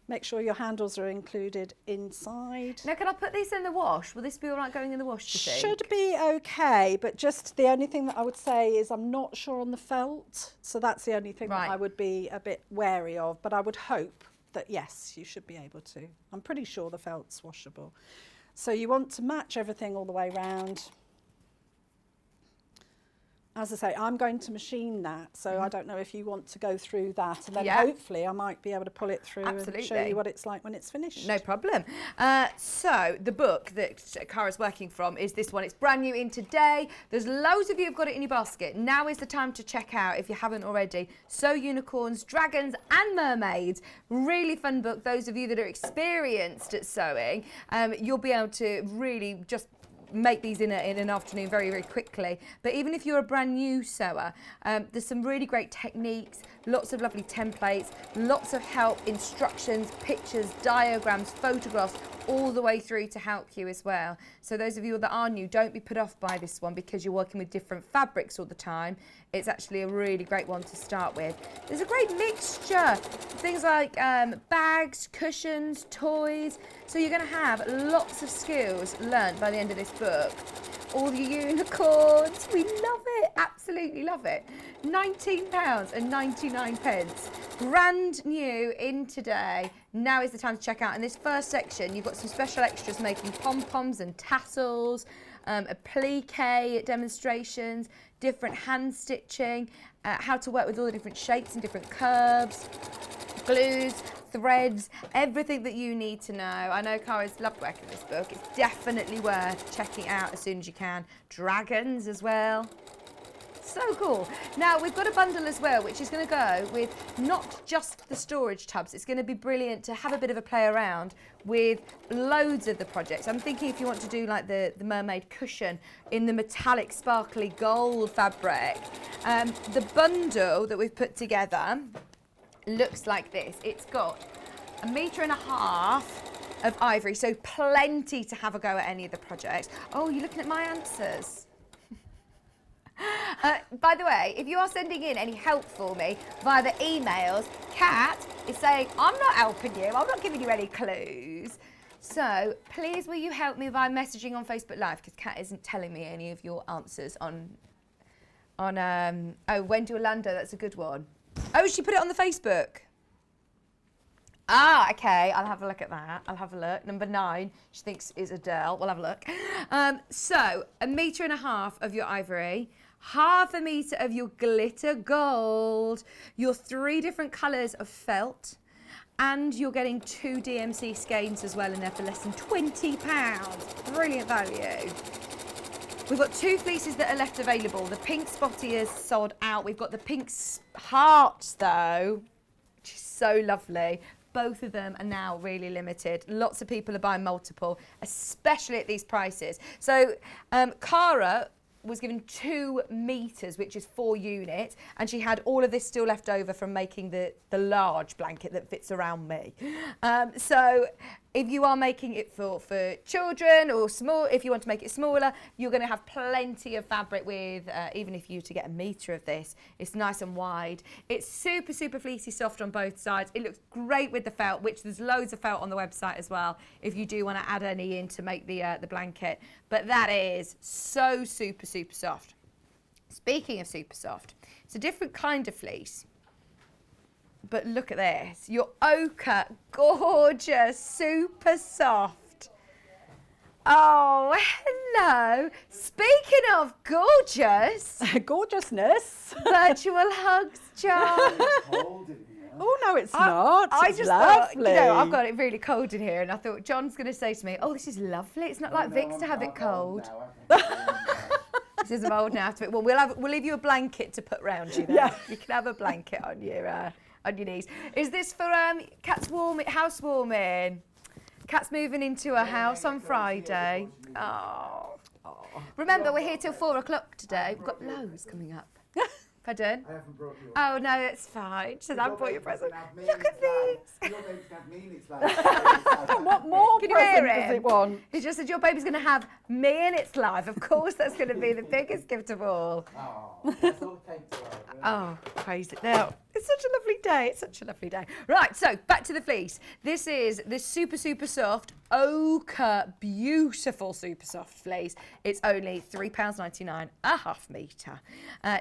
make sure your handles are included inside. Now, can I put these in the wash? Will this be all right going in the wash, do you think? Should be okay, but just the only thing that I would say is I'm not sure on the felt. So that's the only thing Right. that I would be a bit wary of. But I would hope that, yes, you should be able to. I'm pretty sure the felt's washable. So you want to match everything all the way round. As I say, I'm going to machine that, so I don't know if you want to go through that, and then Yeah. hopefully I might be able to pull it through and show Absolutely. you what it's like when it's finished. No problem. So the book that Cara's working from is this one. It's brand new in today. There's loads of you who've got it in your basket. Now is the time to check out, if you haven't already, Sew Unicorns, Dragons and Mermaids. Really fun book. Those of you that are experienced at sewing, you'll be able to really just make these in an afternoon very, very quickly. But even if you're a brand new sewer, there's some really great techniques, lots of lovely templates, lots of help, instructions, pictures, diagrams, photographs, all the way through to help you as well. So those of you that are new, don't be put off by this one because you're working with different fabrics all the time. It's actually a really great one to start with. There's a great mixture, things like bags, cushions, toys. So you're going to have lots of skills learned by the end of this book. All the unicorns, we love it, absolutely love it. £19.99, brand new in today. Now is the time to check out. In this first section, you've got some special extras making pom-poms and tassels, a plique demonstrations, different hand stitching, how to work with all the different shapes and different curves, glues, threads, everything that you need to know. I know Cara's loved working this book. It's definitely worth checking out as soon as you can. Dragons as well. So cool. Now we've got a bundle as well, which is going to go with not just the storage tubs. It's going to be brilliant to have a bit of a play around with loads of the projects. I'm thinking if you want to do like the mermaid cushion in the metallic sparkly gold fabric, the bundle that we've put together looks like this. It's got 1.5 meters of ivory, so plenty to have a go at any of the projects. Oh, you're looking at my answers. By the way, if you are sending in any help for me via the emails, Kat is saying, I'm not helping you, I'm not giving you any clues. So please will you help me by messaging on Facebook Live, because Kat isn't telling me any of your answers on when to Orlando, that's a good one. Oh, she put it on the Facebook. Ah, okay, I'll have a look at that. I'll have a look. Number 9, she thinks is Adele. We'll have a look. So, 1.5 meters of your ivory, 0.5 meter of your glitter gold, your 3 different colours of felt, and you're getting 2 DMC skeins as well in there for less than £20. Brilliant value. We've got 2 fleeces that are left available. The pink spotty is sold out. We've got the pink hearts though, which is so lovely. Both of them are now really limited. Lots of people are buying multiple, especially at these prices. So Cara was given 2 meters, which is 4 units, and she had all of this still left over from making the large blanket that fits around me. So if you are making it for children or small, if you want to make it smaller, you're going to have plenty of fabric with, even if you were to get 1 meter of this, it's nice and wide. It's super, super fleecy soft on both sides. It looks great with the felt, which there's loads of felt on the website as well, if you do want to add any in to make the blanket. But that is so super, super soft. Speaking of super soft, it's a different kind of fleece. But look at this, your ochre, gorgeous, super soft. Oh, hello. Speaking of gorgeous. Gorgeousness. Virtual hugs, John. Oh, no, it's not. I It's just lovely. thought, you know, I've got it really cold in here, and I thought John's going to say to me, oh, this is lovely. It's not like Vic's to have it cold. This is old now. Well, we'll leave you a blanket to put round you then. Yeah. You can have a blanket on your knees. Is this for Kat's housewarming? Kat's moving into a house on Friday. Oh. Remember, we're here till 4 o'clock today. We've got loads coming up. Pardon? I haven't brought you. Oh no, it's fine. She says I brought your present. Look at these. Your baby's gonna have me in its life. What more Can you hear present does him? it want? He just said your baby's going to have me in its life. Of course, that's going to be the biggest gift of all. Oh, that's all it came to her. Oh, praise it now. It's such a lovely day. It's such a lovely day. Right, so back to the fleece. This is this super, super soft, ochre, beautiful super soft fleece. It's only £3.99, 1/2 metre.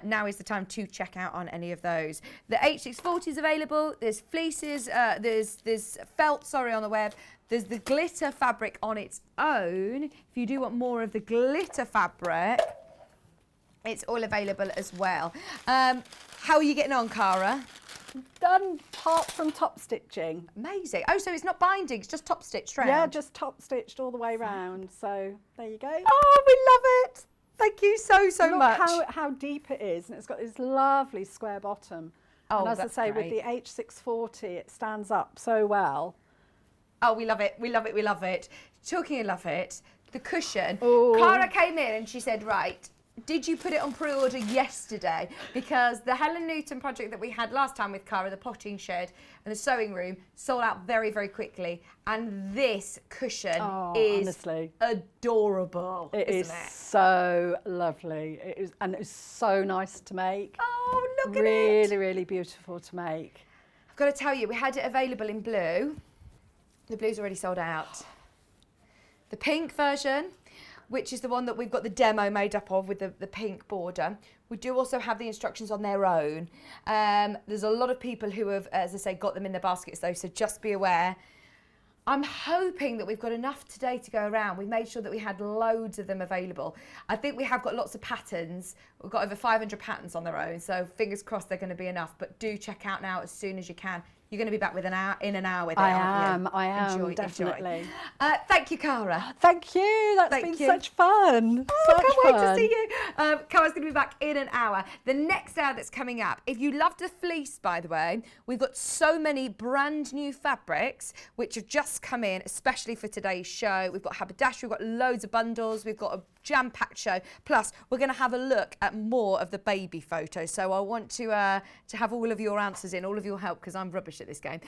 Now is the time to check out on any of those. The H640 is available. There's fleeces, there's felt, on the web. There's the glitter fabric on its own. If you do want more of the glitter fabric, it's all available as well. How are you getting on, Cara? Done part from top stitching. Amazing. Oh, so it's not binding, it's just top stitched round? Yeah, just top stitched all the way round. So there you go. Oh, we love it. Thank you so Look much. how deep it is, and it's got this lovely square bottom. Oh, and as I that's say, great. with the H640, it stands up so well. Oh, we love it. We love it. We love it. Talking of love it, the cushion. Oh. Cara came in and she said, right, did you put it on pre-order yesterday? Because the Helen Newton project that we had last time with Cara, the potting shed and the sewing room, sold out very, very quickly. And this cushion is honestly adorable, It is isn't it? so lovely. It is, and it's so nice to make. Oh, look at it. Really, really beautiful to make. I've got to tell you, we had it available in blue. The blue's already sold out. The pink version, which is the one that we've got the demo made up of with the pink border. We do also have the instructions on their own. There's a lot of people who have, as I say, got them in their baskets though, so just be aware. I'm hoping that we've got enough today to go around. We made sure that we had loads of them available. I think we have got lots of patterns. We've got over 500 patterns on their own, so fingers crossed they're going to be enough. But do check out now as soon as you can. You're going to be back with in an hour with it, I aren't you? am, Enjoy. definitely. Thank you, Cara. Thank you. That's Thank been you. such fun. Oh, such can't wait fun. to see you. Cara's going to be back in an hour. The next hour that's coming up, if you loved the fleece, by the way, we've got so many brand new fabrics which have just come in, especially for today's show. We've got haberdashery, we've got loads of bundles, we've got a jam-packed show. Plus, we're going to have a look at more of the baby photos. So I want to have all of your answers in, all of your help, because I'm rubbish at this game.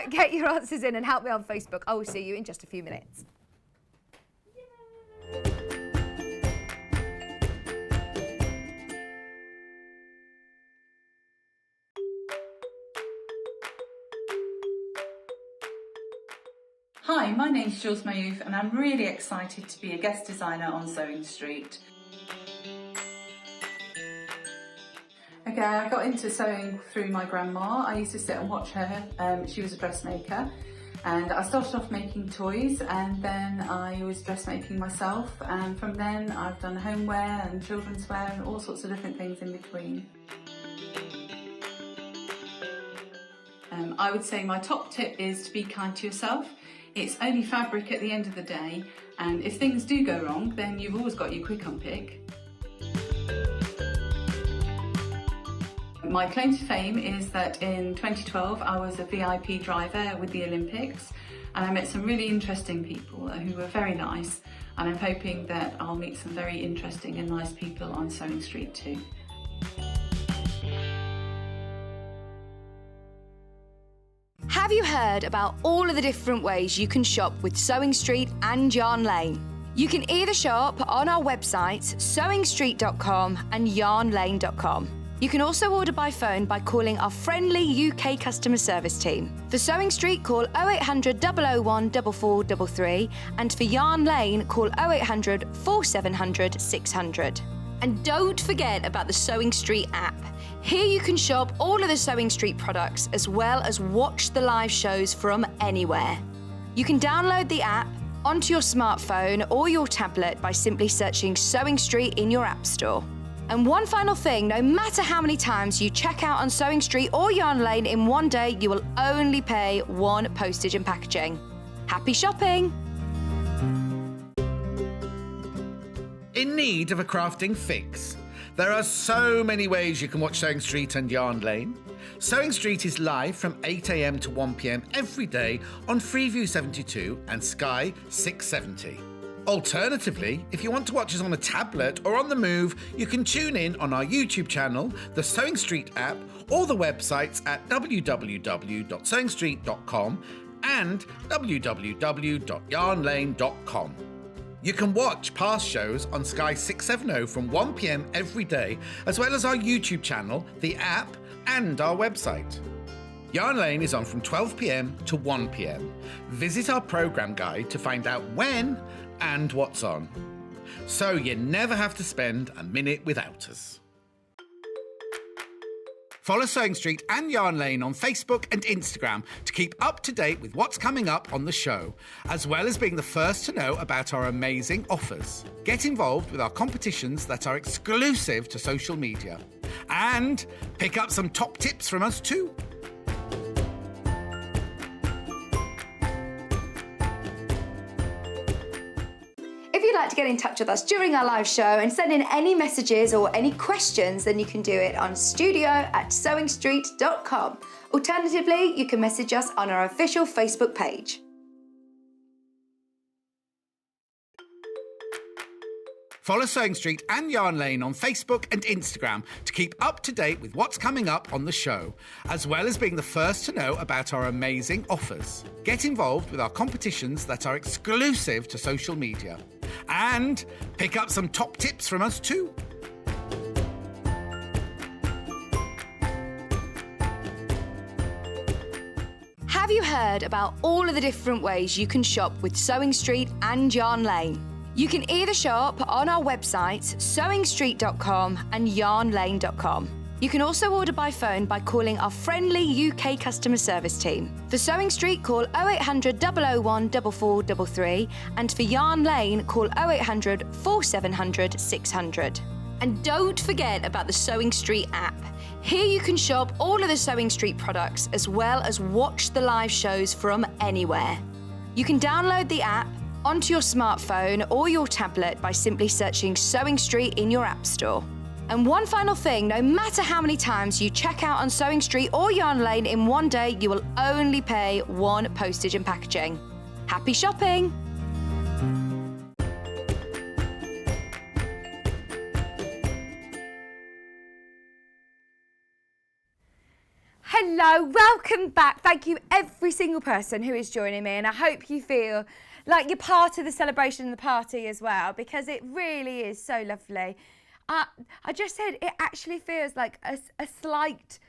Get your answers in and help me on Facebook. I will see you in just a few minutes. Hi, my name's Jules Mayouf and I'm really excited to be a guest designer on Sewing Street. Okay, I got into sewing through my grandma. I used to sit and watch her. She was a dressmaker, and I started off making toys, and then I was dressmaking myself, and from then I've done homeware and children's wear and all sorts of different things in between. I would say my top tip is to be kind to yourself. It's only fabric at the end of the day, and if things do go wrong, then you've always got your quick unpick. My claim to fame is that in 2012 I was a VIP driver with the Olympics, and I met some really interesting people who were very nice, and I'm hoping that I'll meet some very interesting and nice people on Sewing Street too. Have you heard about all of the different ways you can shop with Sewing Street and Yarn Lane? You can either shop on our websites sewingstreet.com and yarnlane.com. You can also order by phone by calling our friendly UK customer service team. For Sewing Street, call 0800 001 4433, and for Yarn Lane, call 0800 4700 600. And don't forget about the Sewing Street app. Here you can shop all of the Sewing Street products as well as watch the live shows from anywhere. You can download the app onto your smartphone or your tablet by simply searching Sewing Street in your app store. And one final thing, no matter how many times you check out on Sewing Street or Yarn Lane in one day, you will only pay one postage and packaging. Happy shopping! In need of a crafting fix? There are so many ways you can watch Sewing Street and Yarn Lane. Sewing Street is live from 8 a.m. to 1 p.m. every day on Freeview 72 and Sky 670. Alternatively, if you want to watch us on a tablet or on the move, you can tune in on our YouTube channel, the Sewing Street app, or the websites at www.sewingstreet.com and www.yarnlane.com. You can watch past shows on Sky 670 from 1 p.m. every day, as well as our YouTube channel, the app, and our website. Yarn Lane is on from 12 p.m. to 1 p.m. Visit our programme guide to find out when and what's on, so you never have to spend a minute without us. Follow Sewing Street and Yarn Lane on Facebook and Instagram to keep up to date with what's coming up on the show, as well as being the first to know about our amazing offers. Get involved with our competitions that are exclusive to social media, and pick up some top tips from us too. If you'd like to get in touch with us during our live show and send in any messages or any questions, then you can do it on studio@sewingstreet.com. Alternatively, you can message us on our official Facebook page. Follow Sewing Street and Yarn Lane on Facebook and Instagram to keep up to date with what's coming up on the show, as well as being the first to know about our amazing offers. Get involved with our competitions that are exclusive to social media, and pick up some top tips from us too. Have you heard about all of the different ways you can shop with Sewing Street and Yarn Lane? You can either shop on our websites sewingstreet.com and yarnlane.com. You can also order by phone by calling our friendly UK customer service team. For Sewing Street, call 0800 001 4433, and for Yarn Lane, call 0800 4700 600. And don't forget about the Sewing Street app. Here you can shop all of the Sewing Street products as well as watch the live shows from anywhere. You can download the app onto your smartphone or your tablet by simply searching Sewing Street in your app store. And one final thing, no matter how many times you check out on Sewing Street or Yarn Lane in one day, you will only pay one postage and packaging. Happy shopping! Hello, welcome back. Thank you every single person who is joining me, and I hope you feel like you're part of the celebration and the party as well, because it really is so lovely. I just said it actually feels like a slight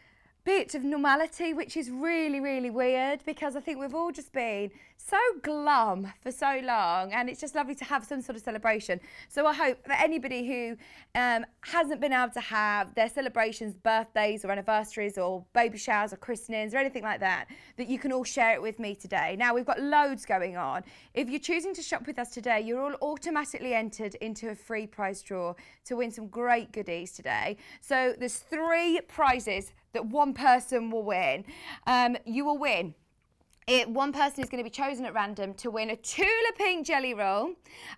bit of normality, which is really, really weird, because I think we've all just been so glum for so long, and it's just lovely to have some sort of celebration. So I hope that anybody who hasn't been able to have their celebrations, birthdays or anniversaries or baby showers or christenings or anything like that, that you can all share it with me today. Now, we've got loads going on. If you're choosing to shop with us today, you're all automatically entered into a free prize draw to win some great goodies today. So there's 3 prizes that one person will win. You will win. One person is going to be chosen at random to win a Tula Pink jelly roll,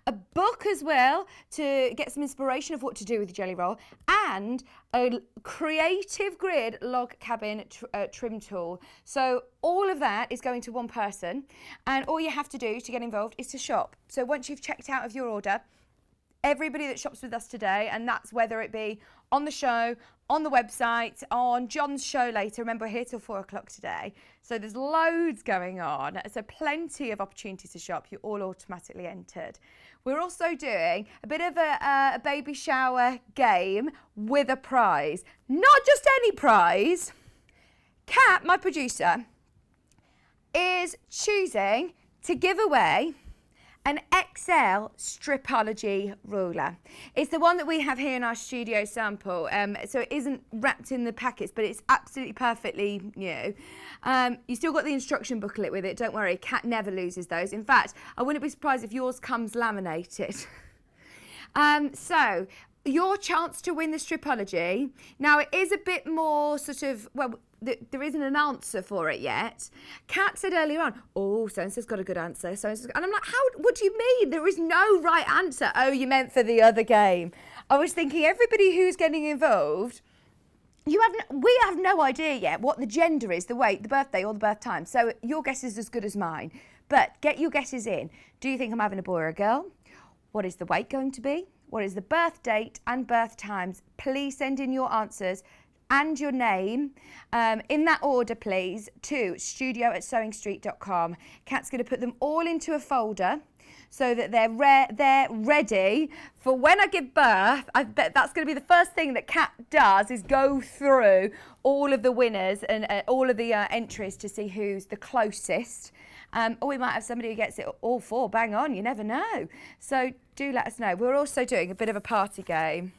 a book as well to get some inspiration of what to do with the jelly roll, and a Creative Grid log cabin trim tool. So all of that is going to one person, and all you have to do to get involved is to shop. So once you've checked out of your order, everybody that shops with us today, and that's whether it be on the show, on the website, on John's show later. Remember, we're here till 4 o'clock today. So there's loads going on. So plenty of opportunities to shop. You're all automatically entered. We're also doing a bit of a baby shower game with a prize. Not just any prize. Kat, my producer, is choosing to give away an XL Stripology ruler. It's the one that we have here in our studio sample. So it isn't wrapped in the packets, but it's absolutely perfectly new. You still got the instruction booklet with it, don't worry. Kat never loses those. In fact, I wouldn't be surprised if yours comes laminated. So your chance to win the Stripology. Now it is a bit more sort of, well, there isn't an answer for it yet. Kat said earlier on, oh, so-and-so's got a good answer. So-and-so's, and I'm like, what do you mean? There is no right answer. Oh, you meant for the other game. I was thinking everybody who's getting involved, we have no idea yet what the gender is, the weight, the birthday or the birth time. So your guess is as good as mine. But get your guesses in. Do you think I'm having a boy or a girl? What is the weight going to be? What is the birth date and birth times? Please send in your answers and your name in that order, please, to studio@sewingstreet.com. Kat's going to put them all into a folder so that they're ready for when I give birth. I bet that's going to be the first thing that Kat does, is go through all of the winners and all of the entries to see who's the closest. Or we might have somebody who gets it all 4, bang on, you never know. So do let us know. We're also doing a bit of a party game.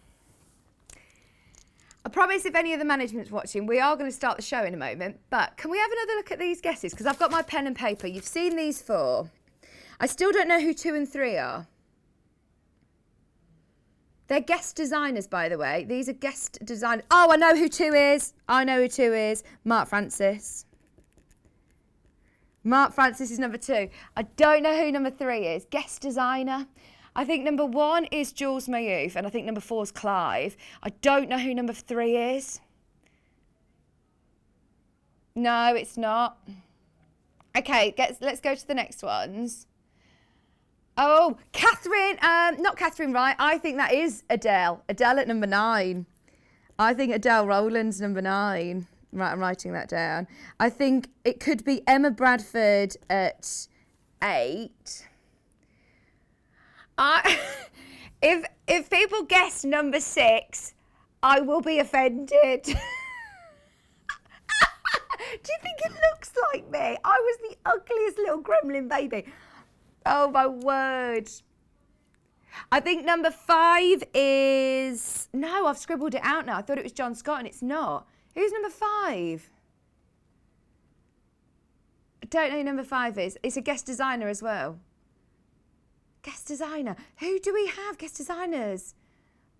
I promise if any of the management's watching, we are going to start the show in a moment, but can we have another look at these guesses? Because I've got my pen and paper. You've seen these 4. I still don't know who 2 and 3 are. They're guest designers, by the way. These are guest designers. Oh, I know who 2 is. I know who 2 is. Mark Francis. Mark Francis is number 2. I don't know who number 3 is. Guest designer. I think number 1 is Jules Mayoof, and I think number 4 is Clive. I don't know who number 3 is. No, it's not. Okay, let's go to the next ones. Oh, Catherine, not Catherine Wright. I think that is Adele. Adele at number 9. I think Adele Rowland's number 9. Right, I'm writing that down. I think it could be Emma Bradford at 8. If people guess number 6, I will be offended. Do you think it looks like me? I was the ugliest little gremlin baby. Oh my word. I think number 5 is... No, I've scribbled it out now. I thought it was John Scott and it's not. Who's number 5? I don't know who number 5 is. It's a guest designer as well. Guest designer. Who do we have? Guest designers.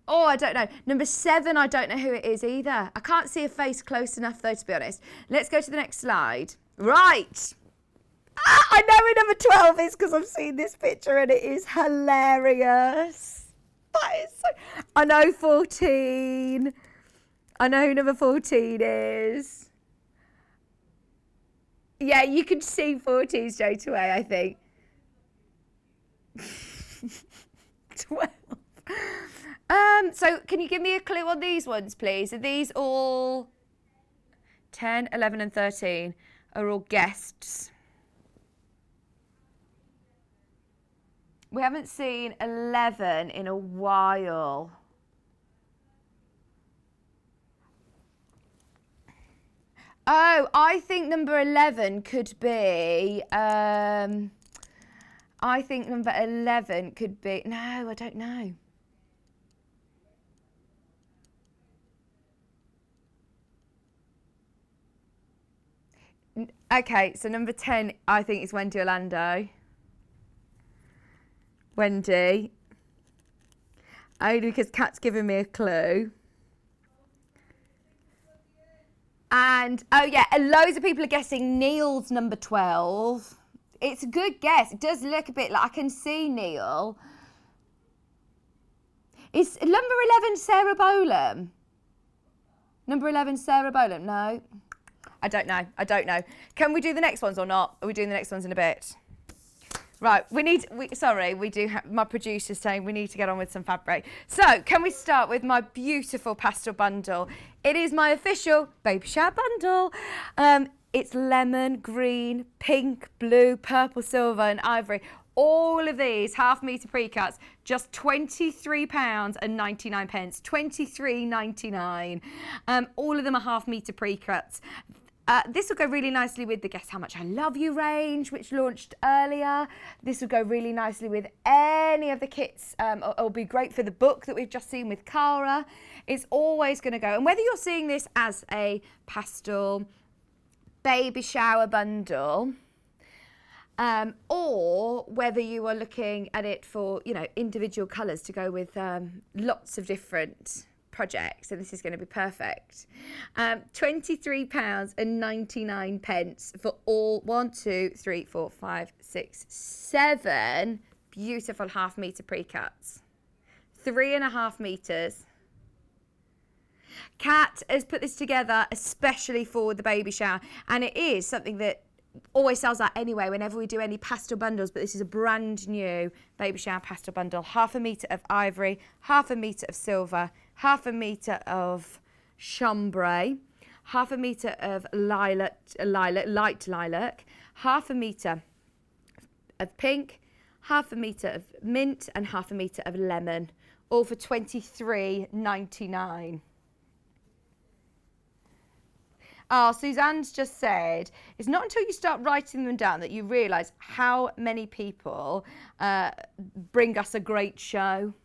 Oh, I don't know. Number 7, I don't know who it is either. I can't see a face close enough, though, to be honest. Let's go to the next slide. Right. I know who number 12 is because I've seen this picture and it is hilarious. That is so... I know 14. I know who number 14 is. Yeah, you can see 14 straight away, I think. 12. So can you give me a clue on these ones, please? Are these all 10, 11 and 13 are all guests? We haven't seen 11 in a while. Oh, I think number 11 could be, I think number 11 could be, no, I don't know. Okay, so number 10, I think is Wendy Orlando. Wendy. Only because Kat's given me a clue. And, oh yeah, and loads of people are guessing Neil's number 12. It's a good guess. It does look a bit like, I can see Neil. Is number 11 Sarah Bolam? Number 11 Sarah Bolam? No. I don't know. I don't know. Can we do the next ones or not? Are we doing the next ones in a bit? Right, we do have, my producer's saying we need to get on with some fabric. So, can we start with my beautiful pastel bundle? It is my official baby shower bundle. It's lemon, green, pink, blue, purple, silver and ivory. All of these half-metre pre-cuts, just £23.99, £23.99. All of them are half-metre pre-cuts. This will go really nicely with the Guess How Much I Love You range, which launched earlier. This will go really nicely with any of the kits. It'll be great for the book that we've just seen with Cara. It's always going to go. And whether you're seeing this as a pastel baby shower bundle, or whether you are looking at it for, you know, individual colours to go with lots of different projects, so this is going to be perfect. £23.99 for all 1, 2, 3, 4, 5, 6, 7 beautiful half-metre pre-cuts. 3.5 metres. Kat has put this together especially for the baby shower, and it is something that always sells out anyway whenever we do any pastel bundles, but this is a brand new baby shower pastel bundle. 1/2 metre of ivory, 1/2 metre of silver, 1/2 metre of chambray, 1/2 metre of light lilac, 1/2 metre of pink, 1/2 metre of mint and 1/2 metre of lemon, all for £23.99. Oh, Suzanne's just said, it's not until you start writing them down that you realise how many people bring us a great show.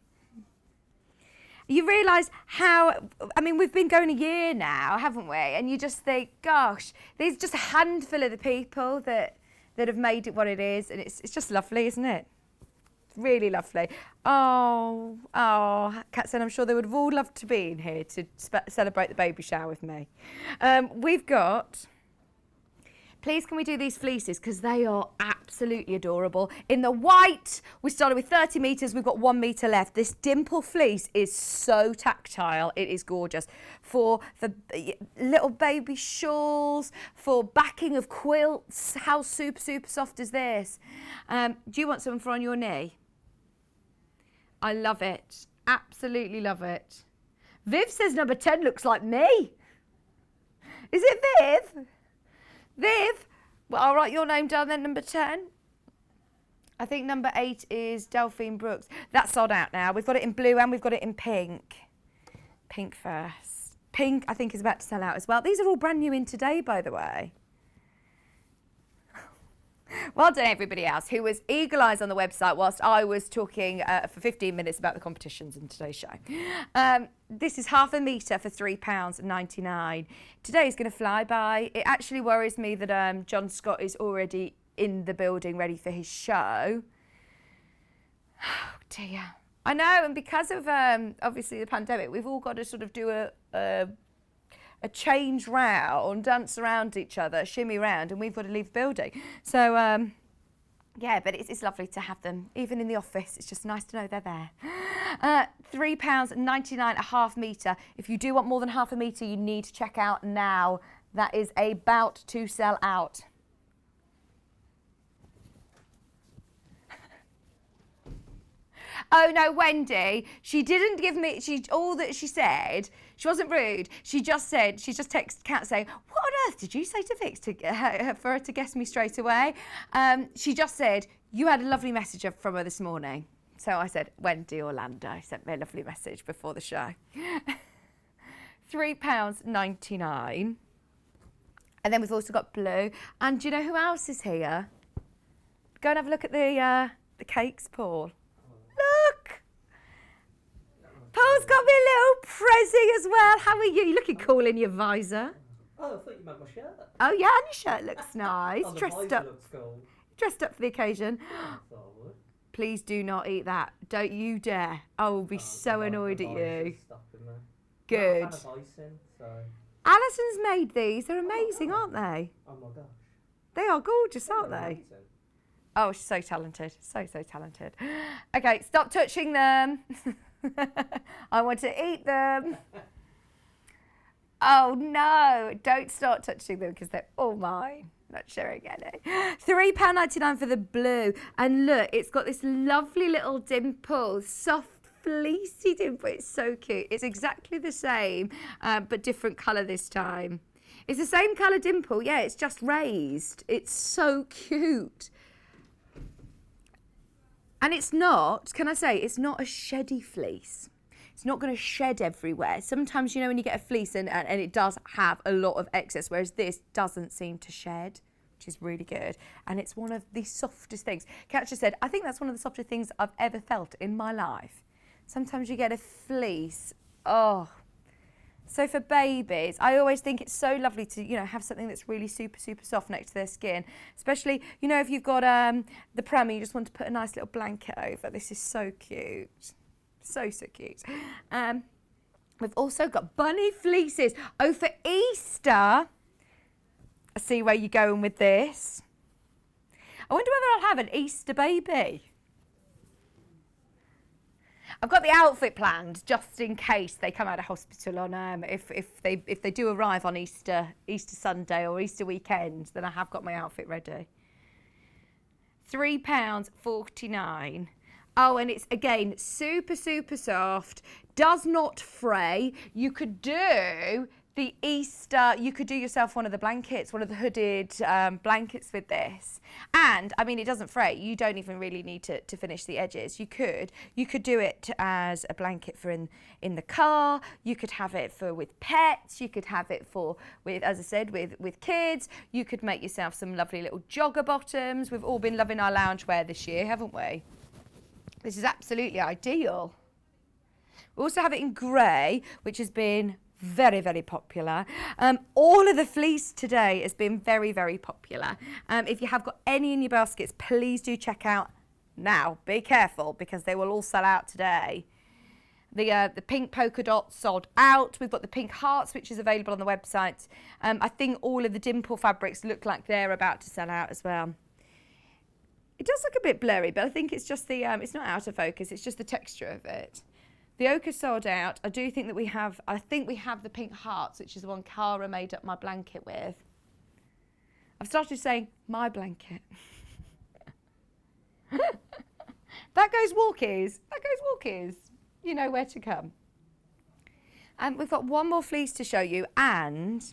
You realise how, I mean, we've been going a year now, haven't we? And you just think, gosh, there's just a handful of the people that have made it what it is. And it's just lovely, isn't it? Really lovely. Oh, Kat said, I'm sure they would have all loved to be in here to celebrate the baby shower with me. We've got, please can we do these fleeces because they are absolutely adorable. In the white, we started with 30 metres, we've got 1 metre left. This dimple fleece is so tactile, it is gorgeous. For the little baby shawls, for backing of quilts, how super, super soft is this? Do you want something for on your knee? I love it. Absolutely love it. Viv says number 10 looks like me. Is it Viv? Viv? Well, I'll write your name down then, number 10. I think number 8 is Delphine Brooks. That's sold out now. We've got it in blue and we've got it in pink. Pink first. Pink, I think, is about to sell out as well. These are all brand new in today, by the way. Well done, everybody else who was eagle eyes on the website whilst I was talking for 15 minutes about the competitions in today's show. This is 1/2 metre for £3.99. Today's going to fly by. It actually worries me that John Scott is already in the building ready for his show. Oh dear. I know, and because of obviously the pandemic, we've all got to sort of do a change round, dance around each other, shimmy round, and we've got to leave the building. So, yeah, but it's lovely to have them, even in the office. It's just nice to know they're there. £3.99 a half metre. If you do want more than half a metre, you need to check out now. That is about to sell out. Oh no, Wendy, she didn't give me, all that she said, she wasn't rude. She just texted Kat saying, what on earth did you say to Vix for her to guess me straight away? She just said, you had a lovely message from her this morning. So I said, Wendy Orlando sent me a lovely message before the show. £3.99. And then we've also got blue. And do you know who else is here? Go and have a look at the cakes, Paul. Look! Paul's got me a little prezi as well. How are you? You're looking cool in your visor. Oh, I thought you meant my shirt. Oh yeah, and your shirt looks nice. Oh, the Dressed visor up. looks cool. Dressed up for the occasion. I thought I would. Please do not eat that. Don't you dare. I will be so annoyed at you. Good. I'm a fan of icing, so. Alison's made these. They're amazing, aren't they? Oh my gosh. They are gorgeous, aren't They're they? amazing. Oh, she's so talented. So talented. Okay, stop touching them. I want to eat them. Oh, no. Don't start touching them because they're all mine. Not sharing any. £3.99 for the blue. And look, it's got this lovely little dimple. Soft, fleecy dimple. It's so cute. It's exactly the same, but different colour this time. It's the same colour dimple. Yeah, it's just raised. It's so cute. And it's not, can I say, it's not a sheddy fleece. It's not going to shed everywhere. Sometimes, you know, when you get a fleece and it does have a lot of excess, whereas this doesn't seem to shed, which is really good. And it's one of the softest things. Kat just said, I think that's one of the softest things I've ever felt in my life. Sometimes you get a fleece. Oh. So for babies, I always think it's so lovely to, you know, have something that's really super soft next to their skin. Especially, you know, if you've got the pram and you just want to put a nice little blanket over. This is so cute. So cute. We've also got bunny fleeces. Oh, for Easter. I see where you're going with this. I wonder whether I'll have an Easter baby. I've got the outfit planned just in case they come out of hospital on if they do arrive on Easter Sunday or Easter weekend, then I have got my outfit ready. £3.49. Oh, and it's again super soft, does not fray. You could do the Easter, you could do yourself one of the blankets, one of the hooded blankets with this. And I mean, it doesn't fray. You don't even really need to finish the edges. You could do it as a blanket for in the car. You could have it for with pets. You could have it for with, as I said, with kids. You could make yourself some lovely little jogger bottoms. We've all been loving our loungewear this year, haven't we? This is absolutely ideal. We also have it in grey, which has been very popular. All of the fleece today has been very popular. If you have got any in your baskets, please do check out now. Be careful because they will all sell out today. The pink polka dots sold out. We've got the pink hearts, which is available on the website. I think all of the dimple fabrics look like they're about to sell out as well. It does look a bit blurry, but I think it's just the, it's not out of focus, it's just the texture of it. The ochre sold out. I do think that we have the pink hearts, which is the one Cara made up my blanket with. I've started saying my blanket. That goes walkies. You know where to come. And we've got one more fleece to show you, and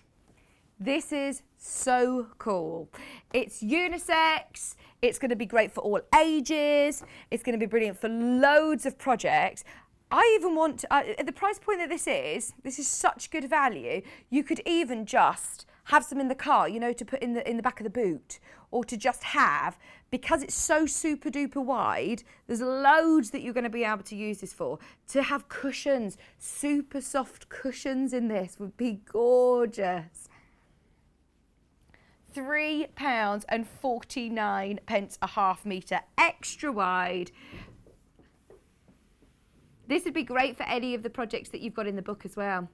this is so cool. It's unisex. It's going to be great for all ages. It's going to be brilliant for loads of projects. I even want, at the price point that this is such good value. You could even just have some in the car, you know, to put in the back of the boot, or to just have, because it's so super duper wide, there's loads that you're going to be able to use this for. To have cushions, super soft cushions in this would be gorgeous. £3.49 a half metre, extra wide. This would be great for any of the projects that you've got in the book as well.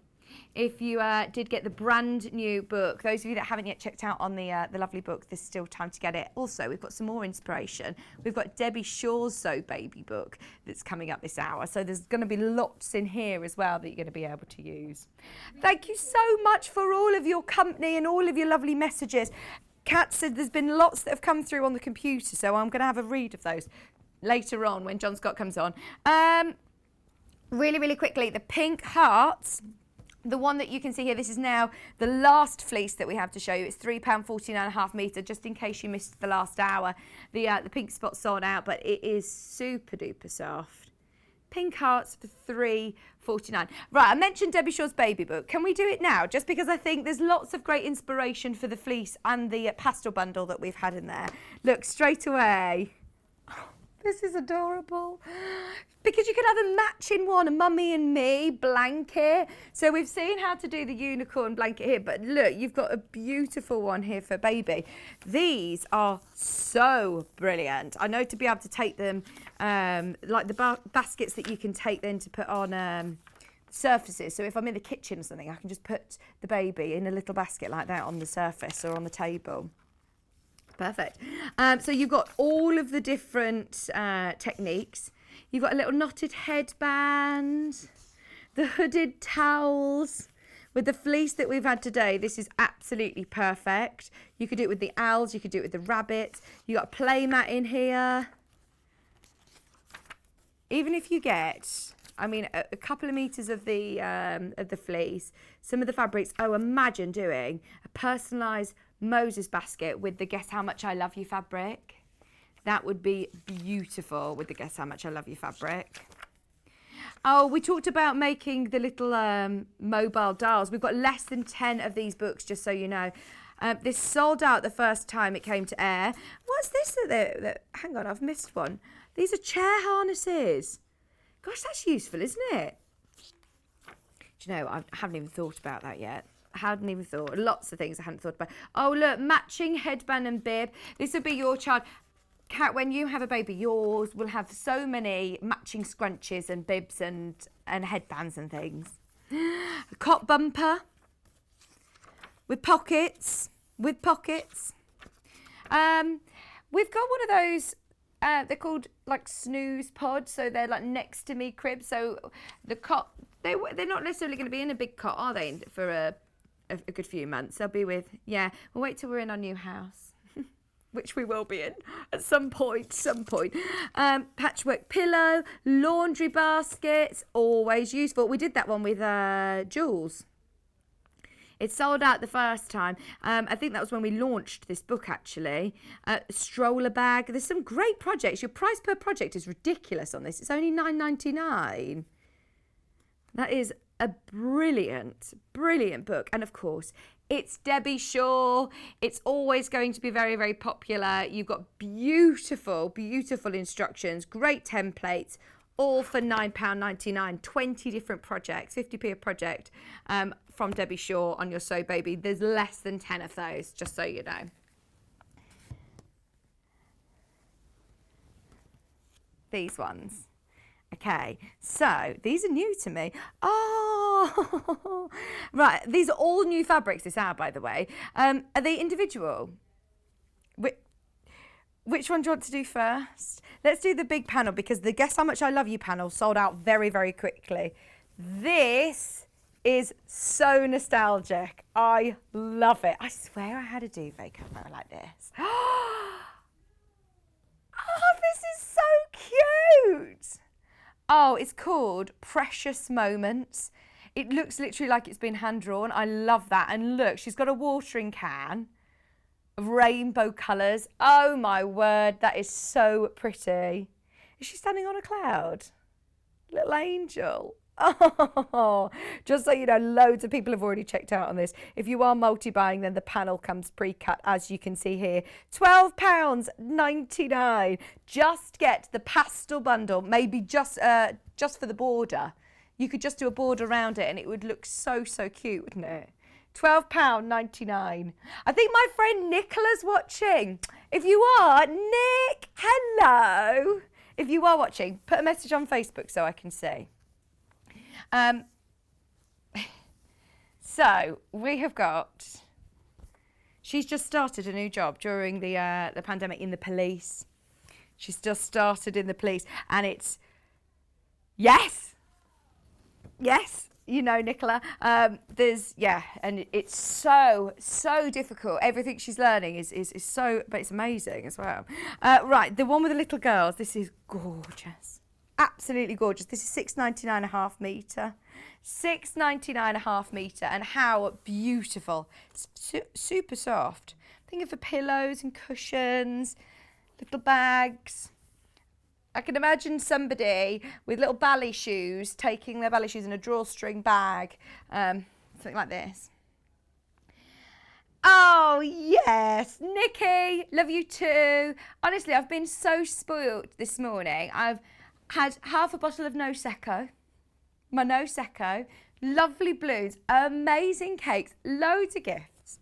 If you did get the brand new book, those of you that haven't yet checked out on the lovely book, there's still time to get it. Also, we've got some more inspiration. We've got Debbie Shaw's So Baby book that's coming up this hour. So there's going to be lots in here as well that you're going to be able to use. Thank you so much for all of your company and all of your lovely messages. Kat said there's been lots that have come through on the computer, so I'm going to have a read of those later on when John Scott comes on. Really, really quickly, the pink hearts. The one that you can see here, this is now the last fleece that we have to show you. It's £3.49.5 metre, just in case you missed the last hour. The pink spot's sold out, but it is super duper soft. Pink hearts for £3.49. Right, I mentioned Debbie Shaw's baby book. Can we do it now? Just because I think there's lots of great inspiration for the fleece and the pastel bundle that we've had in there. Look, straight away. This is adorable. Because you could have a matching one, a mummy and me blanket. So we've seen how to do the unicorn blanket here, but look, you've got a beautiful one here for baby. These are so brilliant. I know to be able to take them, like the baskets that you can take then to put on surfaces. So if I'm in the kitchen or something, I can just put the baby in a little basket like that on the surface or on the table. Perfect. So you've got all of the different techniques. You've got a little knotted headband, the hooded towels. With the fleece that we've had today, this is absolutely perfect. You could do it with the owls, you could do it with the rabbits. You've got a play mat in here. Even if you get, I mean, a couple of meters of the fleece, some of the fabrics, imagine doing a personalised Moses basket with the Guess How Much I Love You fabric. That would be beautiful with the Guess How Much I Love You fabric. Oh, we talked about making the little mobile dolls. We've got less than 10 of these books, just so you know. This sold out the first time it came to air. What's this? Hang on, I've missed one. These are chair harnesses. Gosh, that's useful, isn't it? Do you know, I haven't even thought about that yet. I hadn't even thought. Lots of things I hadn't thought about. Oh, look, matching headband and bib. This would be your child. Kat, when you have a baby, yours will have so many matching scrunchies and bibs and headbands and things. A cot bumper with pockets. We've got one of those, they're called like snooze pods, so they're like next to me cribs. So the cot, they're not necessarily going to be in a big cot, are they, for a good few months? They'll be with, we'll wait till we're in our new house. Which we will be in at some point. Patchwork pillow, laundry baskets, always useful. We did that one with Jules. It sold out the first time. I think that was when we launched this book, actually. Stroller bag. There's some great projects. Your price per project is ridiculous on this. It's only $9.99. That is a brilliant, brilliant book. And of course, it's Debbie Shaw. It's always going to be very, very popular. You've got beautiful, beautiful instructions, great templates, all for £9.99. 20 different projects, 50p a project from Debbie Shaw on your So Baby. There's less than 10 of those, just so you know. These ones. Okay, so these are new to me. Oh, right. These are all new fabrics this hour, by the way. Are they individual? Which one do you want to do first? Let's do the big panel because the Guess How Much I Love You panel sold out very, very quickly. This is so nostalgic. I love it. I swear I had a duvet cover like this. Oh, this is so cute. Oh, it's called Precious Moments. It looks literally like it's been hand-drawn. I love that. And look, she's got a watering can of rainbow colours. Oh, my word. That is so pretty. Is she standing on a cloud? Little angel. Oh, just so you know, loads of people have already checked out on this. If you are multi-buying, then the panel comes pre-cut, as you can see here. £12.99. Just get the pastel bundle, maybe just for the border. You could just do a border around it and it would look so, so cute, wouldn't it? £12.99. I think my friend Nicola's watching. If you are, Nick, hello. If you are watching, put a message on Facebook so I can see. So we have got. She's just started a new job during the pandemic in the police. She's just started in the police, and it's yes, you know, Nicola. And it's so difficult. Everything she's learning is so, but it's amazing as well. Right, the one with the little girls. This is gorgeous, absolutely gorgeous. This is £6.99.5 metre. £6.99.5 metre, and how beautiful. It's super soft. Think of the pillows and cushions, little bags. I can imagine somebody with little ballet shoes taking their ballet shoes in a drawstring bag, something like this. Oh yes, Nikki, love you too. Honestly, I've been so spoilt this morning. I've had half a bottle of Prosecco. My Prosecco, lovely balloons, amazing cakes, loads of gifts.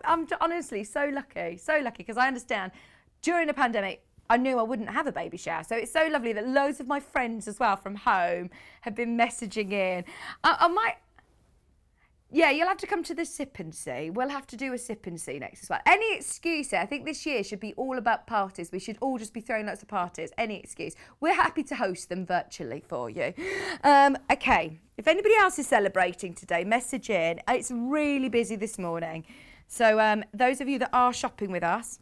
I'm honestly so lucky because I understand during the pandemic I knew I wouldn't have a baby shower, so it's so lovely that loads of my friends as well from home have been messaging in. I might. Yeah, you'll have to come to the sip and see. We'll have to do a sip and see next as well. Any excuse, I think this year should be all about parties. We should all just be throwing lots of parties. Any excuse. We're happy to host them virtually for you. Okay, if anybody else is celebrating today, message in. It's really busy this morning. So those of you that are shopping with us,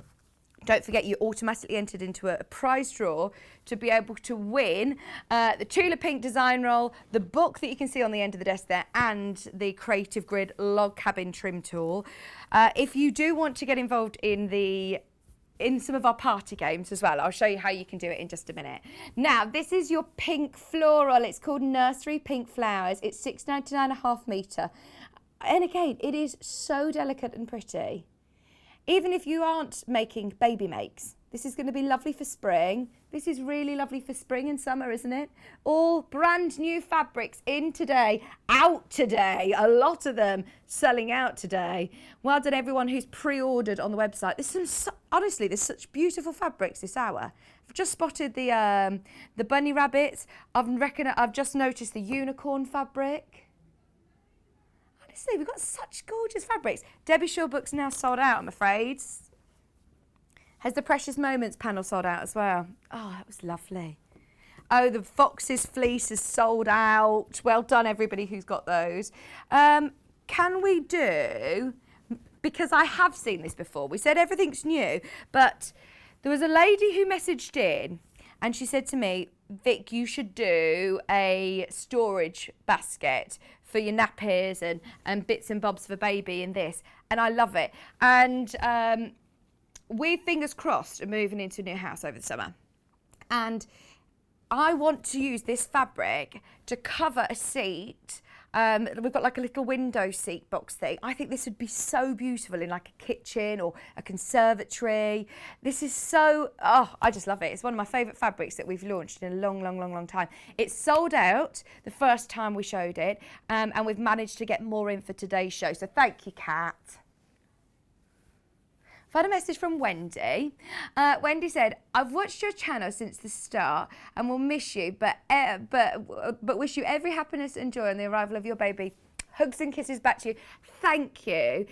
don't forget you automatically entered into a prize draw to be able to win the Tula Pink design roll, the book that you can see on the end of the desk there, and the Creative Grid log cabin trim tool. If you do want to get involved in some of our party games as well, I'll show you how you can do it in just a minute. Now, this is your pink floral. It's called Nursery Pink Flowers. It's £6.99.5 metre. And again, it is so delicate and pretty. Even if you aren't making baby makes, this is going to be lovely for spring. This is really lovely for spring and summer, isn't it? All brand new fabrics in today, out today. A lot of them selling out today. Well done everyone who's pre-ordered on the website. Honestly, there's such beautiful fabrics this hour. I've just spotted the bunny rabbits. I've just noticed the unicorn fabric. Honestly, we've got such gorgeous fabrics. Debbie Shaw book's now sold out, I'm afraid. Has the Precious Moments panel sold out as well? Oh, that was lovely. Oh, the Fox's Fleece is sold out. Well done, everybody who's got those. Can we do, because I have seen this before, we said everything's new, but there was a lady who messaged in and she said to me, Vic, you should do a storage basket for your nappies and bits and bobs for baby and this. And I love it. And we, fingers crossed, are moving into a new house over the summer. And I want to use this fabric to cover a seat. We've got like a little window seat box thing. I think this would be so beautiful in like a kitchen or a conservatory. This is so, I just love it. It's one of my favourite fabrics that we've launched in a long time. It's sold out the first time we showed it, and we've managed to get more in for today's show. So thank you, Kat. I've had a message from Wendy. Wendy said, I've watched your channel since the start and will miss you, but wish you every happiness and joy on the arrival of your baby. Hugs and kisses back to you. Thank you.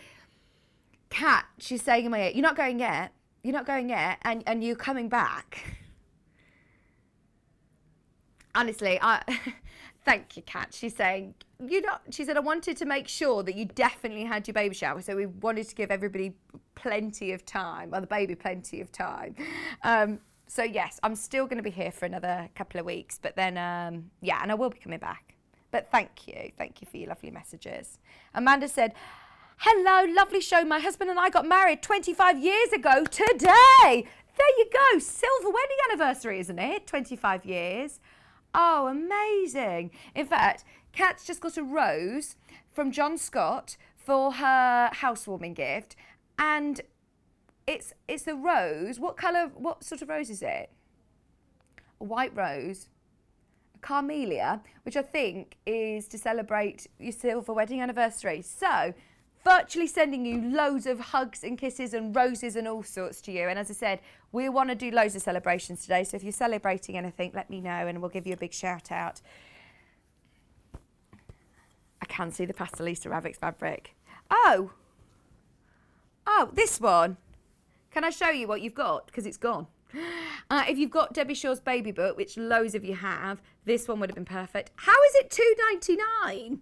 Kat, she's saying in my ear, you're not going yet. You're not going yet, and you're coming back. Honestly, thank you, Kat. She's saying, she said, I wanted to make sure that you definitely had your baby shower. So we wanted to give everybody plenty of time, or the baby plenty of time. So yes, I'm still going to be here for another couple of weeks, but then, and I will be coming back. But thank you for your lovely messages. Amanda said, hello, lovely show. My husband and I got married 25 years ago today. There you go, silver wedding anniversary, isn't it? 25 years. Oh, amazing. In fact, Kat's just got a rose from John Scott for her housewarming gift. And it's the rose. What colour, what sort of rose is it? A white rose. A Carmelia, which I think is to celebrate your silver wedding anniversary. So, virtually sending you loads of hugs and kisses and roses and all sorts to you. And as I said, we want to do loads of celebrations today. So if you're celebrating anything, let me know and we'll give you a big shout out. I can see the Pastelista Ravix fabric. Oh, this one. Can I show you what you've got? Because it's gone. If you've got Debbie Shaw's baby book, which loads of you have, this one would have been perfect. How is it £2.99?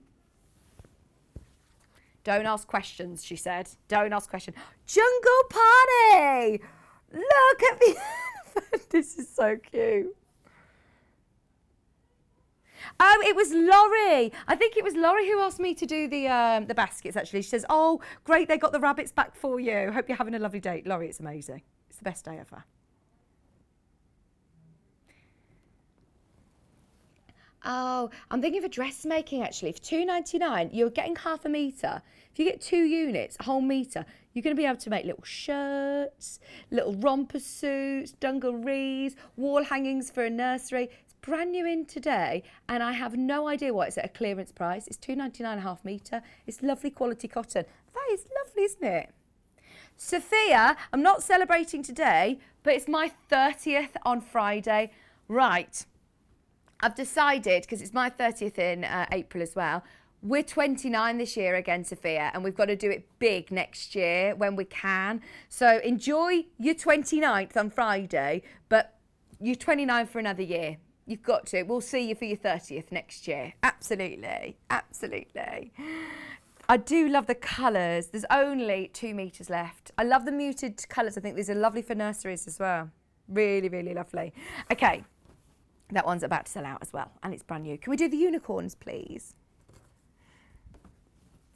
Don't ask questions, she said. Don't ask questions. Jungle Party! Look at the elephant. This is so cute. Oh, it was Laurie. I think it was Laurie who asked me to do the baskets, actually. She says, oh, great, they got the rabbits back for you. Hope you're having a lovely day. Laurie, it's amazing. It's the best day ever. Oh, I'm thinking of dressmaking, actually. For £2.99, you're getting half a metre. If you get 2 units, a whole metre, you're going to be able to make little shirts, little romper suits, dungarees, wall hangings for a nursery. It's brand new in today, and I have no idea why it's at a clearance price. It's £2.99 a half metre. It's lovely quality cotton. That is lovely, isn't it? Sophia, I'm not celebrating today, but it's my 30th on Friday. Right. I've decided, because it's my 30th in April as well, we're 29 this year again, Sophia, and we've got to do it big next year when we can. So enjoy your 29th on Friday, but you're 29 for another year. You've got to. We'll see you for your 30th next year. Absolutely. Absolutely. I do love the colours. There's only 2 metres left. I love the muted colours. I think these are lovely for nurseries as well. Really, really lovely. Okay. That one's about to sell out as well, and it's brand new. Can we do the unicorns, please?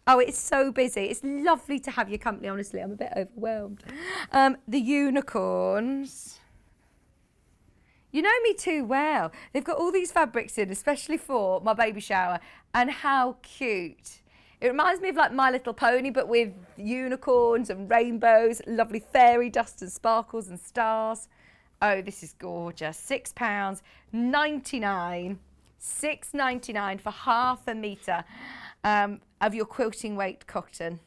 Oh, it's so busy. It's lovely to have your company, honestly. I'm a bit overwhelmed. The unicorns. You know me too well. They've got all these fabrics in, especially for my baby shower, and how cute. It reminds me of like My Little Pony, but with unicorns and rainbows, lovely fairy dust and sparkles and stars. Oh, this is gorgeous. £6.99. £6.99 for half a metre of your quilting weight cotton.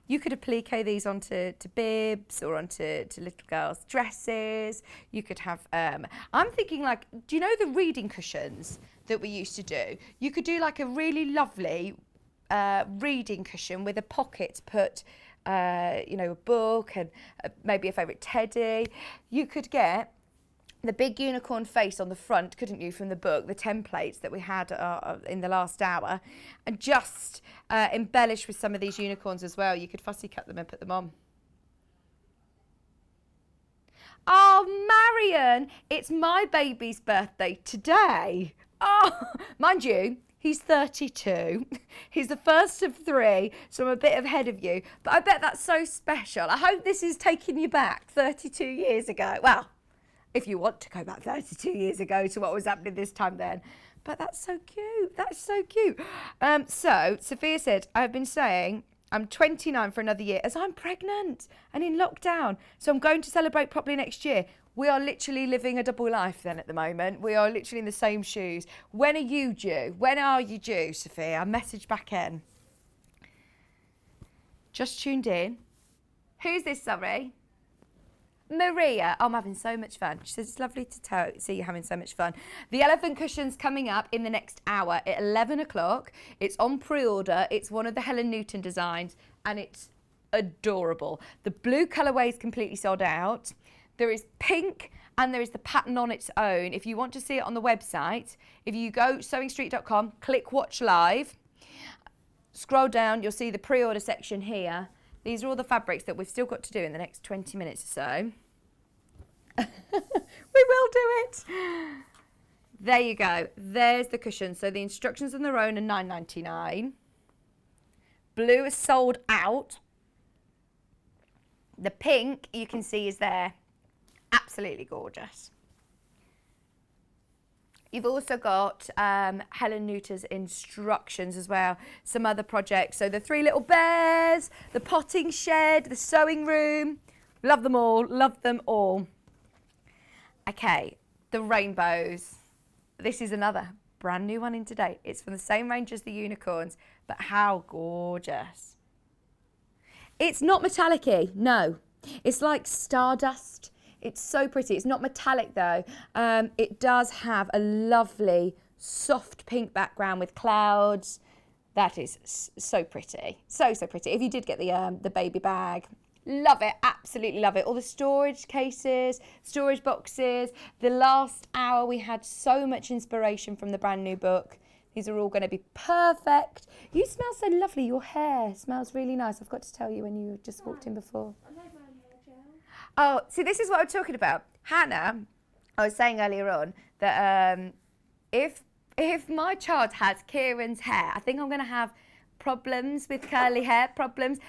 You could applique these onto bibs or onto little girls' dresses. You could have, I'm thinking like, do you know the reading cushions that we used to do? You could do like a really lovely reading cushion with a pocket to put you know, a book and maybe a favourite teddy. You could get the big unicorn face on the front, couldn't you, from the book, the templates that we had in the last hour, and just embellish with some of these unicorns as well. You could fussy cut them and put them on. Oh, Marion, it's my baby's birthday today. Oh, mind you, he's 32. He's the first of 3, so I'm a bit ahead of you. But I bet that's so special. I hope this is taking you back 32 years ago. Well, if you want to go back 32 years ago to what was happening this time then. But that's so cute. That's so cute. So Sophia said, I've been saying I'm 29 for another year as I'm pregnant and in lockdown. So I'm going to celebrate properly next year. We are literally living a double life then at the moment. We are literally in the same shoes. When are you due? When are you due, Sophia? Message back in. Just tuned in. Who's this, sorry? Maria. Oh, I'm having so much fun. She says it's lovely to see you having so much fun. The elephant cushion's coming up in the next hour at 11 o'clock. It's on pre-order. It's one of the Helen Newton designs and it's adorable. The blue colourway is completely sold out. There is pink and there is the pattern on its own. If you want to see it on the website, if you go sewingstreet.com, click watch live, scroll down, you'll see the pre-order section here. These are all the fabrics that we've still got to do in the next 20 minutes or so. We will do it. There you go. There's the cushion. So the instructions on their own are £9.99. Blue is sold out. The pink you can see is there. Absolutely gorgeous. You've also got Helen Newton's instructions as well, some other projects. So the 3 little bears, the potting shed, the sewing room. Love them all, love them all. Okay, the rainbows. This is another brand new one in today. It's from the same range as the unicorns, but how gorgeous. It's not metallic-y, no. It's like stardust. It's so pretty. It's not metallic though. It does have a lovely soft pink background with clouds That is so pretty. So pretty. If you did get the baby bag, love it. Absolutely love it. All the storage cases, storage boxes. The last hour we had so much inspiration from the brand new book. These are all going to be perfect. You smell so lovely. Your hair smells really nice. I've got to tell you when you just walked in before. I made my own hair gel. Oh, see, this is what I'm talking about. Hannah, I was saying earlier on that if my child has Kieran's hair, I think I'm going to have problems with curly hair, problems.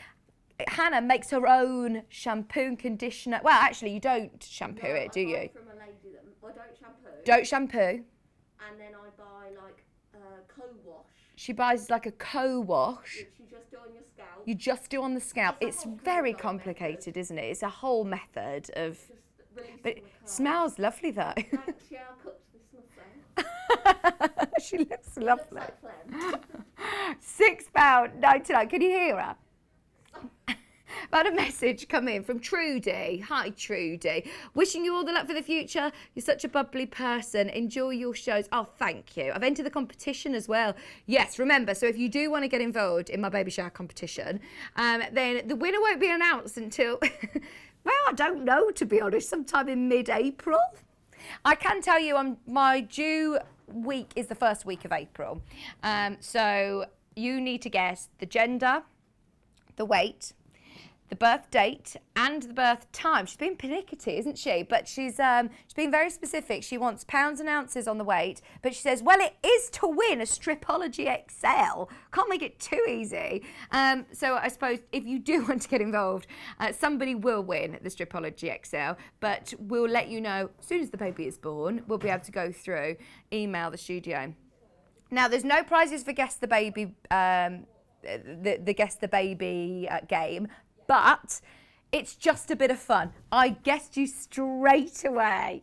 Hannah makes her own shampoo and conditioner. Well, actually, you don't shampoo it, do I you? buy from a lady that I don't shampoo. Don't shampoo. And then I buy like co-wash, She buys like a co-wash. which you just do on your scalp. You just do on the scalp. It's a It's whole very control complicated, isn't it? It's a whole method of. Just releasing But the it curl. smells lovely though. Thanks, yeah, I cooked this myself. She looks Looks lovely. like phlegm. £6.99. Can you hear her? I had a message come in from Trudy. Hi, Trudy. Wishing you all the luck for the future. You're such a bubbly person. Enjoy your shows. Oh, thank you. I've entered the competition as well. Yes, remember, so if you do want to get involved in my baby shower competition, then the winner won't be announced until, well, I don't know, to be honest, sometime in mid-April. I can tell you my due week is the first week of April. So you need to guess the gender, the weight, the birth date and the birth time. She's been pernickety, isn't she? But she's been very specific. She wants pounds and ounces on the weight, but she says, well, it is to win a Stripology XL. Can't make it too easy. So I suppose if you do want to get involved, somebody will win the Stripology XL, but we'll let you know as soon as the baby is born. We'll be able to go through, email the studio. Now, there's no prizes for Guess the Baby, the Guess the Baby game, but it's just a bit of fun. I guessed you straight away.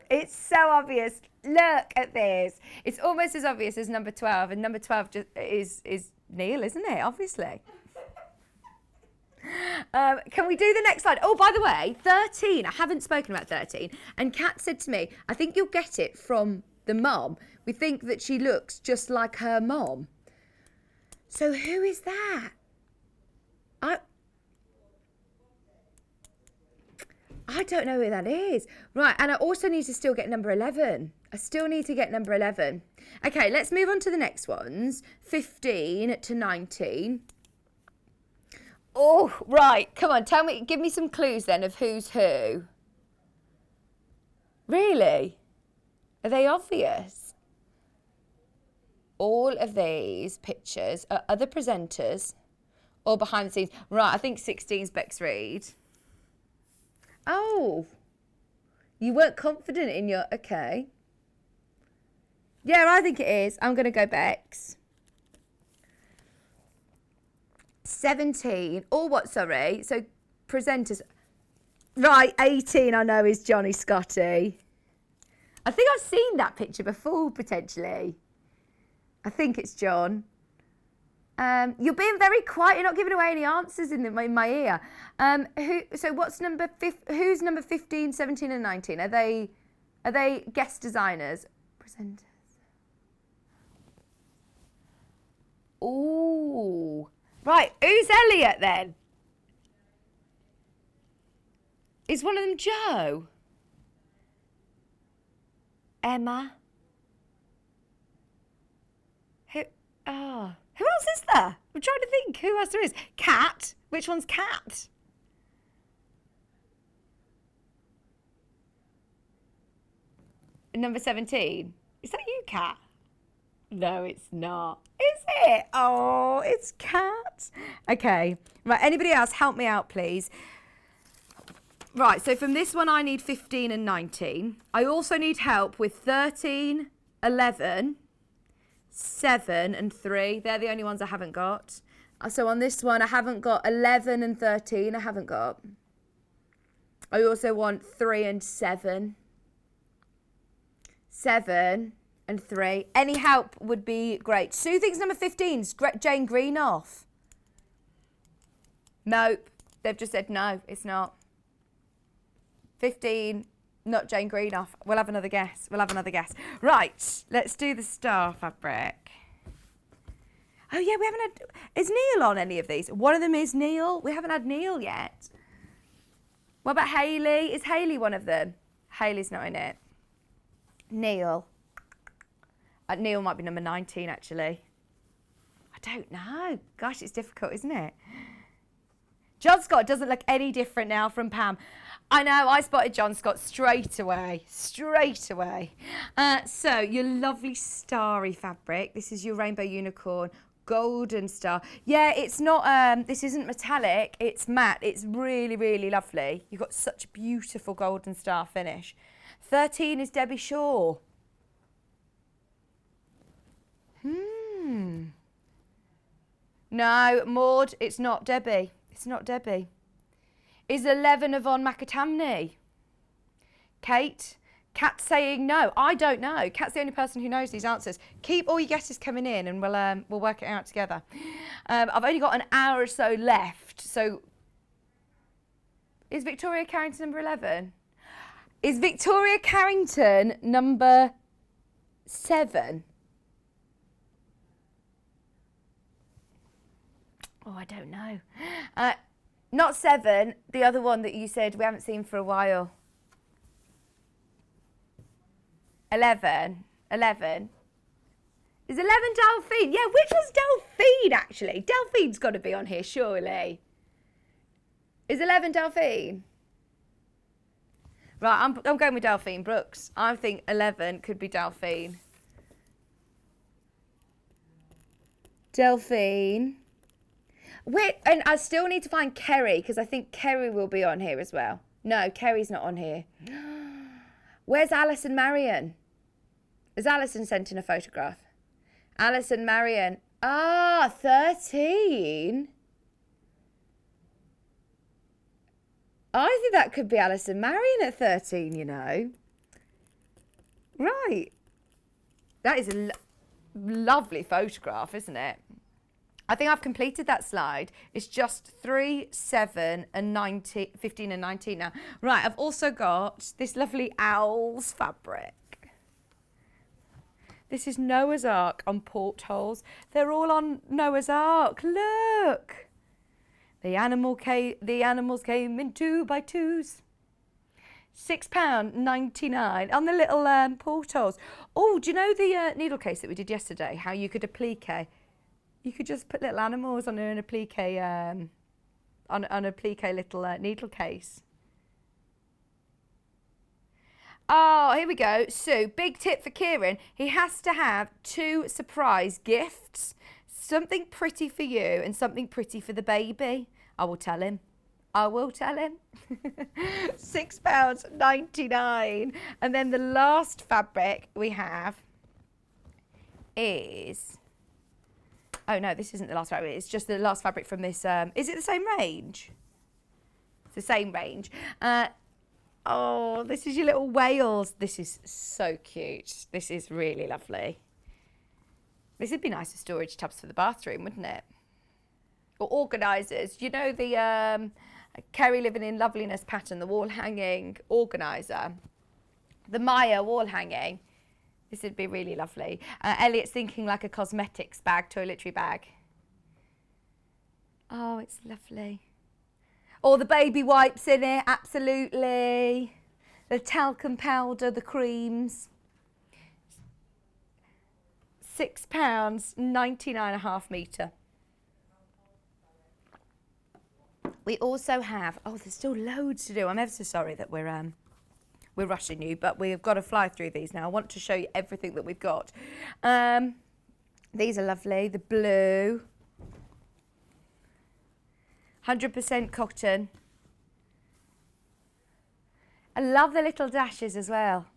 It's so obvious. Look at this. It's almost as obvious as number 12, and number 12 just is Neil, isn't it? Obviously. Can we do the next slide? Oh, by the way, 13. I haven't spoken about 13. And Kat said to me, I think you'll get it from the mom. We think that she looks just like her mom. So who is that? I don't know who that is. Right, and I also need to still get number 11. I still need to get number 11. Okay, let's move on to the next ones. 15 to 19. Oh, right, come on, give me some clues then of who's who. Really? Are they obvious? All of these pictures are other presenters or behind the scenes. Right, I think 16's Bex Reid. Oh, you weren't confident in your, okay. Yeah, I think it is. I'm going to go Bex. 17, or what, sorry? So presenters. Right, 18 I know is Johnny Scotty. I think I've seen that picture before, potentially. I think it's John. You're being very quiet. You're not giving away any answers in my ear. So what's who's number 15, 17 and 19? Are they guest designers? Presenters. Ooh. Right, who's Elliot then? Is one of them Joe? Emma? Who else is there? I'm trying to think who else there is. Kat? Which one's Kat? Number 17. Is that you, Kat? No, it's not. Is it? Oh, it's Kat. Okay. Right, anybody else help me out, please? Right, so from this one I need 15 and 19. I also need help with 13, 11... 7 and 3, they're the only ones I haven't got. So on this one, I haven't got 11 and 13, I haven't got. I also want 3 and 7. 7 and 3. Any help would be great. Sue thinks number 15's Jane Greenoff. Nope, they've just said no, it's not. 15. Not Jane Greenoff. We'll have another guess. Right, let's do the star fabric. Oh yeah, we haven't had, is Neil on any of these? One of them is Neil. We haven't had Neil yet. What about Hayley? Is Hayley one of them? Hayley's not in it. Neil. Neil might be number 19 actually. I don't know. Gosh, it's difficult, isn't it? John Scott doesn't look any different now from Pam. I know, I spotted John Scott straight away. So your lovely starry fabric. This is your rainbow unicorn. Golden star. Yeah, it's not, this isn't metallic, it's matte. It's really, really lovely. You've got such a beautiful golden star finish. 13 is Debbie Shaw. No, Maud, it's not Debbie. It's not Debbie. Is 11 Yvonne McAtamney? Kate? Kat's saying no. I don't know. Kat's the only person who knows these answers. Keep all your guesses coming in and we'll work it out together. I've only got an hour or so left. So is Victoria Carrington number 11? Is Victoria Carrington number 7? Oh, I don't know. Not 7, the other one that you said we haven't seen for a while. 11. Is 11 Delphine? Yeah, which was Delphine actually? Delphine's got to be on here, surely. Is 11 Delphine? Right, I'm going with Delphine Brooks. I think 11 could be Delphine. Delphine. Wait, and I still need to find Kerry because I think Kerry will be on here as well. No, Kerry's not on here. Where's Alison Marion? Has Alison sent in a photograph? Alison Marion. 13. I think that could be Alison Marion at 13, you know. Right. That is a lovely photograph, isn't it? I think I've completed that slide. It's just 3, 7 and 19, 15 and 19 now. Right, I've also got this lovely owl's fabric. This is Noah's Ark on portholes. They're all on Noah's Ark. Look. The animals came in 2 by 2s. £6.99 on the little portholes. Oh, do you know the needle case that we did yesterday? How you could applique? You could just put little animals on an applique, on a applique little needle case. Oh, here we go. So, big tip for Kieran. He has to have 2 surprise gifts. Something pretty for you and something pretty for the baby. I will tell him. £6.99. And then the last fabric we have is... Oh, no, this isn't the last fabric. It's just the last fabric from this. Is it the same range? It's the same range. Oh, this is your little whales. This is so cute. This is really lovely. This would be nice for storage tubs for the bathroom, wouldn't it? Or organisers. You know the Kerry Living in Loveliness pattern, the wall hanging organiser. The Maya wall hanging. This would be really lovely. Elliot's thinking like a cosmetics bag, toiletry bag. Oh, it's lovely. All the baby wipes in it, absolutely. The talcum powder, the creams. £6, 99.5 metre. We also have, oh, there's still loads to do. I'm ever so sorry that we're rushing you, but we've got to fly through these now. I want to show you everything that we've got. These are lovely. The blue. 100% cotton. I love the little dashes as well.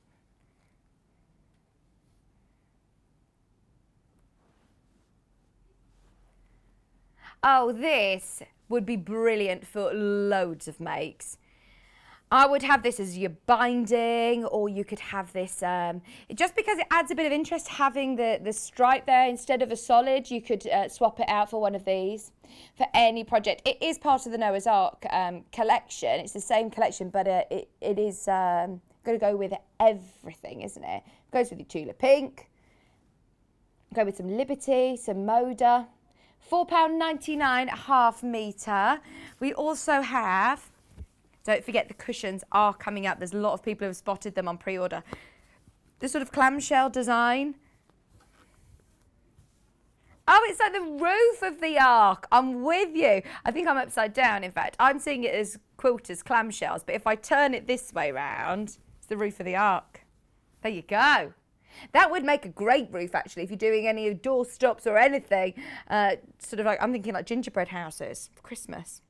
Oh, this would be brilliant for loads of makes. I would have this as your binding, or you could have this, just because it adds a bit of interest having the stripe there instead of a solid, you could swap it out for one of these for any project. It is part of the Noah's Ark collection. It's the same collection, but it is going to go with everything, isn't it? Goes with your Tula Pink, go with some Liberty, some Moda. £4.99 a half metre. We also have, don't forget the cushions are coming out. There's a lot of people who have spotted them on pre-order. This sort of clamshell design. Oh, it's like the roof of the Ark. I'm with you. I think I'm upside down, in fact. I'm seeing it as quilters, clamshells, but if I turn it this way round, it's the roof of the Ark. There you go. That would make a great roof, actually, if you're doing any door stops or anything. Sort of like, I'm thinking like gingerbread houses for Christmas.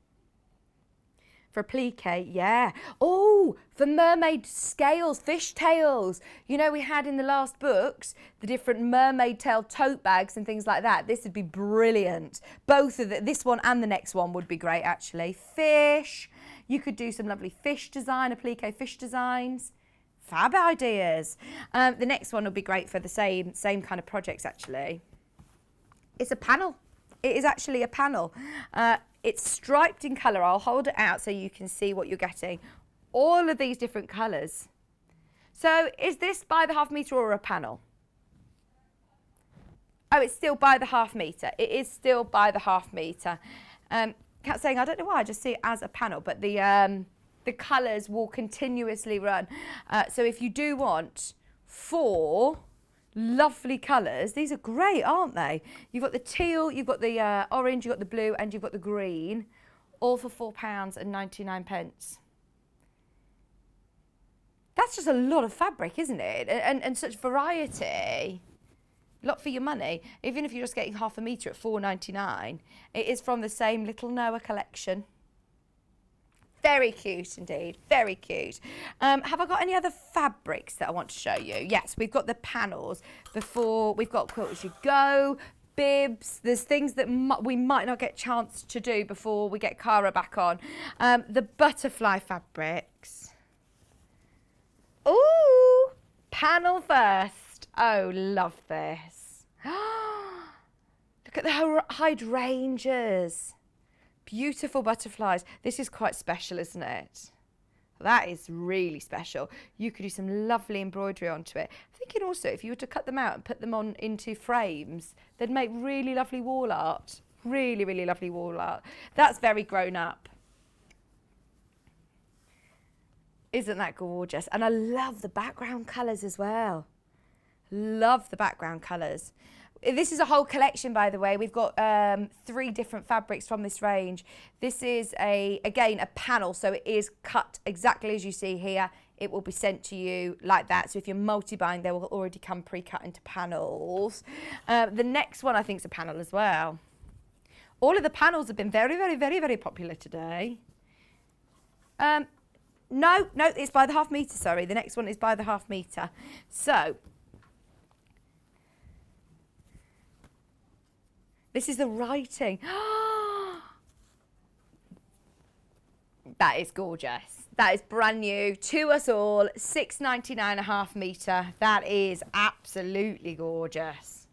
For applique, yeah. Oh, for mermaid scales, fish tails. You know, we had in the last books the different mermaid tail tote bags and things like that. This would be brilliant. Both of this one and the next one would be great, actually. Fish. You could do some lovely fish design, applique fish designs. Fab ideas. The next one will be great for the same kind of projects, actually. It's a panel. It is actually a panel. It's striped in colour. I'll hold it out so you can see what you're getting. All of these different colours. So is this by the half metre or a panel? Oh, it's still by the half metre. It is still by the half metre. Cat's saying, I don't know why, I just see it as a panel, but the colours will continuously run. So if you do want 4 lovely colours, these are great, aren't they? You've got the teal, you've got the orange, you've got the blue, and you've got the green, all for £4.99. That's just a lot of fabric, isn't it? And such variety. A lot for your money. Even if you're just getting half a metre at £4.99, it is from the same Little Noah collection. Very cute indeed, very cute. Have I got any other fabrics that I want to show you? Yes, we've got the panels. We've got Quilt As You Go, bibs. There's things that we might not get a chance to do before we get Cara back on. The butterfly fabrics. Ooh, panel first. Oh, love this. Look at the hydrangeas. Beautiful butterflies. This is quite special, isn't it? That is really special. You could do some lovely embroidery onto it. I'm thinking also if you were to cut them out and put them on into frames, they'd make really lovely wall art. Really, really lovely wall art. That's very grown up. Isn't that gorgeous? And I love the background colours as well. Love the background colours. This is a whole collection, by the way. We've got 3 different fabrics from this range. This is, again, a panel, so it is cut exactly as you see here. It will be sent to you like that. So if you're multi-buying, they will already come pre-cut into panels. The next one, I think, is a panel as well. All of the panels have been very, very, very, very popular today. No, it's by the half metre, sorry. The next one is by the half metre. So this is the writing. That is gorgeous. That is brand new to us all. £6.99 a half metre. That is absolutely gorgeous.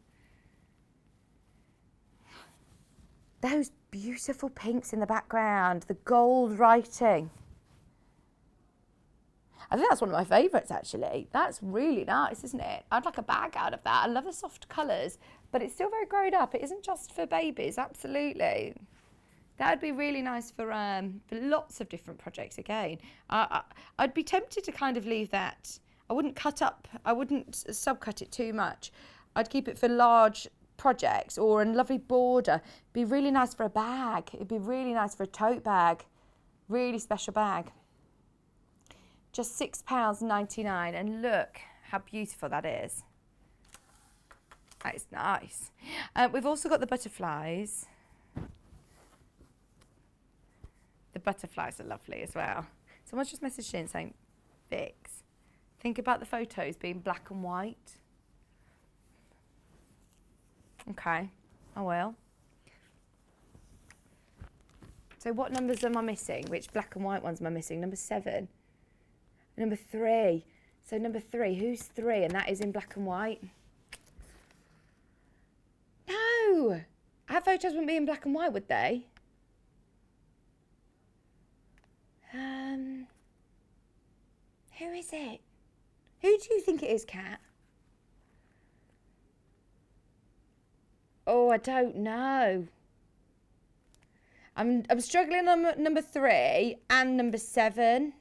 Those beautiful pinks in the background, the gold writing. I think that's one of my favourites, actually. That's really nice, isn't it? I'd like a bag out of that. I love the soft colours, but it's still very grown up. It isn't just for babies, absolutely. That would be really nice for lots of different projects again. I'd be tempted to kind of leave that. I wouldn't subcut it too much. I'd keep it for large projects or a lovely border. It'd be really nice for a bag. It'd be really nice for a tote bag. Really special bag. Just £6.99, and look how beautiful that is. That is nice. We've also got the butterflies. The butterflies are lovely as well. Someone's just messaged in saying, Vix, think about the photos being black and white. Okay, I will. So what numbers am I missing? Which black and white ones am I missing? Number 7. Number 3. So number 3, who's 3? And that is in black and white. No! Our photos wouldn't be in black and white, would they? Who is it? Who do you think it is, Kat? Oh, I don't know. I'm struggling on number 3 and number 7.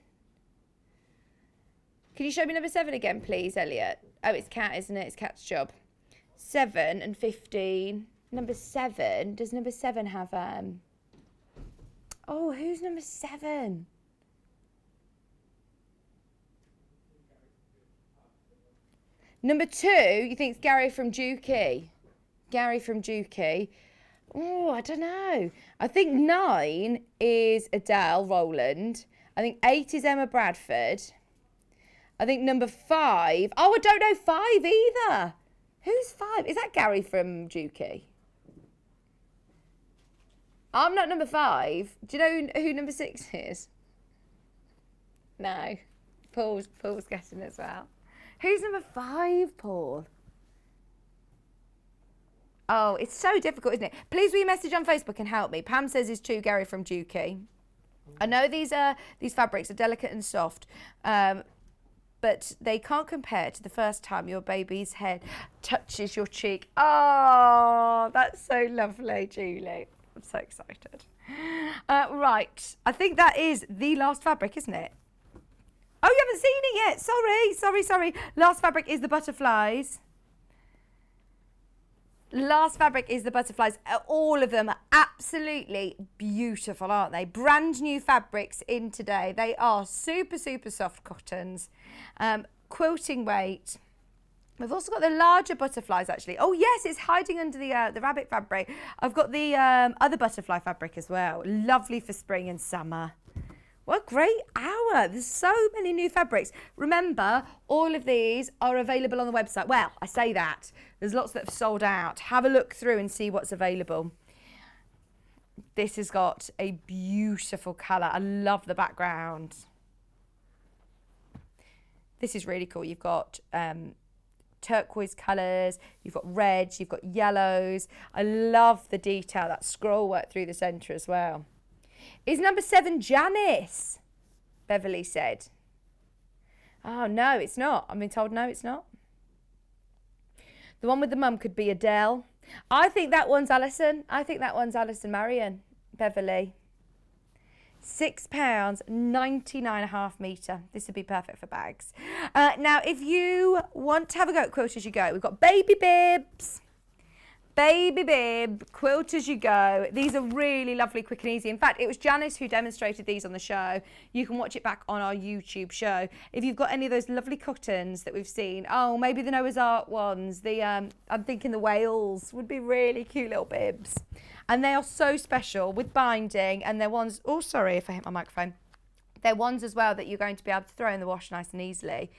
Can you show me number 7 again, please, Elliot? Oh, it's Cat, isn't it? It's Cat's job. 7 and 15. Number 7. Does number 7 have Oh, who's number 7? Number 2, you think it's Gary from Dukey? Gary from Dukey. Oh, I don't know. I think 9 is Adele Rowland. I think 8 is Emma Bradford. I think number 5. Oh, I don't know 5 either. Who's 5? Is that Gary from Dukey? I'm not number 5. Do you know who number 6 is? No. Paul's guessing as well. Who's number 5, Paul? Oh, it's so difficult, isn't it? Please will you message on Facebook and help me. Pam says it's 2 Gary from Dukey. I know these fabrics are delicate and soft, but they can't compare to the first time your baby's head touches your cheek. Oh, that's so lovely, Julie. I'm so excited. Right, I think that is the last fabric, isn't it? Oh, you haven't seen it yet. Sorry. Last fabric is the butterflies. Last fabric is the butterflies. All of them are absolutely beautiful, aren't they? Brand new fabrics in today. They are super, super soft cottons. Quilting weight. We've also got the larger butterflies, actually. Oh, yes, it's hiding under the rabbit fabric. I've got the other butterfly fabric as well. Lovely for spring and summer. What a great hour. There's so many new fabrics. Remember, all of these are available on the website. Well, I say that. There's lots that have sold out. Have a look through and see what's available. This has got a beautiful colour. I love the background. This is really cool. You've got turquoise colours, you've got reds, you've got yellows. I love the detail, that scroll work through the centre as well. Is number 7 Janice? Beverly said. Oh, no, it's not. I've been told no, it's not. The one with the mum could be Adele. I think that one's Alison. Marion. Beverly. £6, 99.5 metre. This would be perfect for bags. Now, if you want to have a go at Quilt As You Go, we've got baby bibs. Baby bib, quilt as you go. These are really lovely, quick and easy. In fact, it was Janice who demonstrated these on the show. You can watch it back on our YouTube show. If you've got any of those lovely cottons that we've seen, oh, maybe the Noah's Ark ones, I'm thinking the Wales would be really cute little bibs. And they are so special with binding, and they're ones, oh, sorry if I hit my microphone. They're ones as well that you're going to be able to throw in the wash nice and easily.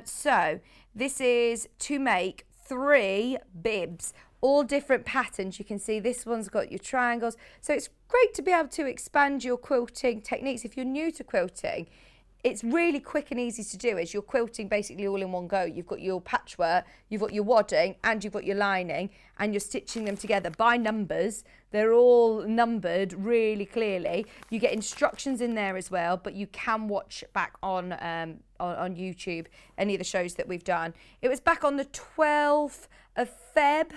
So this is to make 3 bibs. All different patterns. You can see this one's got your triangles. So it's great to be able to expand your quilting techniques. If you're new to quilting, it's really quick and easy to do as you're quilting basically all in one go. You've got your patchwork, you've got your wadding, and you've got your lining, and you're stitching them together by numbers. They're all numbered really clearly. You get instructions in there as well, but you can watch back on YouTube any of the shows that we've done. It was back on the 12th of Feb.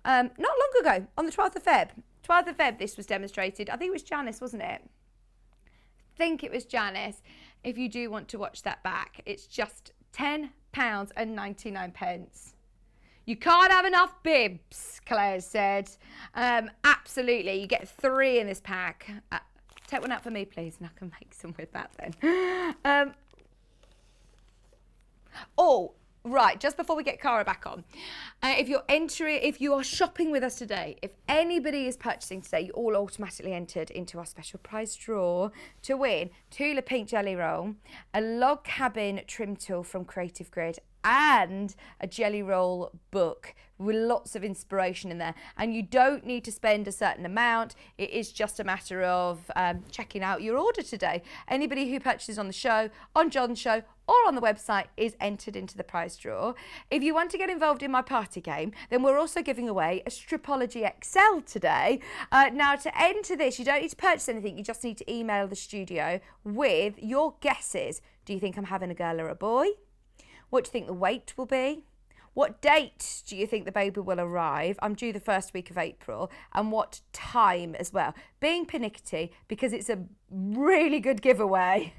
Not long ago, on the 12th of Feb. 12th of Feb, this was demonstrated. I think it was Janice, wasn't it? I think it was Janice. If you do want to watch that back, it's just £10.99. You can't have enough bibs, Claire said. Absolutely, you get 3 in this pack. Take one out for me, please, and I can make some with that then. Right, just before we get Cara back on, if you are shopping with us today, if anybody is purchasing today, you all automatically entered into our special prize draw to win Tula Pink Jelly Roll, a log cabin trim tool from Creative Grid, and a jelly roll book with lots of inspiration in there. And you don't need to spend a certain amount. It is just a matter of checking out your order today. Anybody who purchases on the show, on John's show, or on the website is entered into the prize draw. If you want to get involved in my party game, then we're also giving away a Stripology XL today. Now, to enter this, you don't need to purchase anything. You just need to email the studio with your guesses. Do you think I'm having a girl or a boy? What do you think the weight will be? What date do you think the baby will arrive? I'm due the first week of April. And what time as well? Being pernickety, because it's a really good giveaway.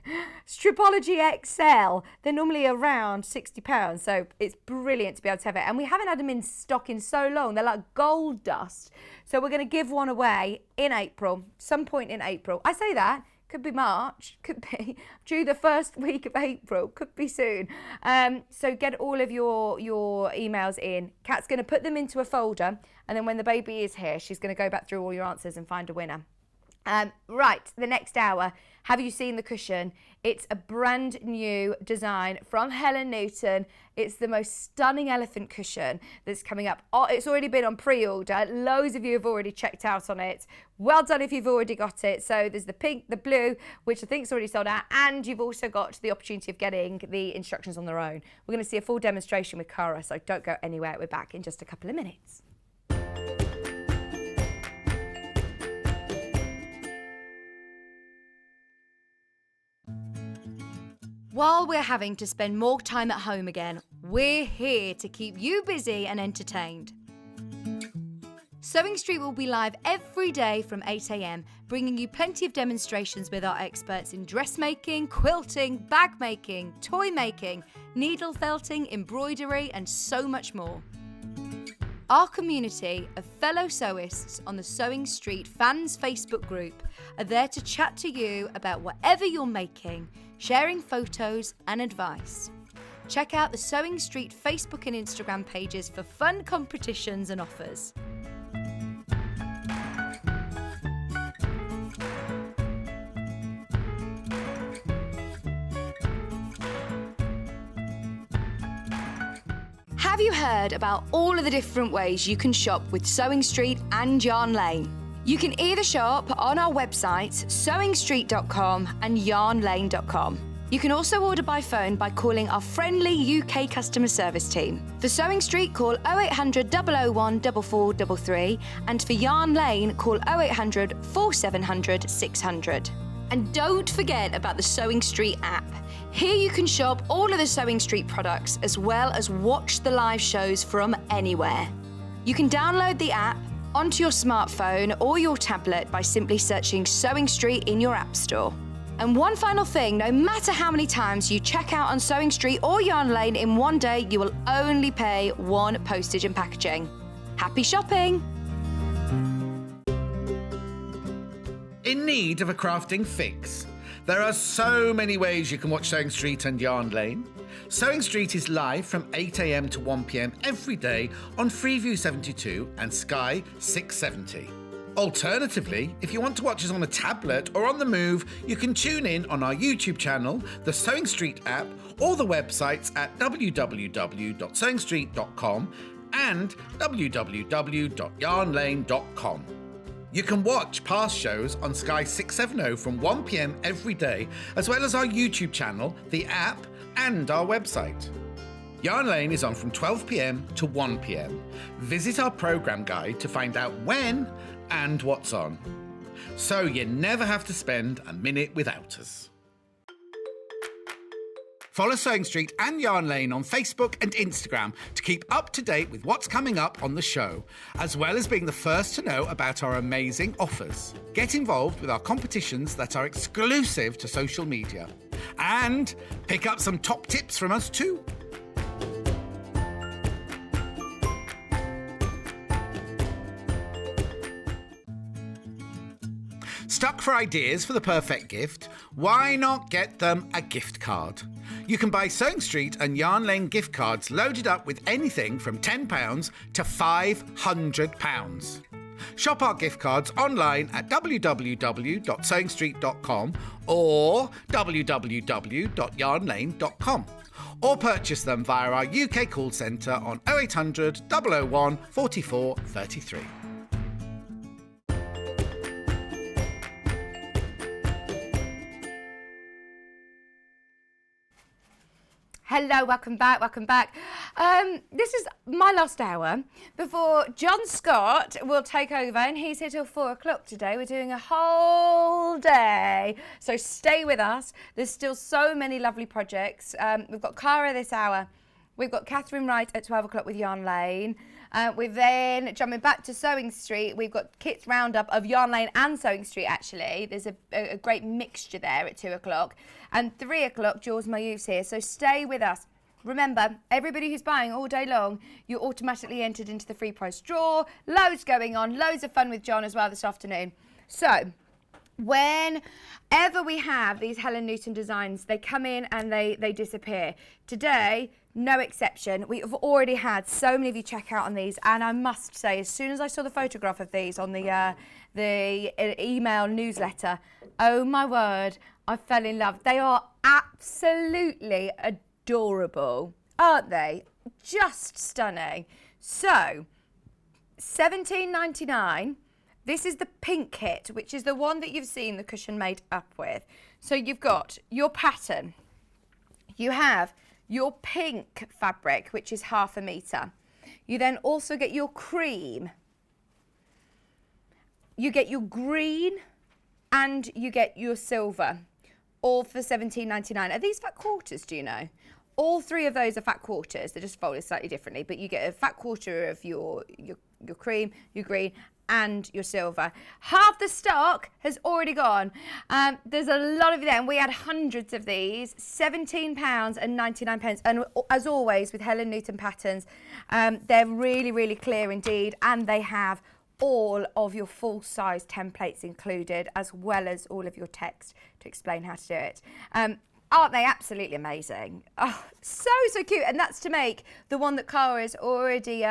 Stripology XL. They're normally around £60, so it's brilliant to be able to have it. And we haven't had them in stock in so long. They're like gold dust. So we're going to give one away in April, some point in April. I say that. Could be March, could be due the first week of April, could be soon. So get all of your emails in. Kat's going to put them into a folder, and then when the baby is here, she's going to go back through all your answers and find a winner. Right, the next hour, have you seen the cushion? It's a brand new design from Helen Newton. It's the most stunning elephant cushion that's coming up. Oh, it's already been on pre-order. Loads of you have already checked out on it. Well done if you've already got it. So there's the pink, the blue, which I think is already sold out, and you've also got the opportunity of getting the instructions on their own. We're going to see a full demonstration with Cara, so don't go anywhere. We're back in just a couple of minutes. While we're having to spend more time at home again, we're here to keep you busy and entertained. Sewing Street will be live every day from 8 a.m, bringing you plenty of demonstrations with our experts in dressmaking, quilting, bag making, toy making, needle felting, embroidery, and so much more. Our community of fellow sewists on the Sewing Street fans Facebook group are there to chat to you about whatever you're making, sharing photos and advice. Check out the Sewing Street Facebook and Instagram pages for fun competitions and offers. Have you heard about all of the different ways you can shop with Sewing Street and Yarn Lane? You can either shop on our websites, sewingstreet.com and yarnlane.com. You can also order by phone by calling our friendly UK customer service team. For Sewing Street, call 0800 001 4433, and for Yarn Lane, call 0800 4700 600. And don't forget about the Sewing Street app. Here you can shop all of the Sewing Street products as well as watch the live shows from anywhere. You can download the app onto your smartphone or your tablet by simply searching Sewing Street in your app store. And one final thing, no matter how many times you check out on Sewing Street or Yarn Lane in one day, you will only pay one postage and packaging. Happy shopping! In need of a crafting fix? There are so many ways you can watch Sewing Street and Yarn Lane. Sewing Street is live from 8 a.m. to 1 p.m. every day on Freeview 72 and Sky 670. Alternatively, if you want to watch us on a tablet or on the move, you can tune in on our YouTube channel, the Sewing Street app, or the websites at www.sewingstreet.com and www.yarnlane.com. You can watch past shows on Sky 670 from 1 p.m. every day, as well as our YouTube channel, the app, and our website. Yarn Lane is on from 12 p.m. to 1 p.m. Visit our programme guide to find out when and what's on. So you never have to spend a minute without us. Follow Sewing Street and Yarn Lane on Facebook and Instagram to keep up to date with what's coming up on the show, as well as being the first to know about our amazing offers. Get involved with our competitions that are exclusive to social media. And pick up some top tips from us too. Stuck for ideas for the perfect gift? Why not get them a gift card? You can buy Sewing Street and Yarn Lane gift cards loaded up with anything from £10 to £500. Shop our gift cards online at www.sewingstreet.com or www.yarnlane.com, or purchase them via our UK call centre on 0800 001 44 33. Hello, welcome back, welcome back. This is my last hour before John Scott will take over, and he's here till 4 o'clock today. We're doing a whole day, so stay with us. There's still so many lovely projects. We've got Cara this hour We've got Catherine Wright at 12 o'clock with Yarn Lane. We're then jumping back to Sewing Street. We've got Kit's roundup of Yarn Lane and Sewing Street, actually. There's a great mixture there at 2 o'clock. And 3 o'clock, Jules Mayou's here. So stay with us. Remember, everybody who's buying all day long, you're automatically entered into the free prize draw. Loads going on, loads of fun with John as well this afternoon. So, whenever we have these Helen Newton designs, they come in and they disappear. Today, no exception. We have already had so many of you check out on these, and I must say, as soon as I saw the photograph of these on the email newsletter, oh my word, I fell in love. They are absolutely adorable, aren't they? Just stunning. So, $17.99. This is the pink kit, which is the one that you've seen the cushion made up with. So you've got your pattern. You have your pink fabric, which is 1/2 metre. You then also get your cream. You get your green and you get your silver, all for $17.99. Are these fat quarters, do you know? All 3 of those are fat quarters. They're just folded slightly differently, but you get a fat quarter of your cream, your green, and your silver. Half the stock has already gone. There's a lot of them. We had hundreds of these, £17.99. And as always with Helen Newton patterns, they're really, really clear indeed, and they have all of your full size templates included, as well as all of your text to explain how to do it. Aren't they absolutely amazing? Oh, so cute. And that's to make the one that Cara's already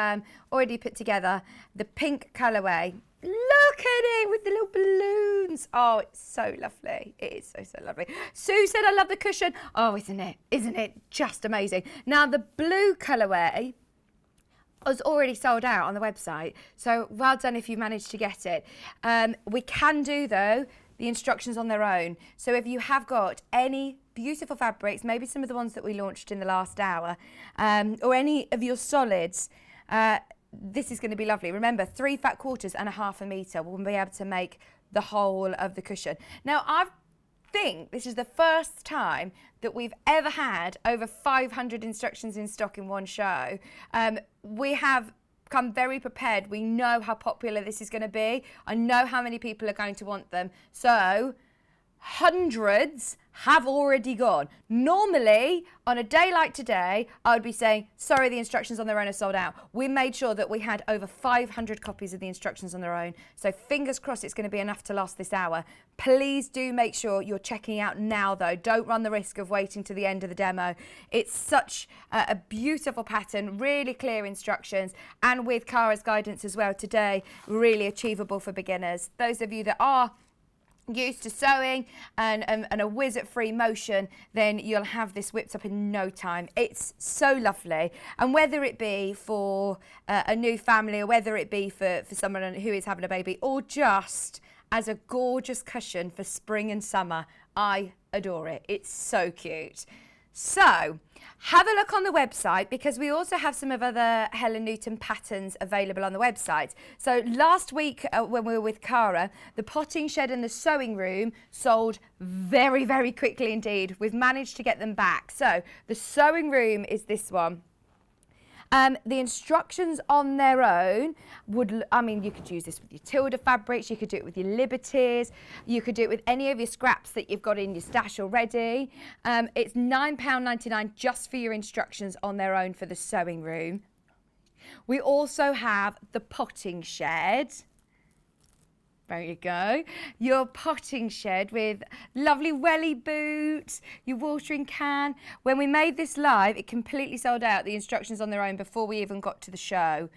put together, the pink colourway. Look at it with the little balloons. Oh, it's so lovely. It is so lovely. Sue said, I love the cushion. Oh, isn't it? Isn't it just amazing? Now, the blue colourway was already sold out on the website. So well done if you managed to get it. We can do, though, the instructions on their own. So if you have got any beautiful fabrics, maybe some of the ones that we launched in the last hour, or any of your solids, this is going to be lovely. Remember, 3 fat quarters and 1/2 metre will be able to make the whole of the cushion. Now, I think this is the first time that we've ever had over 500 instructions in stock in one show. We have come very prepared. We know how popular this is going to be. I know how many people are going to want them. So, hundreds have already gone. Normally, on a day like today, I would be saying, sorry, the instructions on their own are sold out. We made sure that we had over 500 copies of the instructions on their own. So fingers crossed it's going to be enough to last this hour. Please do make sure you're checking out now, though. Don't run the risk of waiting to the end of the demo. It's such a beautiful pattern, really clear instructions, and with Cara's guidance as well today, really achievable for beginners. Those of you that are used to sewing and a whiz at free motion, then you'll have this whipped up in no time. It's so lovely. And whether it be for a new family, or whether it be for someone who is having a baby, or just as a gorgeous cushion for spring and summer, I adore it. It's so cute. So have a look on the website, because we also have some of other Helen Newton patterns available on the website. So last week when we were with Cara, the potting shed and the sewing room sold very, very quickly indeed. We've managed to get them back. So the sewing room is this one. The instructions on their own you could use this with your Tilda fabrics, you could do it with your Liberties, you could do it with any of your scraps that you've got in your stash already. It's £9.99 just for your instructions on their own for the sewing room. We also have the potting shed. There you go. Your potting shed with lovely welly boots, your watering can. When we made this live, it completely sold out, the instructions on their own, before we even got to the show.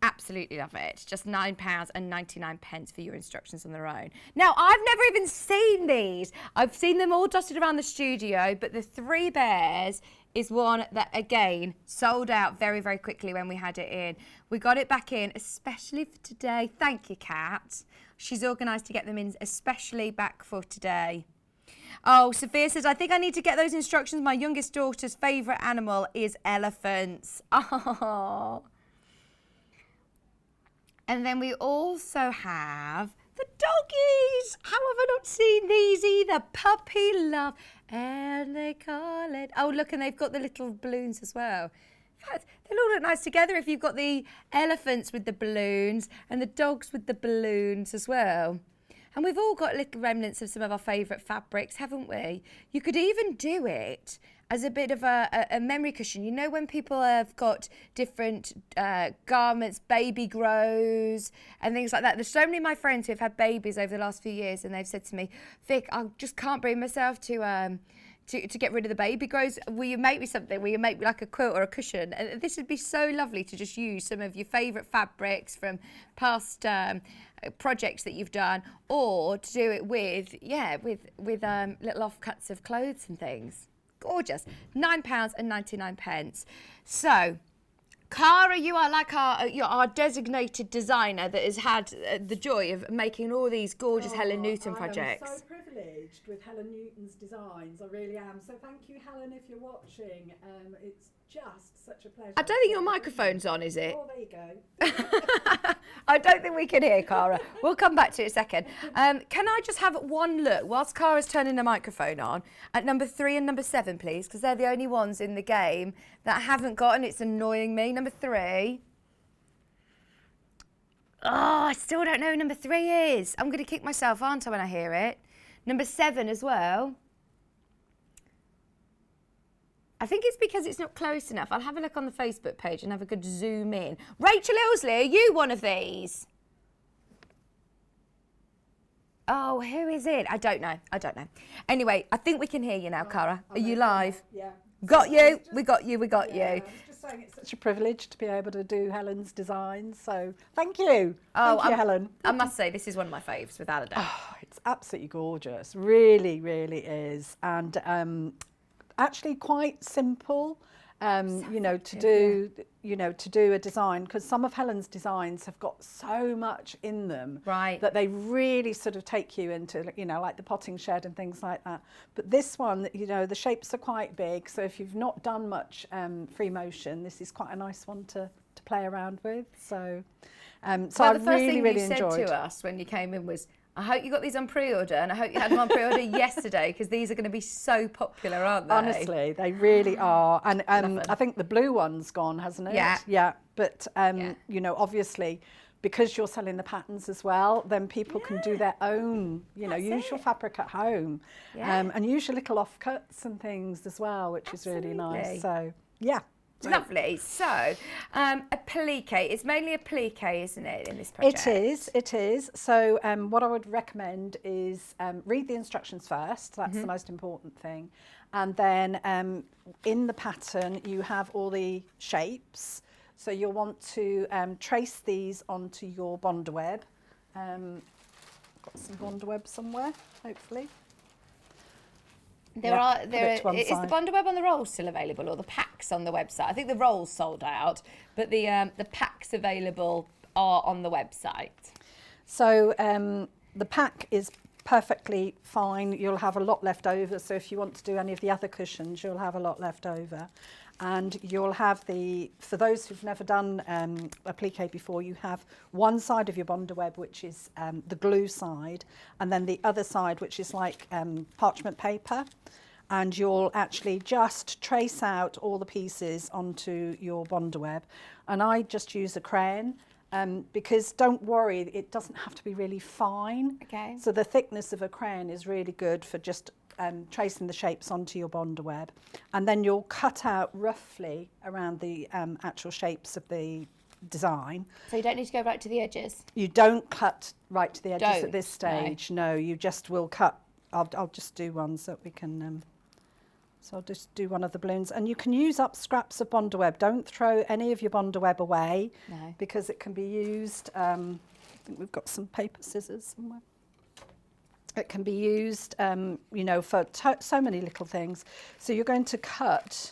Absolutely love it. Just £9.99 for your instructions on their own. Now, I've never even seen these. I've seen them all dotted around the studio, but the 3 Bears is one that, again, sold out very, very quickly when we had it in. We got it back in, especially for today. Thank you, Kat. She's organised to get them in, especially back for today. Oh, Sophia says, I think I need to get those instructions. My youngest daughter's favourite animal is elephants. Oh. And then we also have the doggies. How have I not not seen these either. Puppy love, and they call it. Oh, look, and they've got the little balloons as well. In fact, they'll all look nice together if you've got the elephants with the balloons and the dogs with the balloons as well. And we've all got little remnants of some of our favourite fabrics, haven't we? You could even do it as a bit of a memory cushion. You know, when people have got different garments, baby grows and things like that. There's so many of my friends who have had babies over the last few years, and they've said to me, Vic, I just can't bring myself to get rid of the baby grows. Will you make me something? Will you make me like a quilt or a cushion? And this would be so lovely to just use some of your favourite fabrics from past projects that you've done, or to do it with little offcuts of clothes and things. Gorgeous. £9.99. So, Cara, you are like our designated designer that has had the joy of making all these gorgeous Helen Newton projects. I'm so privileged with Helen Newton's designs, I really am. So thank you, Helen, if you're watching. It's just such a pleasure. I don't think your microphone's on, is it? Oh, there you go. I don't think we can hear Cara. We'll come back to it in a second. Can I just have one look whilst Cara's turning the microphone on at number 3 and number 7, please? Because they're the only ones in the game that I haven't got, and it's annoying me. Number 3. Oh, I still don't know who number 3 is. I'm going to kick myself, aren't I, when I hear it? Number 7 as well. I think it's because it's not close enough. I'll have a look on the Facebook page and have a good zoom in. Rachel Ilsley, are you one of these? Oh, who is it? I don't know. Anyway, I think we can hear you now, Cara. Are you live? Yeah. Got you. We got you. I was just saying it's such a privilege to be able to do Helen's designs. So thank you. Thank you, Helen. I must say, this is one of my faves, without a doubt. Oh, it's absolutely gorgeous. Really, really is. And actually quite simple, you know, to do a design, because some of Helen's designs have got so much in them, right, that they really sort of take you into, you know, like the potting shed and things like that. But this one, you know, the shapes are quite big, so if you've not done much free motion, this is quite a nice one to play around with. So, well, I the first really, thing really you said enjoyed. to us when you came in was, I hope you got these on pre-order, and I hope you had them on pre-order yesterday, because these are going to be so popular, aren't they? Honestly, they really are. And I think the blue one's gone, hasn't it? Yeah. Yeah. But, you know, obviously, because you're selling the patterns as well, then people can do their own, you know, use your fabric at home. And use your little offcuts and things as well, which is really nice. So, yeah. Lovely. So, applique. It's mainly applique, isn't it, in this project? It is. So what I would recommend is read the instructions first. That's the most important thing. And then in the pattern, you have all the shapes. So you'll want to trace these onto your bonder web. Got some bonder web somewhere, hopefully. Is the bonder web on the rolls still available, or the packs on the website? I think the rolls sold out, but the packs available are on the website. So the pack is perfectly fine. You'll have a lot left over. So if you want to do any of the other cushions, you'll have a lot left over. And you'll have for those who've never done applique before, you have one side of your bonder web, which is the glue side, and then the other side, which is like parchment paper. And you'll actually just trace out all the pieces onto your bonder web. And I just use a crayon, because don't worry, it doesn't have to be really fine. Okay. So the thickness of a crayon is really good for just tracing the shapes onto your bonder web, and then you'll cut out roughly around the actual shapes of the design. So you don't need to go right to the edges? You don't cut right to the edges at this stage. No, you just will cut. I'll just do one so that we can. So I'll just do one of the balloons, and you can use up scraps of bonder web. Don't throw any of your bonder web away, because it can be used. I think we've got some paper scissors somewhere. It can be used, you know, for so many little things. So you're going to cut,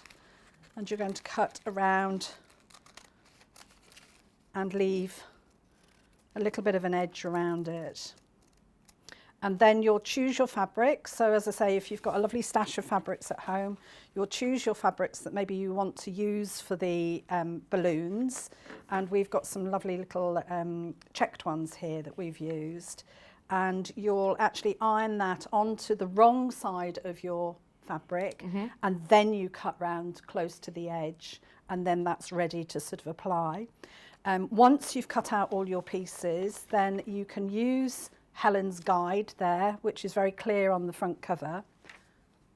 and you're going to cut around and leave a little bit of an edge around it. And then you'll choose your fabric. So as I say, if you've got a lovely stash of fabrics at home, you'll choose your fabrics that maybe you want to use for the balloons. And we've got some lovely little checked ones here that we've used. and you'll actually iron that onto the wrong side of your fabric, and then you cut round close to the edge, and then that's ready to sort of apply. Once you've cut out all your pieces, then you can use Helen's guide there, which is very clear on the front cover.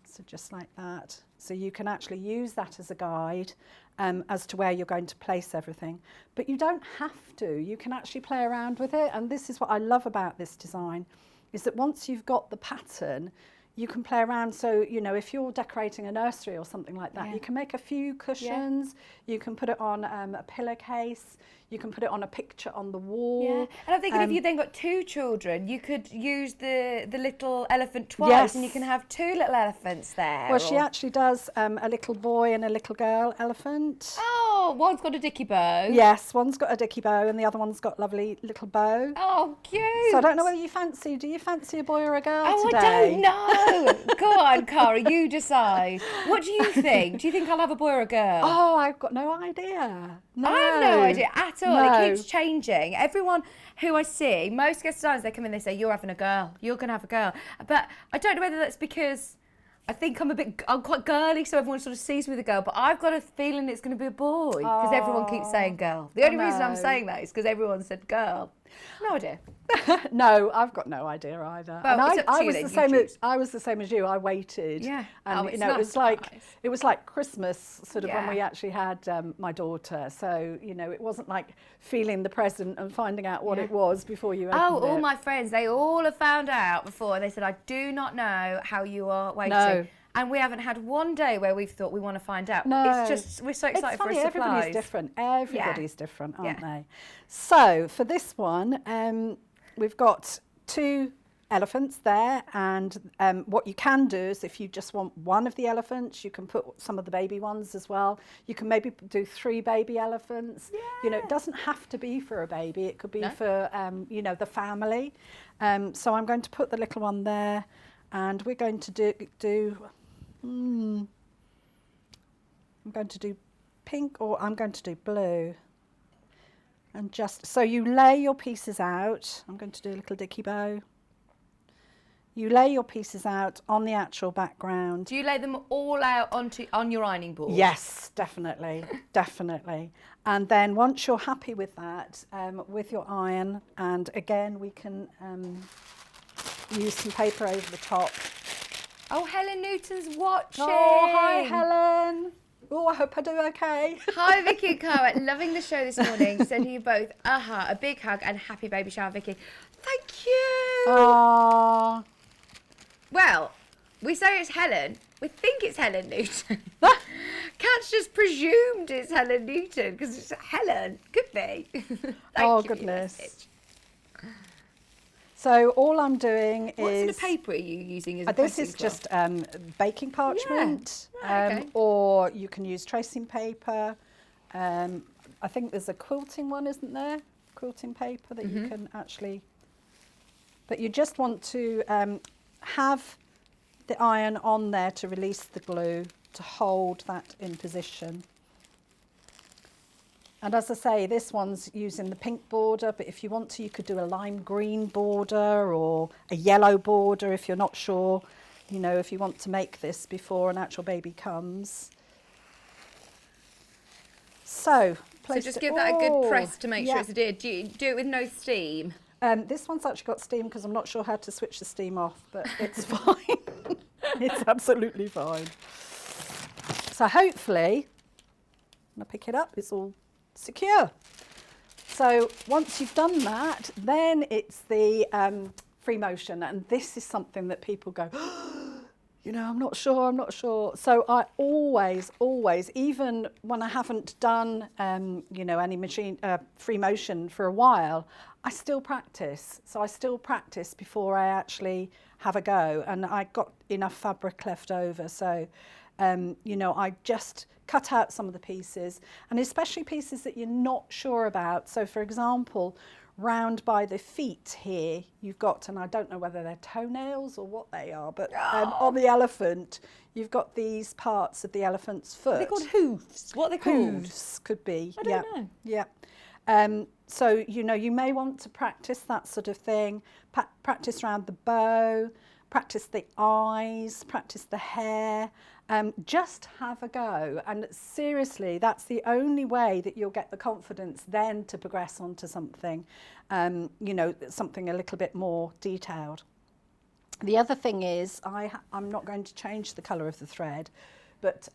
So just like that. So you can actually use that as a guide as to where you're going to place everything. But you don't have to. You can actually play around with it. And this is what I love about this design, is that once you've got the pattern, you can play around. So, you know, if you're decorating a nursery or something like that, you can make a few cushions, you can put it on a pillowcase, you can put it on a picture on the wall. Yeah, and I'm thinking if you then got 2 children, you could use the little elephant twice, and you can have 2 little elephants there. Well, she actually does a little boy and a little girl elephant. Oh, one's got a dicky bow. Yes, one's got a dicky bow and the other one's got a lovely little bow. Oh, cute. So I don't know whether you fancy, do you fancy a boy or a girl today? I don't know. Go on, Cara, you decide. What do you think? Do you think I'll have a boy or a girl? Oh, I've got no idea. No. I have no idea at all. No. It keeps changing. Everyone who I see, most guest designers, they come in, they say, you're having a girl. You're going to have a girl. But I don't know whether that's because I think I'm quite girly, so everyone sort of sees me with a girl, but I've got a feeling it's going to be a boy because everyone keeps saying girl. The only reason I'm saying that is because everyone said girl. No idea. No, I've got no idea either. Well, and it's up to you then, I was the same as you. I waited. Yeah. And It's you know, nice, it was like Christmas sort of when Yeah. we actually had my daughter. So, you know, it wasn't like feeling the present and finding out what it was before you opened it. All my friends, they all have found out before, and they said, I do not know how you are waiting. No. And we haven't had one day where we've thought we want to find out. No. It's just, we're so excited It's for a funny, surprise. everybody's different. Everybody's different, aren't Yeah. they? So for this one, we've got 2 elephants there, and what you can do is if you just want one of the elephants, you can put some of the baby ones as well. You can maybe do 3 baby elephants. Yeah. You know, it doesn't have to be for a baby. It could be for, you know, the family. So I'm going to put the little one there, and we're going to I'm going to do pink, or I'm going to do blue. And just, so you lay your pieces out. I'm going to do a little dicky bow. You lay your pieces out on the actual background. Do you lay them all out on your ironing board? Yes, definitely, definitely. And then once you're happy with that, with your iron, and again, we can use some paper over the top. Oh, Helen Newton's watching. Oh, hi, Helen. Oh, I hope I do okay. Hi, Vicky and Cara. Loving the show this morning. Sending you both a big hug and happy baby shower, Vicky. Thank you. Aww. Well, we say it's Helen. We think it's Helen Newton. Cat's just presumed it's Helen Newton because it's Helen. Could be. Thank Oh, you for your goodness. message. So all I'm doing What is... sort of paper are you using as a this pressing is cloth? just baking parchment, Okay. or you can use tracing paper. I think there's a quilting one, isn't there? Quilting paper that you can actually... But you just want to have the iron on there to release the glue, to hold that in position. And as I say, this one's using the pink border, but if you want to, you could do a lime green border or a yellow border if you're not sure, you know, if you want to make this before an actual baby comes. So Just give that a good press to make sure it's adhered. Do you do it with no steam? This one's actually got steam because I'm not sure how to switch the steam off, but it's fine. It's absolutely fine. So hopefully, when I pick it up, it's all secure. So once you've done that, then it's the free motion, and this is something that people go, you know, I'm not sure. So I always, even when I haven't done, you know, any machine free motion for a while, I still practice. So I still practice before I actually have a go, and I got enough fabric left over. So, you know, I just cut out some of the pieces, and especially pieces that you're not sure about. So for example, round by the feet here, you've got, and I don't know whether they're toenails or what they are, but on the elephant, you've got these parts of the elephant's foot. Are they called hoofs? What are they called? Hooves could be. I don't know. Yeah. So, you know, you may want to practice that sort of thing, practice around the bow, practice the eyes, practice the hair, just have a go. And seriously, that's the only way that you'll get the confidence then to progress onto something, you know, something a little bit more detailed. The other thing is, I'm not going to change the colour of the thread, but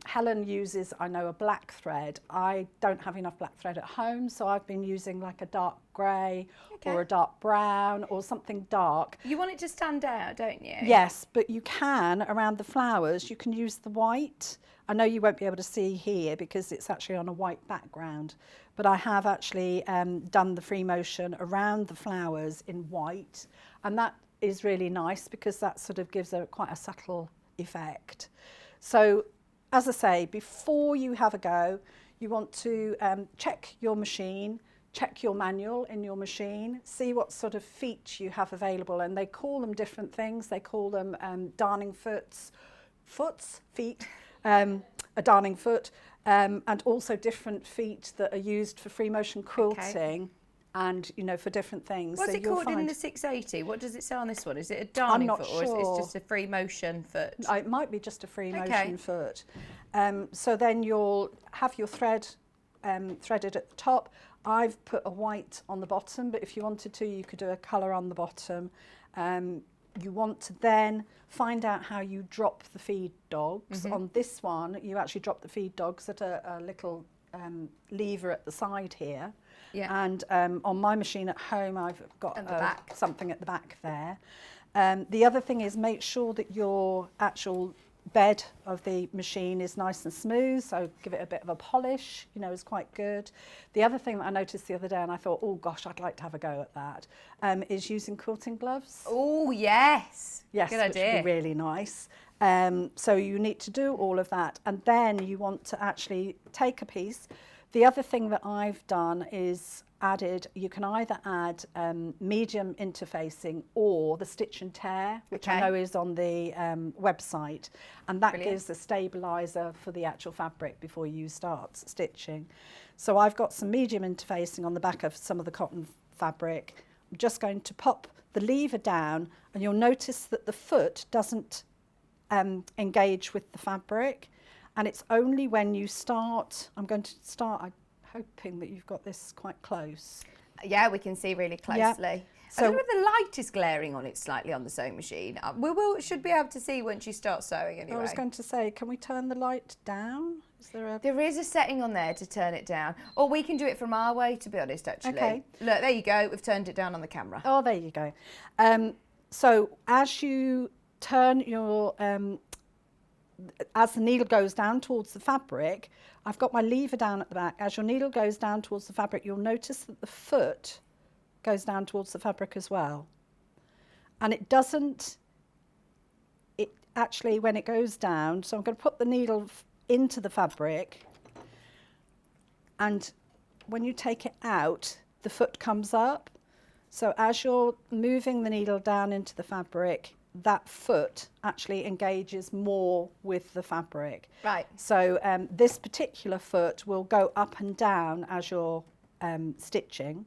Helen uses, I know, a black thread. I don't have enough black thread at home, so I've been using like a dark grey or a dark brown or something dark. You want it to stand out, don't you? Yes, but you can, around the flowers, you can use the white. I know you won't be able to see here because it's actually on a white background, but I have actually done the free motion around the flowers in white, and that is really nice because that sort of gives quite a subtle effect. So, as I say, before you have a go, you want to check your machine, check your manual in your machine, see what sort of feet you have available, and they call them different things. They call them darning feet, a darning foot, and also different feet that are used for free motion quilting. And, you know, for different things. What's so it called in the 680? What does it say on this one? Is it a darning foot or is it just a free motion foot? It might be just a free motion foot. So then you'll have your thread threaded at the top. I've put a white on the bottom, but if you wanted to, you could do a colour on the bottom. You want to then find out how you drop the feed dogs. On this one, you actually drop the feed dogs at a little lever at the side here. Yeah. And on my machine at home, I've got something at the back there. The other thing is make sure that your actual bed of the machine is nice and smooth, so give it a bit of a polish, you know, is quite good. The other thing that I noticed the other day, and I thought, oh gosh, I'd like to have a go at that, is using quilting gloves. Oh, yes. Yes, good idea. Which would be really nice. So you need to do all of that, and then you want to actually take a piece. The other thing that I've done is added, you can either add medium interfacing or the stitch and tear, which I know is on the website, and that gives a stabiliser for the actual fabric before you start stitching. So I've got some medium interfacing on the back of some of the cotton fabric. I'm just going to pop the lever down, and you'll notice that the foot doesn't engage with the fabric. And it's only when you start, I'm going to start, I'm hoping that you've got this quite close. Yeah, we can see really closely. Yeah. So, I don't know if the light is glaring on it slightly on the sewing machine. We should be able to see once you start sewing anyway. I was going to say, can we turn the light down? There is a setting on there to turn it down. Or we can do it from our way, to be honest, actually. Okay. Look, there you go. We've turned it down on the camera. Oh, there you go. So as you turn your... as the needle goes down towards the fabric, I've got my lever down at the back. As your needle goes down towards the fabric, you'll notice that the foot goes down towards the fabric as well. And it doesn't, it actually, when it goes down, so I'm going to put the needle into the fabric, and when you take it out, the foot comes up. So as you're moving the needle down into the fabric, that foot actually engages more with the fabric. Right. So this particular foot will go up and down as you're stitching.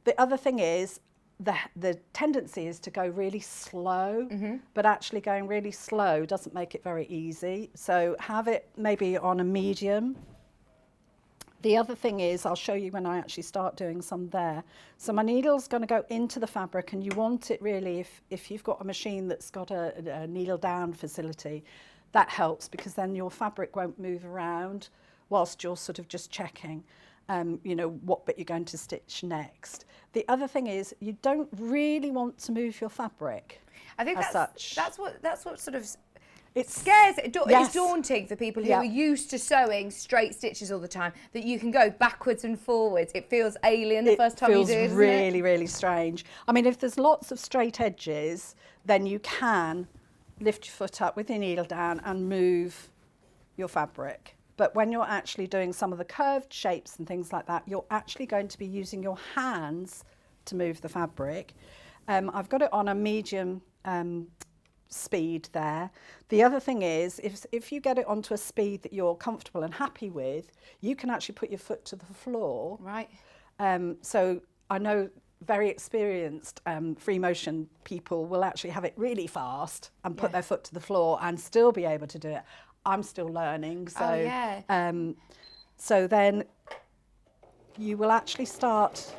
The other thing is the tendency is to go really slow, but actually going really slow doesn't make it very easy. So have it maybe on a medium. The other thing is, I'll show you when I actually start doing some there. So my needle's going to go into the fabric, and you want it really, if you've got a machine that's got a needle down facility, that helps because then your fabric won't move around whilst you're sort of just checking, you know, what bit you're going to stitch next. The other thing is, you don't really want to move your fabric. I think that's what sort of... It scares. It's daunting for people who are used to sewing straight stitches all the time, that you can go backwards and forwards. It feels alien the first time you do it. It feels really, really strange. I mean, if there's lots of straight edges, then you can lift your foot up with your needle down and move your fabric. But when you're actually doing some of the curved shapes and things like that, you're actually going to be using your hands to move the fabric. I've got it on a medium speed there. The other thing is, if you get it onto a speed that you're comfortable and happy with, you can actually put your foot to the floor. Right. So I know very experienced free motion people will actually have it really fast and put their foot to the floor and still be able to do it. I'm still learning. So, so then you will actually start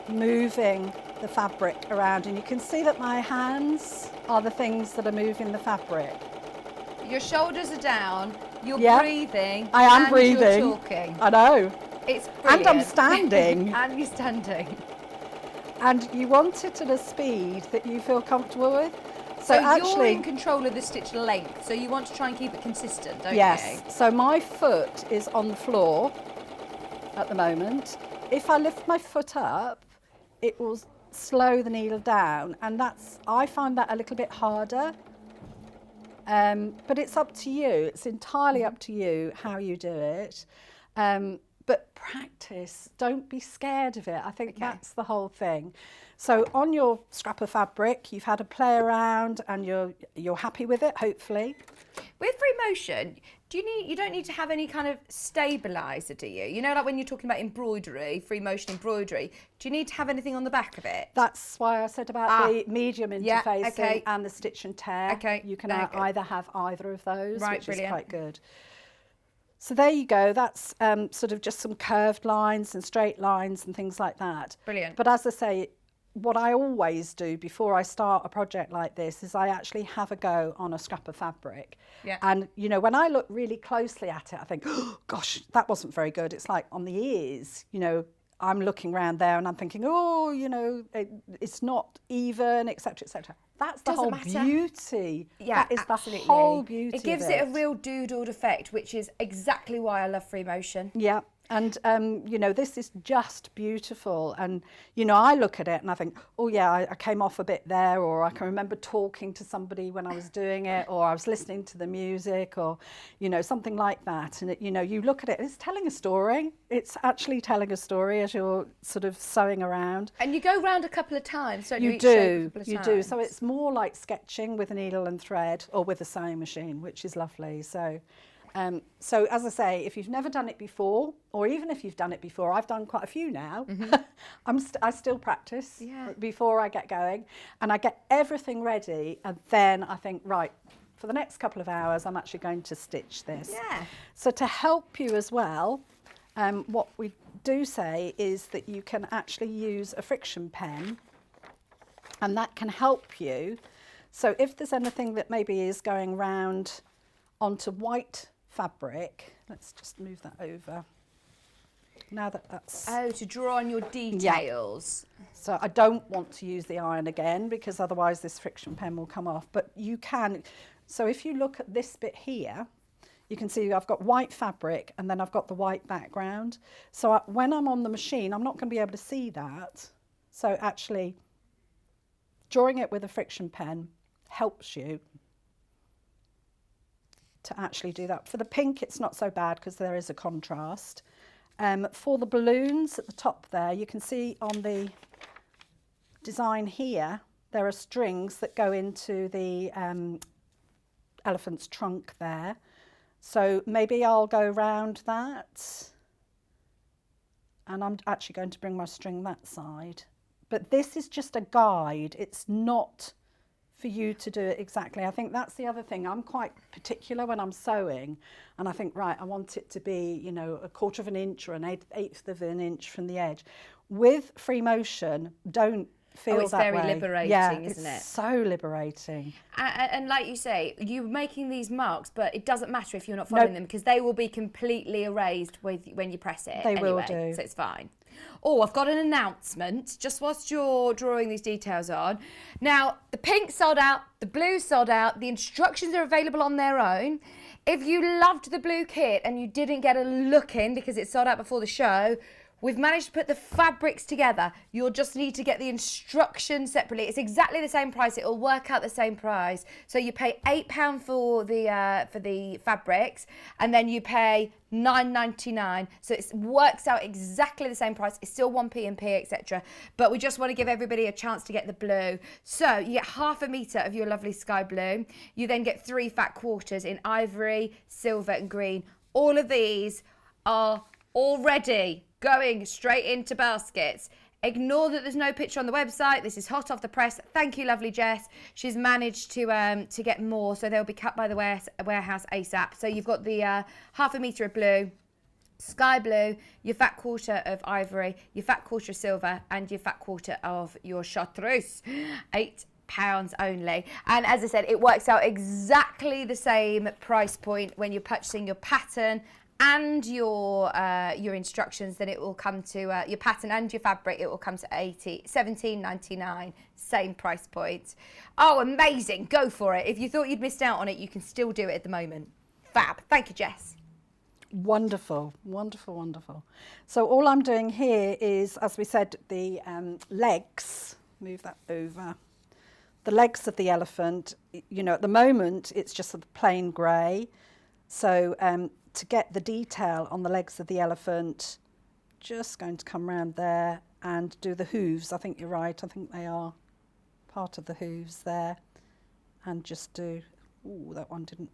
moving the fabric around, and you can see that my hands are the things that are moving the fabric. Your shoulders are down, you're Yeah. breathing. I am and breathing. You're talking. I know. It's And brilliant. I'm standing. And you're standing. And you want it at a speed that you feel comfortable with. So you're actually, in control of the stitch length, so you want to try and keep it consistent, don't yes. you? So my foot is on the floor at the moment. If I lift my foot up, it will slow the needle down, and I find that a little bit harder. But it's up to you. It's entirely up to you how you do it. But practice, don't be scared of it. I think that's the whole thing. So on your scrap of fabric, you've had a play around and you're happy with it, hopefully. With free motion, you don't need to have any kind of stabiliser, do you? You know, like when you're talking about embroidery, free motion embroidery, do you need to have anything on the back of it? That's why I said about the medium interfacing and the stitch and tear. Okay, You can very good. either have either of those, Right, which brilliant. is quite good. So there you go. That's sort of just some curved lines and straight lines and things like that. Brilliant. But as I say, what I always do before I start a project like this is I actually have a go on a scrap of fabric. Yeah. And, you know, when I look really closely at it, I think, oh, gosh, that wasn't very good. It's like on the ears, you know, I'm looking around there and I'm thinking, oh, you know, it's not even, etc., etc. That's the whole beauty. Yeah, that is absolutely. the whole beauty. It gives of it a real doodled effect, which is exactly why I love free motion. Yeah. And, you know, this is just beautiful. And, you know, I look at it and I think, oh, yeah, I came off a bit there, or I can remember talking to somebody when I was doing it, or I was listening to the music, or, you know, something like that. And, you know, you look at it, it's telling a story. It's actually telling a story as you're sort of sewing around. And you go round a couple of times, don't you? You Each shape a do, couple of you do. times. So it's more like sketching with a needle and thread, or with a sewing machine, which is lovely. So as I say, if you've never done it before, or even if you've done it before, I've done quite a few now. I still practice before I get going, and I get everything ready, and then I think, right, for the next couple of hours, I'm actually going to stitch this. Yeah. So to help you as well, what we do say is that you can actually use a friction pen, and that can help you. So if there's anything that maybe is going round onto white fabric, let's just move that over. Now that's... Oh, to draw on your details. Yeah. So I don't want to use the iron again, because otherwise this friction pen will come off. But you can, so if you look at this bit here, you can see I've got white fabric and then I've got the white background. So when I'm on the machine, I'm not going to be able to see that. So actually drawing it with a friction pen helps you to actually do that. For the pink, it's not so bad because there is a contrast. For the balloons at the top there, you can see on the design here, there are strings that go into the elephant's trunk there. So maybe I'll go round that. And I'm actually going to bring my string that side. But this is just a guide. It's not for you to do it exactly. I think that's the other thing. I'm quite particular when I'm sewing, and I think, right, I want it to be, you know, 1/4 of an inch or an eighth of an inch from the edge. With free motion, don't feel it's that way. very liberating, yeah, isn't it? It's so liberating. And like you say, you're making these marks, but it doesn't matter if you're not following them, because they will be completely erased when you press it. They will anyway, do. So it's fine. Oh, I've got an announcement just whilst you're drawing these details on. Now, the pink sold out, the blue sold out, the instructions are available on their own. If you loved the blue kit and you didn't get a look in because it sold out before the show, we've managed to put the fabrics together. You'll just need to get the instructions separately. It's exactly the same price. It'll work out the same price. So you pay £8 for the fabrics, and then you pay $9.99. So it works out exactly the same price. It's still 1p and p, etc. But we just want to give everybody a chance to get the blue. So you get 1/2 metre of your lovely sky blue. You then get 3 fat quarters in ivory, silver, and green. All of these are already going straight into baskets. Ignore that there's no picture on the website. This is hot off the press. Thank you, lovely Jess. She's managed to get more, so they'll be cut by the warehouse ASAP. So you've got the 1/2 metre of blue, sky blue, your fat quarter of ivory, your fat quarter of silver, and your fat quarter of your chartreuse. £8 only. And as I said, it works out exactly the same price point when you're purchasing your pattern and your instructions. Then it will come to your pattern and your fabric. It will come to £17.99, same price point. Oh, amazing! Go for it. If you thought you'd missed out on it, you can still do it at the moment. Fab. Thank you, Jess. Wonderful, wonderful, wonderful. So all I'm doing here is, as we said, the legs. Move that over. The legs of the elephant. You know, at the moment it's just a plain grey. So to get the detail on the legs of the elephant, just going to come round there and do the hooves. I think you're right. I think they are part of the hooves there. And just do, ooh, that one didn't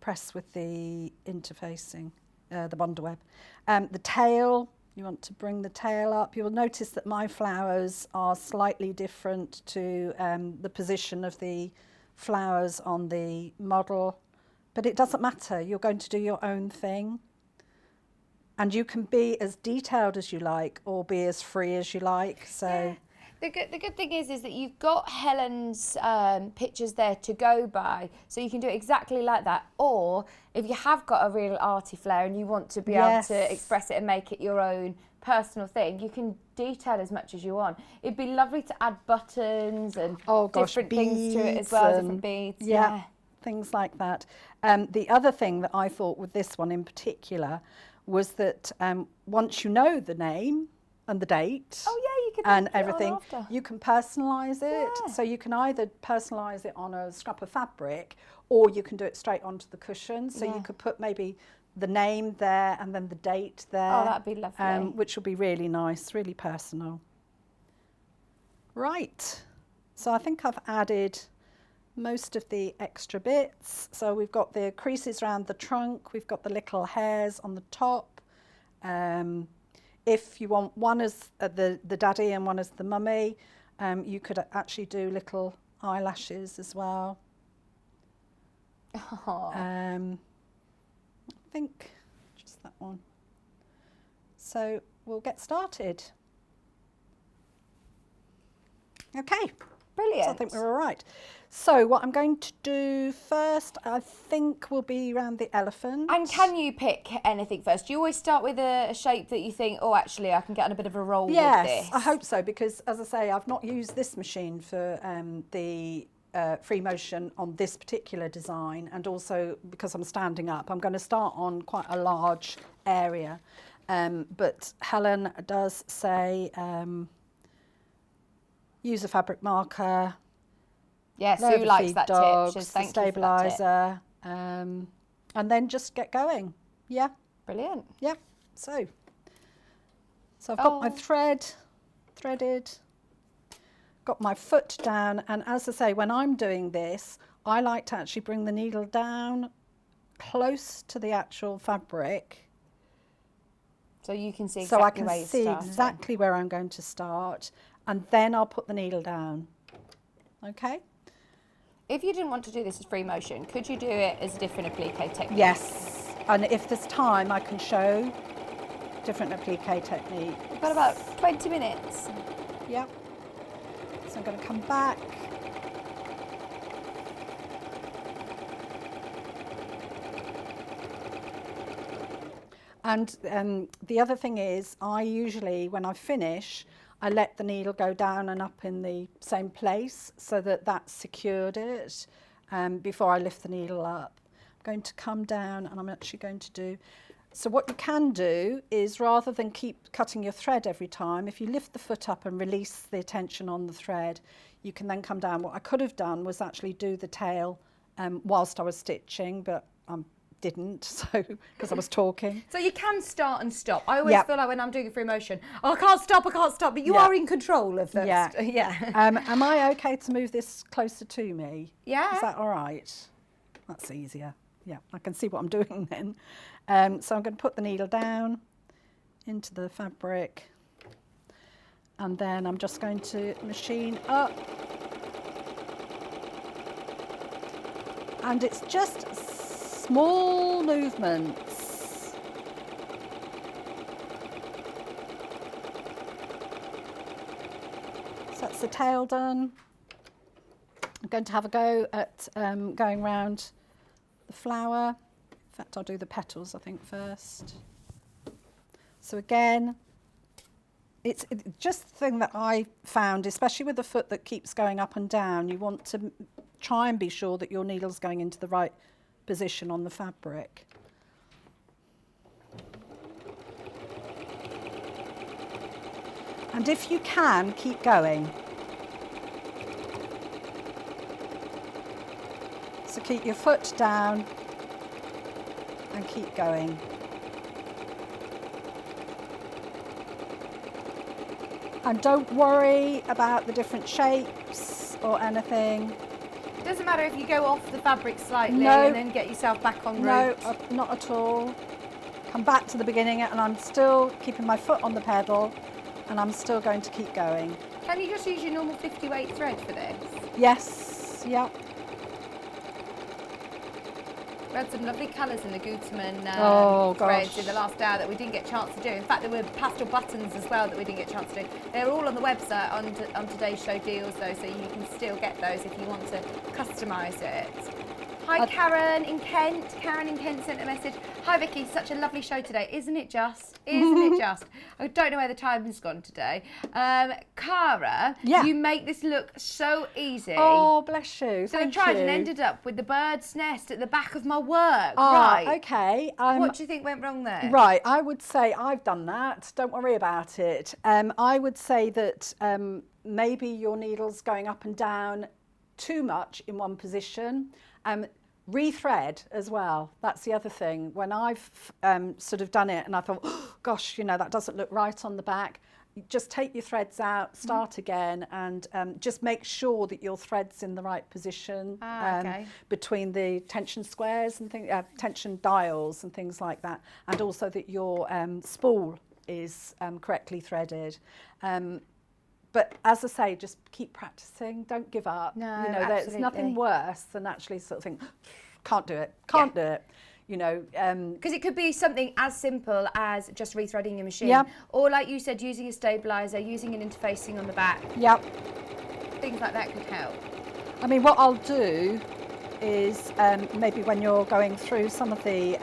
press with the interfacing, the Bondaweb. The tail, you want to bring the tail up. You'll notice that my flowers are slightly different to the position of the flowers on the model. But it doesn't matter, you're going to do your own thing. And you can be as detailed as you like or be as free as you like. So yeah. The good thing is that you've got Helen's pictures there to go by, so you can do it exactly like that. Or if you have got a real arty flair and you want to be able to express it and make it your own personal thing, you can detail as much as you want. It'd be lovely to add buttons and different things to it as well, different beads. Yeah, things like that. The other thing that I thought with this one in particular was that once you know the name and the date you can and everything, you can personalise it. Yeah. So you can either personalise it on a scrap of fabric or you can do it straight onto the cushion. So you could put maybe the name there and then the date there. Oh, that'd be lovely. Which will be really nice, really personal. Right, so I think I've added most of the extra bits. So we've got the creases around the trunk, we've got the little hairs on the top. If you want one as the daddy and one as the mummy, you could actually do little eyelashes as well. I think just that one. So we'll get started. Okay. Brilliant. So I think we're all right. So what I'm going to do first, I think, will be around the elephant. And can you pick anything first? Do you always start with a shape that you think, oh, actually, I can get on a bit of a roll with this? Yes, I hope so, because, as I say, I've not used this machine for the free motion on this particular design, and also because I'm standing up, I'm going to start on quite a large area. But Helen does say use a fabric marker. Yes, Sue likes that dogs, tip. She's the thank you for that tip. stabiliser, and then just get going. Yeah. Brilliant. Yep. So I've got my thread threaded, got my foot down, and as I say, when I'm doing this, I like to actually bring the needle down close to the actual fabric. So you can see So I exactly can where you're see starting. exactly where I'm going to start, and then I'll put the needle down. Okay? If you didn't want to do this as free motion, could you do it as a different applique technique? Yes. And if there's time, I can show different applique technique. We've got about 20 minutes. Yep. So I'm going to come back. And the other thing is, I usually, when I finish, I let the needle go down and up in the same place so that that's secured it before I lift the needle up. I'm going to come down and I'm actually going to do, so what you can do is, rather than keep cutting your thread every time, if you lift the foot up and release the tension on the thread, you can then come down. What I could have done was actually do the tail whilst I was stitching, but didn't, so because I was talking. So you can start and stop. I always feel like when I'm doing a free motion, oh, I can't stop, but you are in control of that. Yeah. Am I okay to move this closer to me? Yeah. Is that all right? That's easier. Yeah, I can see what I'm doing then. So I'm going to put the needle down into the fabric, and then I'm just going to machine up. And it's just small movements. So that's the tail done. I'm going to have a go at going round the flower. In fact, I'll do the petals, I think, first. So again, it's just the thing that I found, especially with the foot that keeps going up and down, you want to try and be sure that your needle's going into the right position on the fabric. And if you can, keep going. So keep your foot down and keep going. And don't worry about the different shapes or anything. It doesn't matter if you go off the fabric slightly No. and then get yourself back on No, route. not at all. Come back to the beginning, and I'm still keeping my foot on the pedal, and I'm still going to keep going. Can you just use your normal 50 weight thread for this? Yes, yeah. We had some lovely colours in the Gutermann Oh, threads gosh. in the last hour that we didn't get a chance to do. In fact, there were pastel buttons as well that we didn't get a chance to do. They're all on the website on today's show deals, though, so you can still get those if you want to customise it. Hi, Karen in Kent. Karen in Kent sent a message. Hi, Vicky. Such a lovely show today. Isn't it just? Isn't it just? I don't know where the time has gone today. Cara, Yeah. you make this look so easy. Oh, bless you. So I Thank tried you. and ended up with the bird's nest at the back of my work. Ah, right. okay. What do you think went wrong there? Right, I would say I've done that. Don't worry about it. I would say that maybe your needle's going up and down too much in one position. Rethread as well. That's the other thing. When I've sort of done it and I thought, oh, gosh, you know, that doesn't look right on the back. You just take your threads out, start again, and just make sure that your thread's in the right position Okay. between the tension squares and tension dials and things like that, and also that your spool is correctly threaded. But as I say, just keep practicing. Don't give up. No, you know, there's absolutely. nothing worse than actually sort of think, can't do it, can't do it. You know, Because it could be something as simple as just rethreading your machine. Yeah. Or like you said, using a stabiliser, using an interfacing on the back. yep. Things like that could help. I mean, what I'll do is maybe when you're going through some of the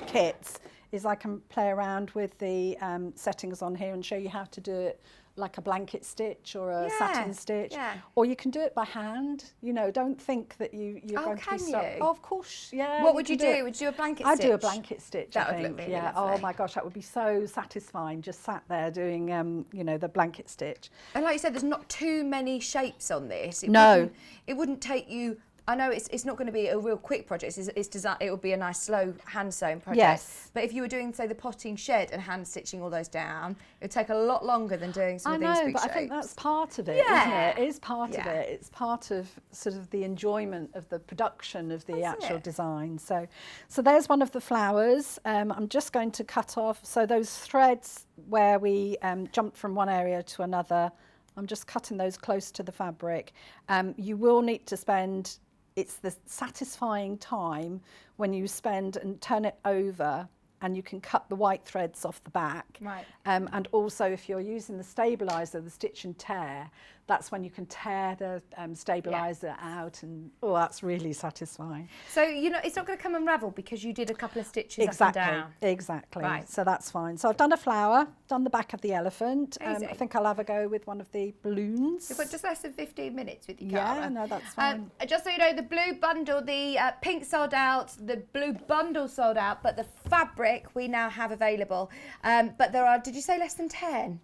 kits, is I can play around with the settings on here and show you how to do it like a blanket stitch or a satin stitch, yeah. or you can do it by hand. You know, don't think that you're Oh, going to can be stuck. you? Oh, of course, yeah. What would you can do? it. Would you do a blanket I'd do a stitch? blanket stitch. That I would think. look really yeah. lovely. Oh my gosh, that would be so satisfying. Just sat there doing, you know, the blanket stitch. And like you said, there's not too many shapes on this. No. It wouldn't take you. I know it's not going to be a real quick project. It's design. It would be a nice slow hand sewn project. Yes. But if you were doing, say, the potting shed and hand stitching all those down, it would take a lot longer than doing some I of these know, big but shapes. I think that's part of it, Yeah. isn't it? It is part of Yeah. it. It's part of sort of the enjoyment of the production of the That's actual it. design. So there's one of the flowers. I'm just going to cut off. So those threads where we jumped from one area to another, I'm just cutting those close to the fabric. You will need to spend, it's the satisfying time when you spend and turn it over and you can cut the white threads off the back. Right. And also if you're using the stabiliser, the stitch and tear, that's when you can tear the stabiliser out, and oh, that's really satisfying. So, you know, it's not going to come unravel because you did a couple of stitches Exactly, up and down. exactly. Right. So that's fine. So I've done a flower, done the back of the elephant. I Amazing. think I'll have a go with one of the balloons. We've got just less than 15 minutes with you, Yeah, Cara. no, that's fine. Just so you know, the blue bundle, the pink sold out, the blue bundle sold out, but the fabric we now have available. But there are, did you say less than 10?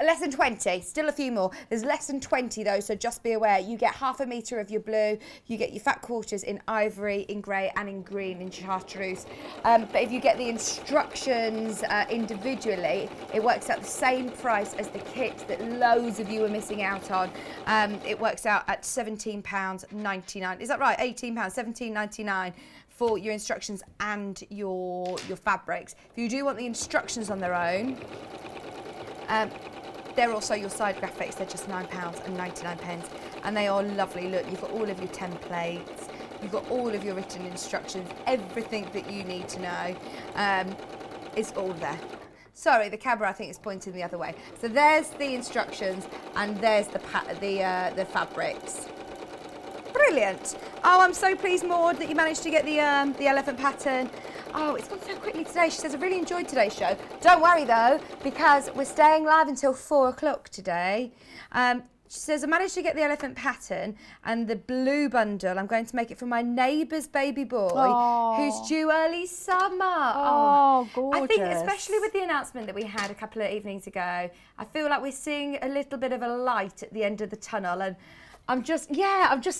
Less than 20, still a few more. There's less than 20 though, so just be aware. You get 1/2 metre of your blue, you get your fat quarters in ivory, in grey and in green, in chartreuse. But if you get the instructions individually, it works out the same price as the kit that loads of you are missing out on. It works out at £17.99. Is that right? £18, £17.99 for your instructions and your fabrics. If you do want the instructions on their own, they're also your side graphics. They're just £9.99, and they are lovely. Look, you've got all of your templates, you've got all of your written instructions, everything that you need to know is all there. Sorry, the camera I think is pointing the other way. So there's the instructions, and there's the fabrics. Brilliant. Oh, I'm so pleased, Maud, that you managed to get the elephant pattern. Oh, it's gone so quickly today. She says, I really enjoyed today's show. Don't worry, though, because we're staying live until 4 o'clock today. She says, I managed to get the elephant pattern and the blue bundle. I'm going to make it for my neighbour's baby boy who's due early summer. Oh, gorgeous. I think especially with the announcement that we had a couple of evenings ago, I feel like we're seeing a little bit of a light at the end of the tunnel, and I'm just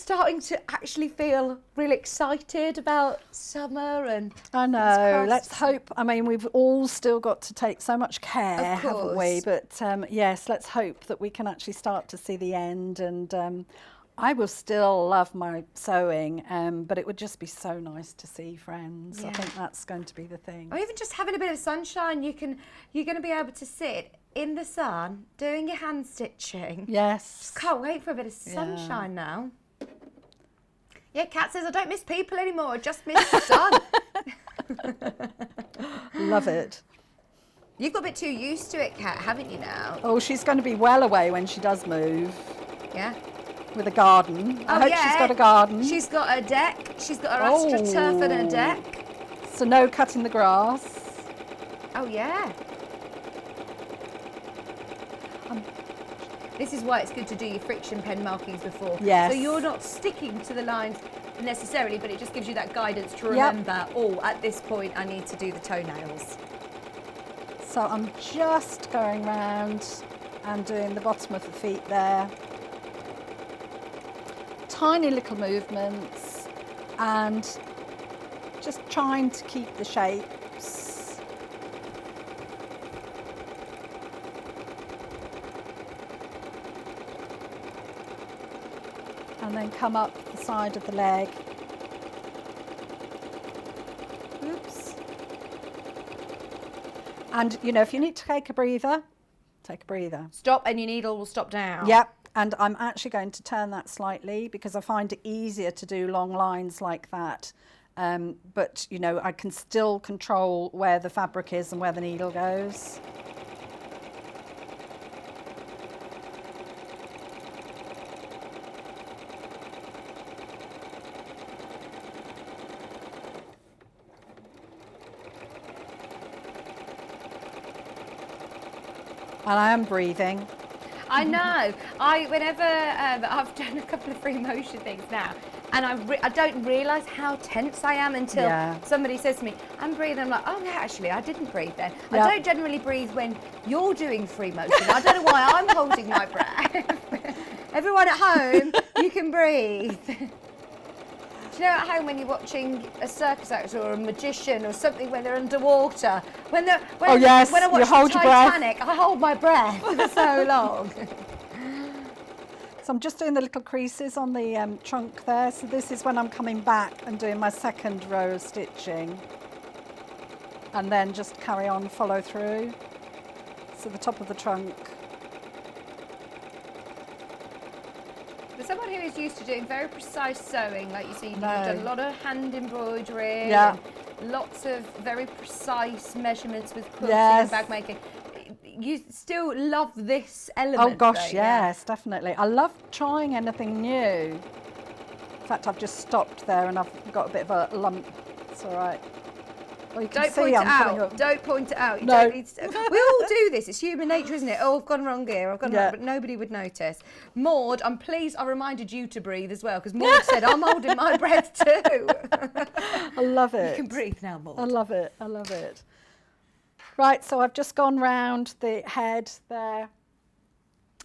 starting to actually feel really excited about summer. And I know, let's hope. I mean, we've all still got to take so much care, Of haven't we? course. But yes, let's hope that we can actually start to see the end. And I will still love my sewing, but it would just be so nice to see friends. I think that's going to be the thing. Or even just having a bit of sunshine. You're going to be able to sit in the sun doing your hand stitching. Yes. Just can't wait for a bit of sunshine now. Yeah, Kat says, I don't miss people anymore, I just miss the sun. Love it. You've got a bit too used to it, Kat, haven't you now? Oh, she's going to be well away when she does move. Yeah. With a garden. I hope she's got a garden. She's got a deck. She's got her astroturf and a deck. So no cutting the grass. Oh, yeah. This is why it's good to do your friction pen markings before. Yes. So you're not sticking to the lines necessarily, but it just gives you that guidance to remember, oh, at this point I need to do the toenails. So I'm just going round and doing the bottom of the feet there. Tiny little movements and just trying to keep the shapes. And then come up the side of the leg. Oops. And, you know, if you need to take a breather, take a breather. Stop and your needle will stop down. Yep. And I'm actually going to turn that slightly because I find it easier to do long lines like that. But, you know, I can still control where the fabric is and where the needle goes. And I am breathing. I know. Whenever I've done a couple of free motion things now, and I don't realise how tense I am until somebody says to me, I'm breathing. I'm like, oh no, actually, I didn't breathe then. I don't generally breathe when you're doing free motion. I don't know why I'm holding my breath. Everyone at home, you can breathe. Do you know at home when you're watching a circus actor or a magician or something when they're underwater? When I watch the Titanic, I hold my breath for so long. So I'm just doing the little creases on the trunk there. So this is when I'm coming back and doing my second row of stitching. And then just carry on, follow through. So the top of the trunk. For someone who is used to doing very precise sewing, like you see, you've done a lot of hand embroidery, and lots of very precise measurements with quilting and bag making. You still love this element. Oh gosh, though, yes, definitely. I love trying anything new. In fact, I've just stopped there and I've got a bit of a lump. It's all right. Well, you can Don't see point it I'm coming out. up. Don't point it out. You No. don't need to. We all do this. It's human nature, isn't it? Oh, I've gone wrong here. I've gone wrong, but nobody would notice. Maud, I'm pleased I reminded you to breathe as well, because Maud said I'm holding my breath too. I love it. You can breathe now, Maud. I love it. I love it. Right, so I've just gone round the head there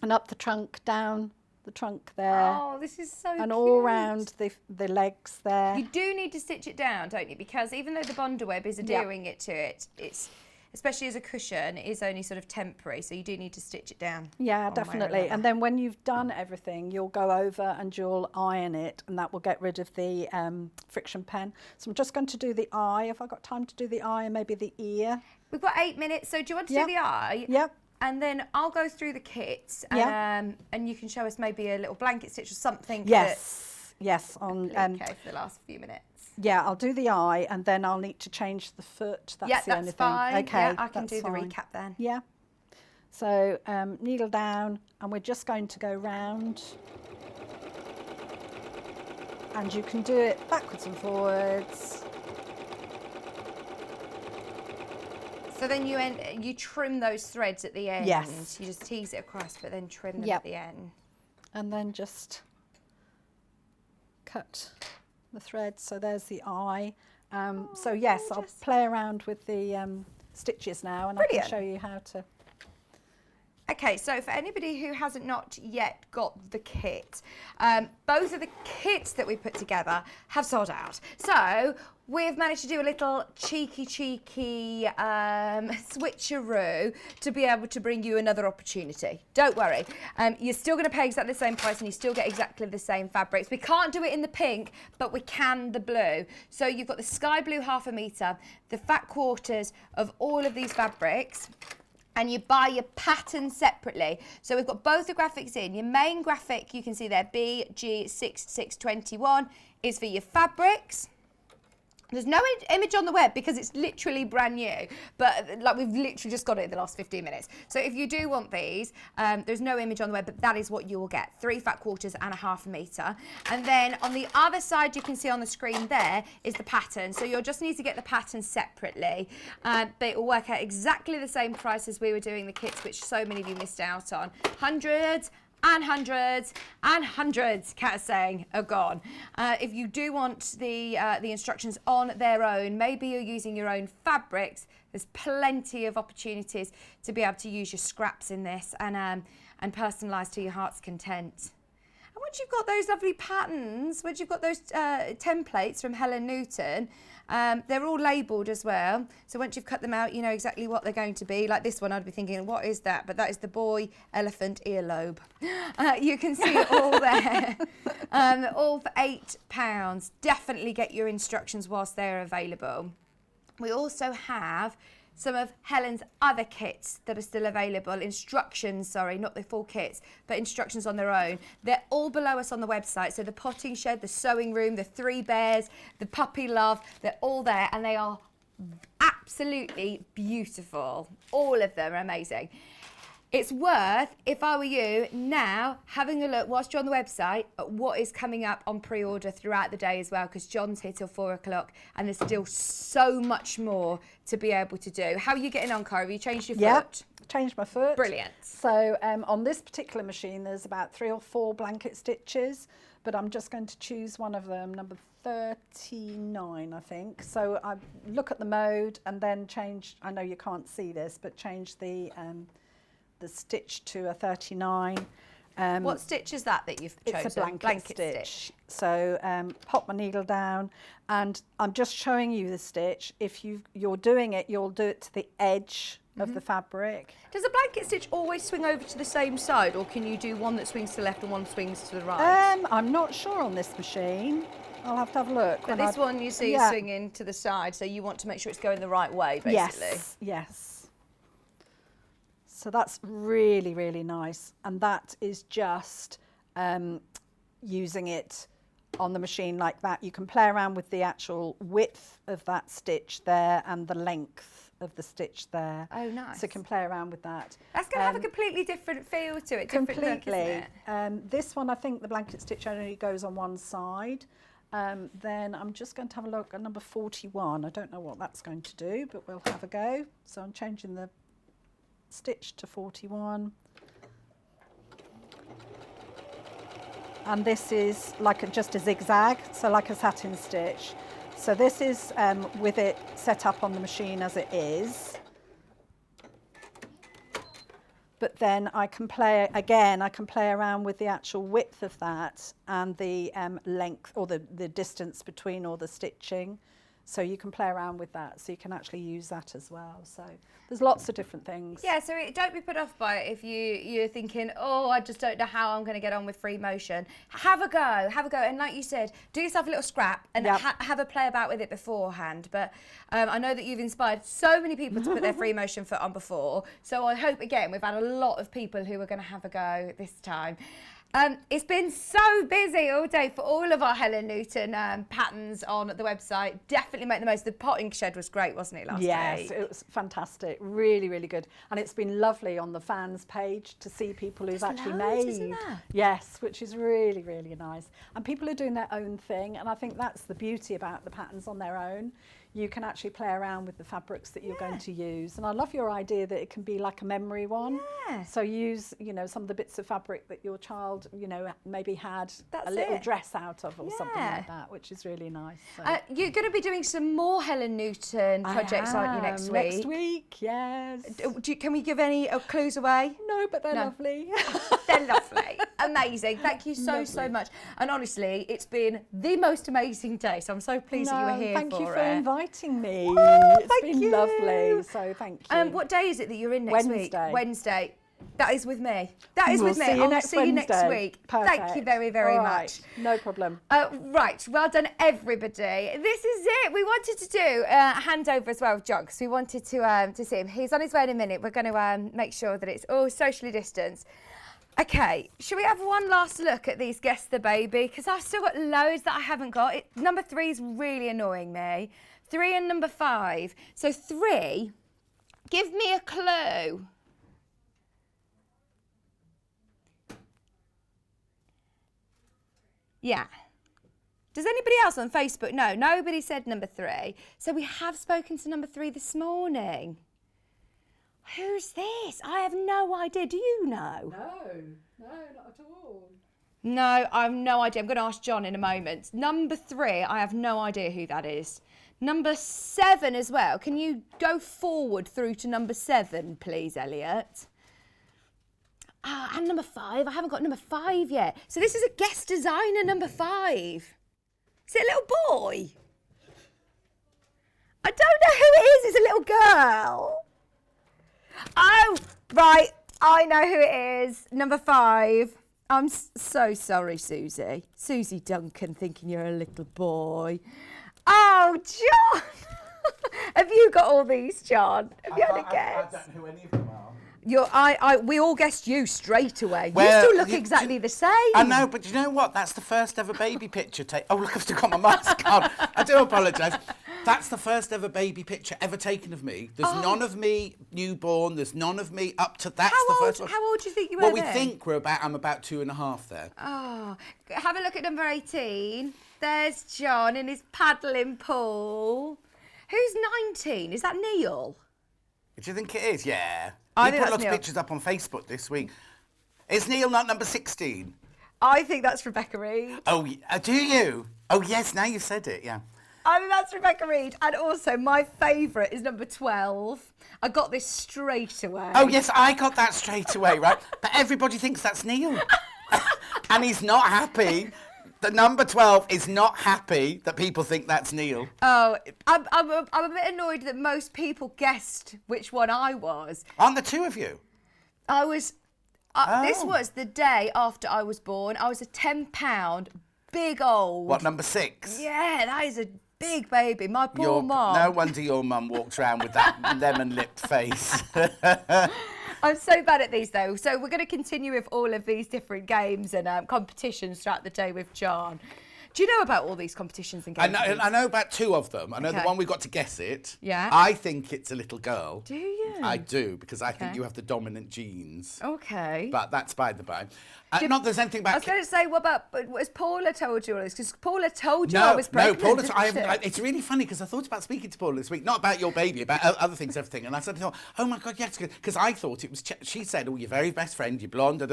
and up the trunk, down the trunk there, Oh, this is so and cute. all round the legs there. You do need to stitch it down, don't you? Because even though the Bondi web is adhering it to it, it's, especially as a cushion, it is only sort of temporary, so you do need to stitch it down. Yeah, one way or definitely. another. And then when you've done everything, you'll go over and you'll iron it, and that will get rid of the friction pen. So I'm just going to do the eye. Have I got time to do the eye and maybe the ear? We've got 8 minutes, so do you want to do the eye? Yep. And then I'll go through the kits, Yeah. and you can show us maybe a little blanket stitch or something. Yes. Yes. On. Okay, for the last few minutes. Yeah, I'll do the eye, and then I'll need to change the foot. That's Yeah, the only that's thing. fine. Okay, Yeah, I can that's do the fine. recap then. Yeah. So needle down, and we're just going to go round. And you can do it backwards and forwards. So then you trim those threads at the end. Yes. You just tease it across, but then trim them Yep. at the end. And then just cut the thread. So there's the eye. So yes, I'll gorgeous. play around with the stitches now, and Brilliant. I can show you how to. Okay, so for anybody who hasn't not yet got the kit, both of the kits that we put together have sold out. So we've managed to do a little cheeky switcheroo to be able to bring you another opportunity. Don't worry, you're still going to pay exactly the same price and you still get exactly the same fabrics. We can't do it in the pink, but we can the blue. So you've got the sky blue 1/2 metre, the fat quarters of all of these fabrics, and you buy your pattern separately. So we've got both the graphics in. Your main graphic, you can see there, BG6621, is for your fabrics. There's no image on the web because it's literally brand new, but like we've literally just got it in the last 15 minutes. So if you do want these, there's no image on the web, but that is what you will get. 3 fat quarters and a 1/2 metre. And then on the other side, you can see on the screen there is the pattern. So you'll just need to get the pattern separately, but it will work out exactly the same price as we were doing the kits, which so many of you missed out on. Hundreds and hundreds and hundreds, Kat is saying, are gone. If you do want the instructions on their own, maybe you're using your own fabrics, there's plenty of opportunities to be able to use your scraps in this and personalise to your heart's content. And once you've got those lovely patterns, once you've got those templates from Helen Newton, they're all labelled as well. So once you've cut them out, you know exactly what they're going to be. Like this one, I'd be thinking, what is that? But that is the boy elephant earlobe. You can see it all there. All for £8. Definitely get your instructions whilst they're available. We also have some of Helen's other kits that are still available. Instructions, sorry, not the full kits, but instructions on their own. They're all below us on the website. So the potting shed, the sewing room, the 3 bears, the puppy love, they're all there and they are absolutely beautiful. All of them are amazing. It's worth, if I were you, now having a look whilst you're on the website at what is coming up on pre-order throughout the day as well, because John's here till 4 o'clock and there's still so much more to be able to do. How are you getting on, Cara? Have you changed your foot? Changed my foot. Brilliant. So on this particular machine, there's about 3 or 4 blanket stitches, but I'm just going to choose one of them, number 39, I think. So I look at the mode and then change, I know you can't see this, but change the stitch to a 39. What stitch is that you've chosen? It's a blanket stitch. So pop my needle down and I'm just showing you the stitch. If you're doing it, you'll do it to the edge of the fabric. Does a blanket stitch always swing over to the same side, or can you do one that swings to the left and one swings to the right? I'm not sure on this machine. I'll have to have a look. But this one you see is swinging to the side, so you want to make sure it's going the right way, basically. Yes, yes. So that's really, really nice. And that is just using it on the machine like that. You can play around with the actual width of that stitch there and the length of the stitch there. Oh, nice. So you can play around with that. That's going to have a completely different feel to it. Completely. This one, I think the blanket stitch only goes on one side. Then I'm just going to have a look at number 41. I don't know what that's going to do, but we'll have a go. So I'm changing the stitch to 41. And this is like just a zigzag, so like a satin stitch. So this is with it set up on the machine as it is. but then I can play around with the actual width of that and the length or the distance between all the stitching. So you can play around with that. So you can actually use that as well. So there's lots of different things. Yeah, so don't be put off by it if you're thinking, oh, I just don't know how I'm going to get on with free motion. Have a go. And like you said, do yourself a little scrap and have a play about with it beforehand. But I know that you've inspired so many people to put their free motion foot on before. So I hope, again, we've had a lot of people who are going to have a go this time. It's been so busy all day for all of our Helen Newton patterns on the website. Definitely make the most. The potting shed was great, wasn't it, last week? Yes, it was fantastic. Really, really good. And it's been lovely on the fans page to see people who've actually made. Isn't there? Yes, which is really, really nice. And people are doing their own thing. And I think that's the beauty about the patterns on their own. You can actually play around with the fabrics that you're going to use. And I love your idea that it can be like a memory one. Yeah. So use, some of the bits of fabric that your child, maybe had That's a little it. dress out of or something Yeah. like that, which is really nice. So. You're going to be doing some more Helen Newton projects, aren't you, next week? Next week, yes. Can we give any clues away? No, but they're lovely. They're lovely. Amazing. Thank you so much. And honestly, it's been the most amazing day. So I'm so pleased that you were here thank you for it. inviting me. It's thank been you. lovely. So thank you. What day is it that you're in next week? Wednesday. Wednesday. That is with me. That is We'll with me. see you I'll next see you next Wednesday. week. Perfect. Thank you very, very All much. right. No problem. Right, well done everybody. This is it. We wanted to do a handover as well of John, because we wanted to see him. He's on his way in a minute. We're going to make sure that it's all socially distanced. Okay, should we have one last look at these Guess the Baby? Because I've still got loads that I haven't got. Number 3 is really annoying me. 3 and number 5. So 3, give me a clue. Yeah. Does anybody else on Facebook? No, nobody said number 3. So we have spoken to number 3 this morning. Who's this? I have no idea. Do you know? No, not at all. No, I have no idea. I'm going to ask John in a moment. Number 3, I have no idea who that is. Number 7 as well. Can you go forward through to number 7, please, Elliot? And number 5. I haven't got number 5 yet. So this is a guest designer, number 5. Is it a little boy? I don't know who it is. It's a little girl. Oh, right. I know who it is. Number 5. I'm so sorry, Susie. Susie Duncan, thinking you're a little boy. Oh, John. Have you got all these, John? Have you had a guess? I don't know who any of them are. We all guessed you straight away. Well, you still look exactly the same. I know, but you know what? That's the first ever baby picture Oh, look, I've still got my mask on. I do apologise. That's the first ever baby picture ever taken of me. There's none of me newborn. There's none of me up to... That's the first one. How old do you think you were Well, we then? think I'm about 2.5 there. Oh, have a look at number 18. There's John in his paddling pool. Who's 19? Is that Neil? Do you think it is? Yeah. I He think put that's lots of Neil. pictures up on Facebook this week. Is Neil not number 16? I think that's Rebecca Reed. Oh, do you? Oh, yes, now you've said it, yeah. I think that's Rebecca Reed. And also, my favourite is number 12. I got this straight away. Oh, yes, I got that straight away, right? But everybody thinks that's Neil. And he's not happy. The number 12 is not happy that people think that's Neil. Oh, I'm a bit annoyed that most people guessed which one I was. Aren't the two of you? I was... This was the day after I was born. I was a 10-pound, big old... What, number 6? Yeah, that is a big baby. My poor mum. No wonder your mum walks around with that lemon-lipped face. I'm so bad at these, though. So we're going to continue with all of these different games and competitions throughout the day with John. Do you know about all these competitions and games? I know about 2 of them. I know the Okay. one we got to guess it. Yeah. I think it's a little girl. Do you? I do, because I think Okay. you have the dominant genes. Okay. But that's by the by. Not there's anything about... I was going to say, what about... Has Paula told you all this? Because Paula told you I was pregnant. No, Paula. didn't she? It's really funny because I thought about speaking to Paula this week, not about your baby, about other things, everything. And I said, oh my God, yes, because I thought it was. She said, oh, your very best friend, you're blonde,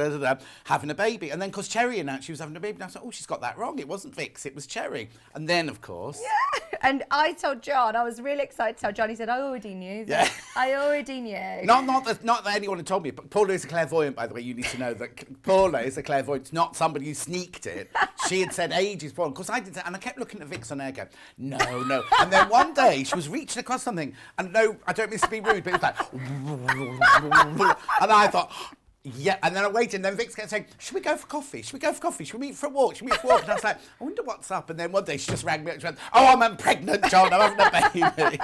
having a baby. And then because Cherry announced she was having a baby, and I said, oh, she's got that wrong. It wasn't Vix, it was Cherry. And then, of course. Yeah. And I told John, I was really excited to tell John. He said, I already knew that. Yeah. I already knew. Not that anyone had told me, but Paula is a clairvoyant, by the way. You need to know that Paula is a clairvoyant. It's not somebody who sneaked it. She had said ages before. Of course, I did that, and I kept looking at Vix on air going, no. And then one day, she was reaching across something, and no, I don't mean to be rude, but it was like, and I thought, yeah, and then I waited, and then Vix kept saying, should we go for coffee? Should we go for coffee? Should we meet for a walk? Should we meet for a walk? And I was like, I wonder what's up. And then one day she just rang me up and she went, oh, I'm pregnant, John, I'm having a baby.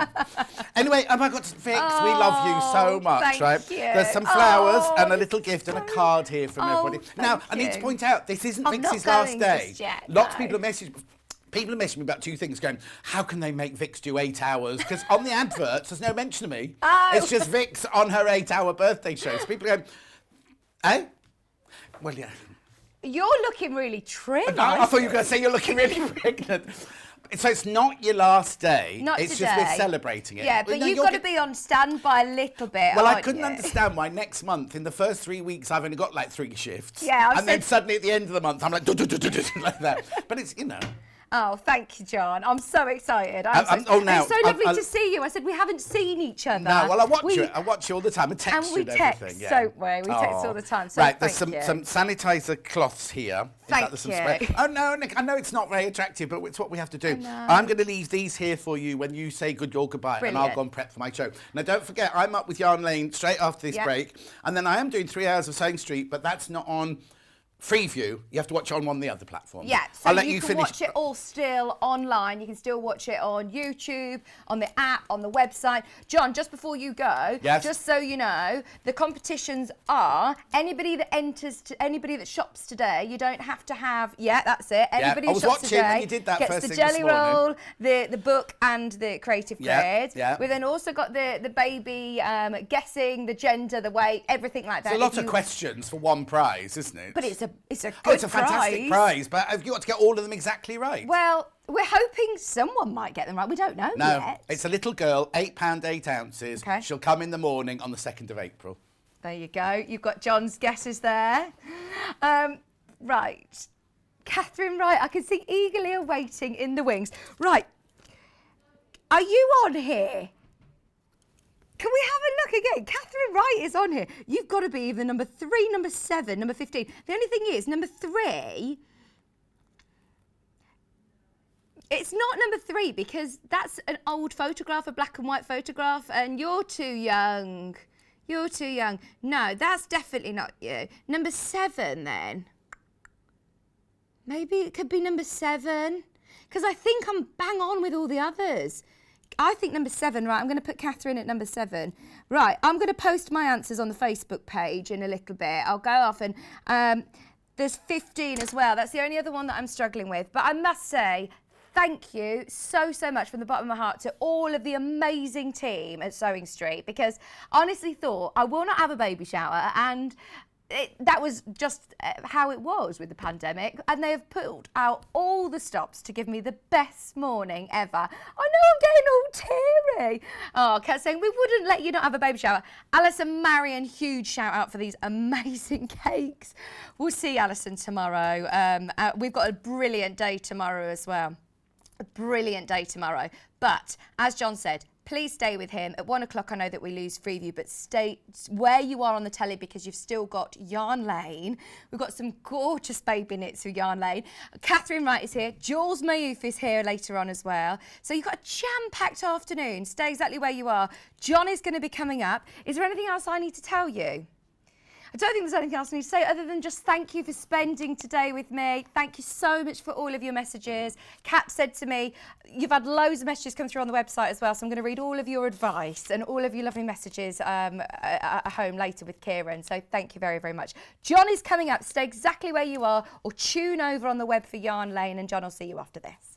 Anyway, oh my God, Vix, we love you so much, thank right? you. There's some flowers Oh, and a little gift and a card here from everybody. Now, I need to point out, this isn't I'm not Vix's last going day. just yet, Lots of no. people are messaging. People are messaging me about two things, going, how can they make Vix do 8 hours? Because on the adverts, there's no mention of me. Oh. It's just Vix on her 8-hour birthday show. So people are going, eh? Well, yeah. You're looking really trim. I thought you were going to say you're looking really pregnant. So it's not your last day. Not it's today. just we're celebrating it. Yeah, but No, you've you're got to get- be on standby a little bit. Well, I aren't couldn't you? understand why next month, in the first 3 weeks, I've only got like 3 shifts. Yeah, I've and then said- suddenly at the end of the month, I'm like, like that. But it's, you know. Oh, thank you, John. I'm so excited. now, It's so lovely to see you. I said we haven't seen each other. No, well, I watch you. I watch you all the time. I text And we you and text, everything. Yeah. don't we? We text all the time. So right, there's thank you. some sanitizer cloths here. Thank There's you. spray. Oh no, Nick, I know it's not very attractive, but it's what we have to do. I'm going to leave these here for you when you say your goodbye, and I'll Brilliant. go and prep for my show. Now, don't forget, I'm up with Yarn Lane straight after this Yep. break, and then I am doing 3 hours of Sewing Street, but that's not on Freeview. You have to watch it on one of the other platforms. Yeah, so I'll let you can finish. watch it all still online. You can still watch it on YouTube, on the app, on the website. John, just before you go, Yes. just so you know, the competitions are anybody that shops today, you don't have to have, that's it. Anybody I who was shops watching when today you did that gets first the thing this jelly morning. roll, the book and the creative Yeah, grid. yeah. We've then also got the baby guessing, the gender, the weight, everything like that. It's a lot If of you- questions for one prize, isn't it? But it's a good Oh, it's a fantastic prize, but have you got to get all of them exactly right? Well, we're hoping someone might get them right. We don't know No, yet. it's a little girl, £8, 8 ounces. Okay. She'll come in the morning on the 2nd of April. There you go. You've got John's guesses there. Right. Catherine Wright, I can see eagerly awaiting in the wings. Right. Are you on here? Can we have a look again? Catherine Wright is on here. You've got to be either number 3, number 7, number 15. The only thing is, number 3... It's not number 3 because that's an old photograph, a black and white photograph, and you're too young. You're too young. No, that's definitely not you. Number 7 then. Maybe it could be number 7 because I think I'm bang on with all the others. I think number 7, right, I'm going to put Catherine at number 7. Right, I'm going to post my answers on the Facebook page in a little bit. I'll go off and there's 15 as well. That's the only other one that I'm struggling with. But I must say, thank you so much from the bottom of my heart to all of the amazing team at Sewing Street because I honestly thought I will not have a baby shower and that was just how it was with the pandemic and they have pulled out all the stops to give me the best morning ever. I know I'm getting all teary. Oh, Kat's saying we wouldn't let you not have a baby shower. Alison, Marion, huge shout out for these amazing cakes. We'll see Alison tomorrow. We've got a brilliant day tomorrow as well. A brilliant day tomorrow. But as John said, please stay with him. At 1 o'clock, I know that we lose Freeview, but stay where you are on the telly because you've still got Yarn Lane. We've got some gorgeous baby knits with Yarn Lane. Catherine Wright is here. Jules Mayouf is here later on as well. So you've got a jam-packed afternoon. Stay exactly where you are. John is going to be coming up. Is there anything else I need to tell you? I don't think there's anything else I need to say other than just thank you for spending today with me. Thank you so much for all of your messages. Kat said to me, you've had loads of messages come through on the website as well, so I'm going to read all of your advice and all of your lovely messages at home later with Kieran. So thank you very, very much. John is coming up. Stay exactly where you are or tune over on the web for Yarn Lane and John will see you after this.